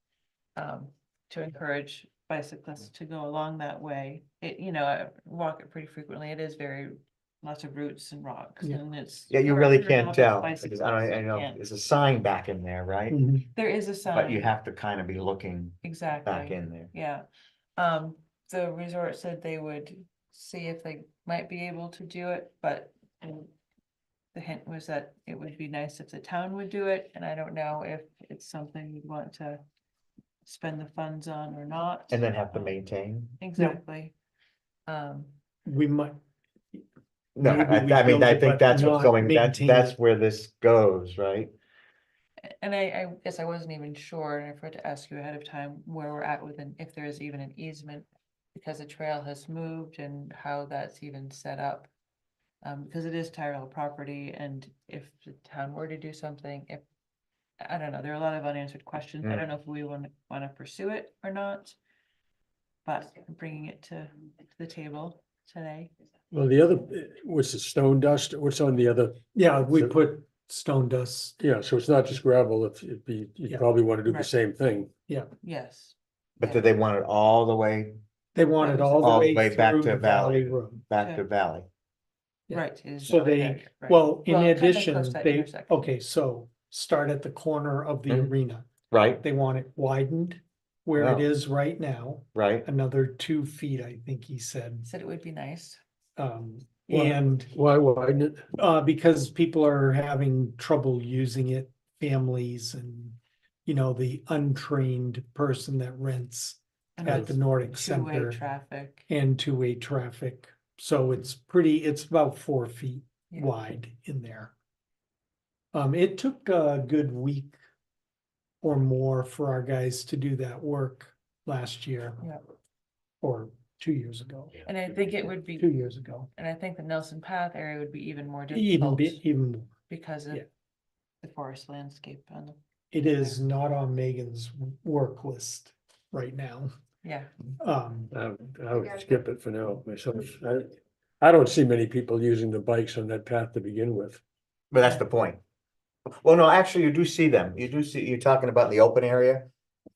To encourage bicyclists to go along that way. I walk it pretty frequently. It is lots of roots and rocks Yeah. and it's. Yeah, you hard really to can't develop tell, bicycles, because I you know, can't. there's a sign back in there, right? Mhm. There is a sign. But you have to kind of be looking Exactly. back in there. Yeah, the resort said they would see if they might be able to do it, but the hint was that it would be nice if the town would do it, and I don't know if it's something you'd want to spend the funds on or not. And then have to maintain. Exactly. We might, No, Maybe we I mean, I build it, think but that's what's not going, maintain that's it. where this goes, right? And I guess I wasn't even sure, and I forgot to ask you ahead of time where we're at with if there is even an easement. Because the trail has moved and how that's even set up. Because it is Tyrell property, and if the town were to do something, I don't know, there are a lot of unanswered questions. I Mm. don't know if we want to pursue it or not. But I'm bringing it to the table today. Well, the other, what's the stone dust? What's on the other? yeah, we So- put stone dust. Yeah, so it's not just gravel. It'd be, you Yeah. probably want to do the Right. same thing. Yes. But do they want it all the way They want it all All the way back through to Valley. Road. back to Valley? Yeah. Right. it is So already they, there, right. well, in Well, kind of addition, close to that they, intersection. okay, so start at the corner of the Mhm. arena. Right, They want it widened where it Oh. is right now, right. another 2 feet, I think he said. Said it would be nice. Um, Well- and, Why widen it? because people are having trouble using it, families and, the untrained person that rents And at it's the Nordic two-way Center traffic. and two-way traffic. So it's about 4 feet Yeah. wide in there. It took a good week or more for our guys to do that work last year. Yeah. Or 2 years ago, And I think it would be, 2 years ago, and I think the Nelson Path area would be even more even difficult even more. because of yeah. the forest landscape on the, It is not on Megan's work list right now. yeah. I would skip it for now myself. I don't see many people using the bikes on that path to begin with. But that's the point. Well, no, actually, you do see them. You do see, you're talking about in the open area.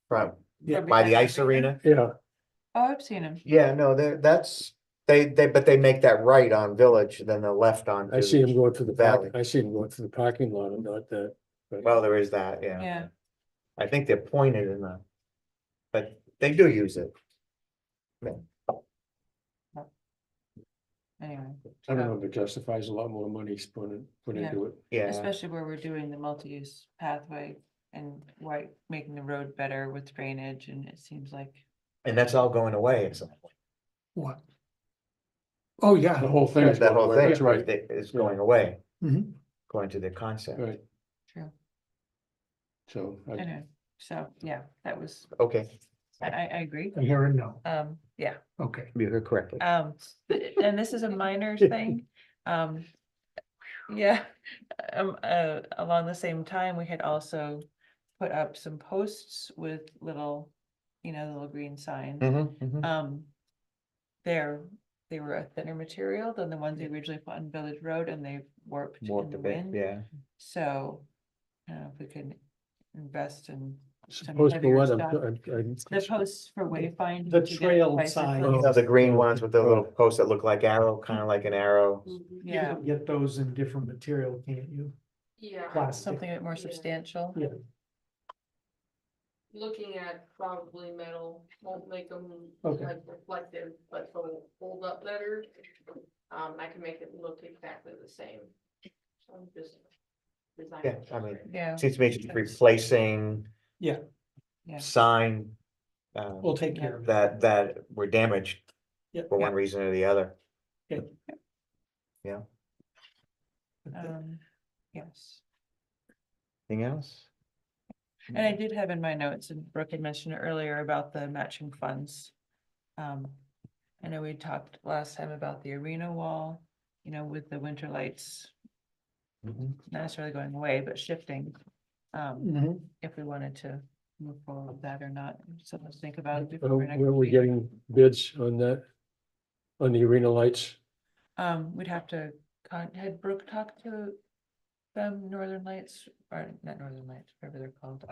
From, Yeah. by the ice arena. Yeah, Oh, I've seen them. Yeah, no, that's, but they make that right on Village, then the left on. I see them going through the Valley. I see them going through the parking lot and not that. but- Well, there is that, yeah. Yeah. I think they're pointed in the, but they do use it. Anyway. I don't know if it justifies a lot more money put Yeah. into it. Yeah, Especially where we're doing the multi-use pathway and why making the road better with drainage, and it seems like, and that's all going away at some point. What? Oh, yeah. The whole thing is That going whole away, thing that's right, is going away, Mhm. according to the concept. right, true. so. Anyway, so, yeah, that was, Okay, I agree. I'm hearing no. Yeah. Okay. you heard correctly. And this is a minor thing. Yeah, along the same time, we had also put up some posts with little, little green signs. Mhm, mhm. They were a thinner material than the ones they originally put on Village Road, and they warped in Warped the a bit, wind. yeah. So, I don't know if we could invest in Supposed to heavier what? stuff. I'm- the posts for wayfinding. The to get trail bicyclists. sign. You know, the green ones with the little posts that look like arrow, kind of like an arrow. You Yeah, can get those in different material, can't you? Yeah. Plastic. something a bit more Yeah. substantial. Yeah. Looking at probably metal, won't make them Okay. like reflective, but they'll hold up better. I can make it look exactly the same. So I'm just. designing Yeah, it I mean, different. Oh, Seems to me just replacing Yeah, Yeah. sign. we'll take care of it. That were damaged Yep. for one reason or the other. Okay. Yeah, Yes. anything else? And I did have in my notes, and Brooke had mentioned it earlier about the matching funds. I know we talked last time about the arena wall, with the winter lights, Mhm. not necessarily going away, but shifting. Mhm. If we wanted to move forward with that or not, something to think about. Where before next are we week. getting bids on that? On the arena lights? We'd have to, had Brooke talked to them, Northern Lights, or not Northern Lights, whatever they're called.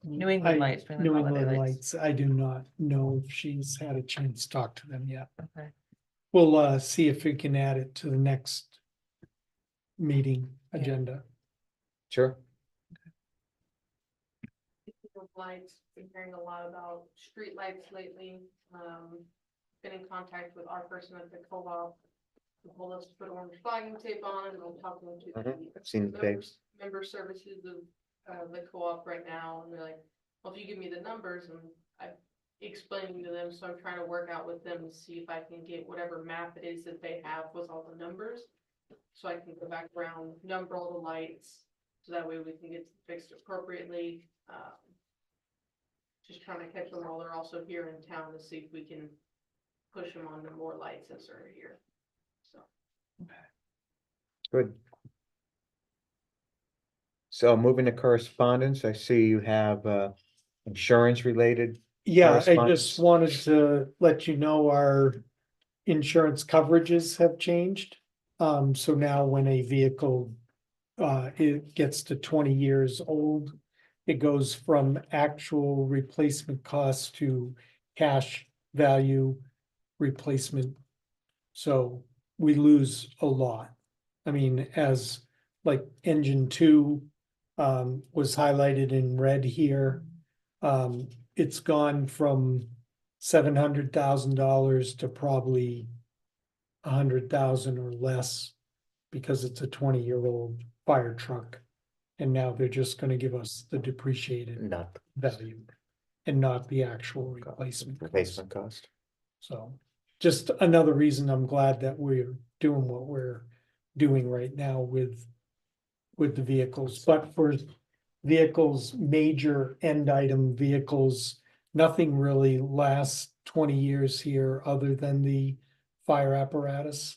New England Lights, during the New holiday England lights. Lights, I do not know if she's had a chance to talk to them yet. Okay. We'll see if we can add it to the next meeting Yeah. agenda. Sure. Of lights, been hearing a lot about street lights lately. Been in contact with our person at the co-op. Who told us to put orange flagging tape on, and I'm talking to Mhm. the I've seen the tapes. member services of the co-op right now, and they're like, well, if you give me the numbers, and I'm explaining to them, so I'm trying to work out with them to see if I can get whatever map it is that they have with all the numbers. So I can go back around, number all the lights, so that way we can get fixed appropriately. Just trying to catch them while they're also here in town to see if we can push them on to more lights that are here. So. Good. So moving to correspondence, I see you have insurance related. Yeah, I Correspondence. just wanted to let you know our insurance coverages have changed. So now when a vehicle it gets to 20 years old, it goes from actual replacement cost to cash value replacement. So we lose a lot. I mean, as like engine 2 was highlighted in red here. It's gone from $700,000 to probably 100,000 or less because it's a 20-year-old fire truck. And now they're just gonna give us the depreciated Not value and not the actual replacement. cost. replacement cost. So just another reason I'm glad that we're doing what we're doing right now with with the vehicles, but for vehicles, major end item vehicles, nothing really lasts 20 years here other than the fire apparatus.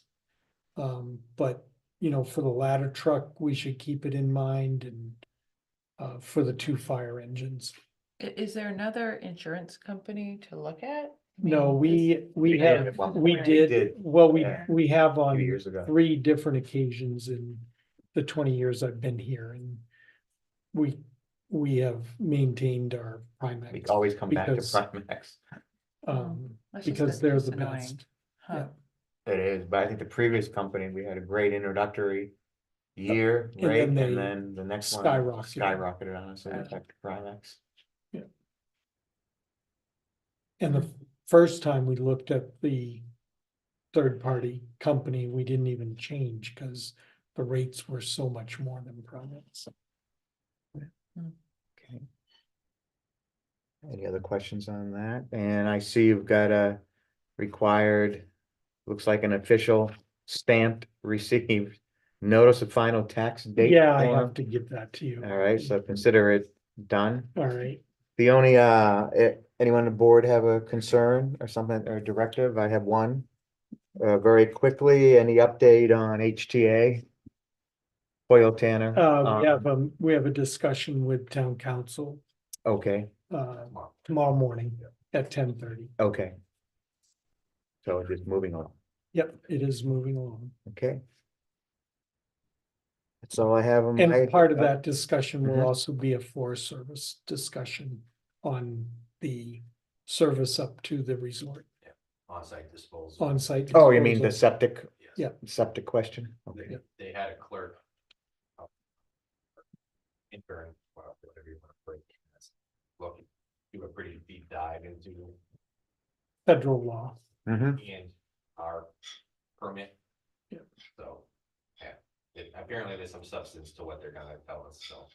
But, you know, for the ladder truck, we should keep it in mind and for the 2 fire engines. Is there another insurance company to look at? No, we did have, at one we point. did, Did, well, yeah, we have a on few years ago. 3 different occasions in the 20 years I've been here, and we have maintained our We Primex. always come back to because- Primex. That's just Because they're the annoying. best. Huh. It is, but I think the previous company, we had a great introductory year, And right? then they And then the next one skyrocketed on us, so we went back to Primex. And the first time we looked at the third-party company, we didn't even change because the rates were so much more than Primex. Okay. Any other questions on that? And I see you've got a required, looks like an official stamped received notice of final tax date. Yeah, I form. have to give that to you. All right, so consider it done. All right. The only, anyone on the board have a concern or something or directive? I have one. Very quickly, any update on HTA? Hoyle Tanner? We have a discussion with town council, Okay, tomorrow morning at 10:30. okay. So just moving on, Yep, it is moving along. okay? That's all I have on my. And part of that discussion will Mhm. also be a Forest Service discussion on the service up to the resort, On-site disposal. on-site. Oh, you mean the disposal. septic? Yes. Yeah. Septic question? Okay. They had a clerk. Intern, whatever you want to put it. Look, do a pretty deep dive into Federal law. Mhm. and our permit. Yeah. So, yeah, apparently there's some substance to what they're gonna tell us, so.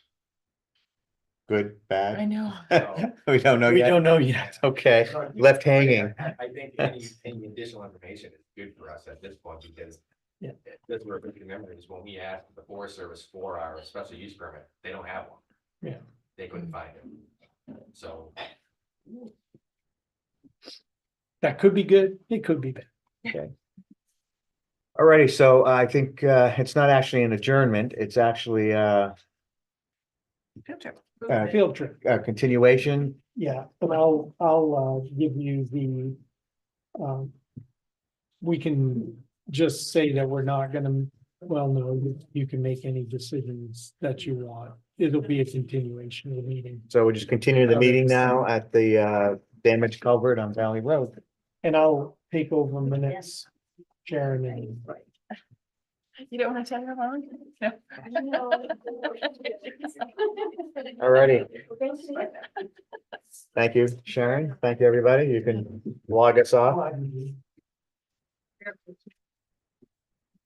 Good, I bad? know. We don't know We yet. don't know yet. Okay, left hanging. I think any additional information is good for us at this point because. Yeah. That's where we remember is when we asked the Forest Service for our special use permit, they don't have one. Yeah. They couldn't find it. So, That could be good, it could be bad. Alrighty, so I think it's not actually an adjournment, it's actually Field trip. Field trip, a continuation. yeah, but I'll give you the. We can just say that we're not gonna, well, no, you can make any decisions that you want. It'll be a continuation of the meeting. So we'll just continue the meeting now at the damaged culvert on Valley Road. And I'll take over minutes, Sharon, and You don't want to tell your mom? No. Alrighty, thank you, Sharon. Thank you, everybody. You can log us off.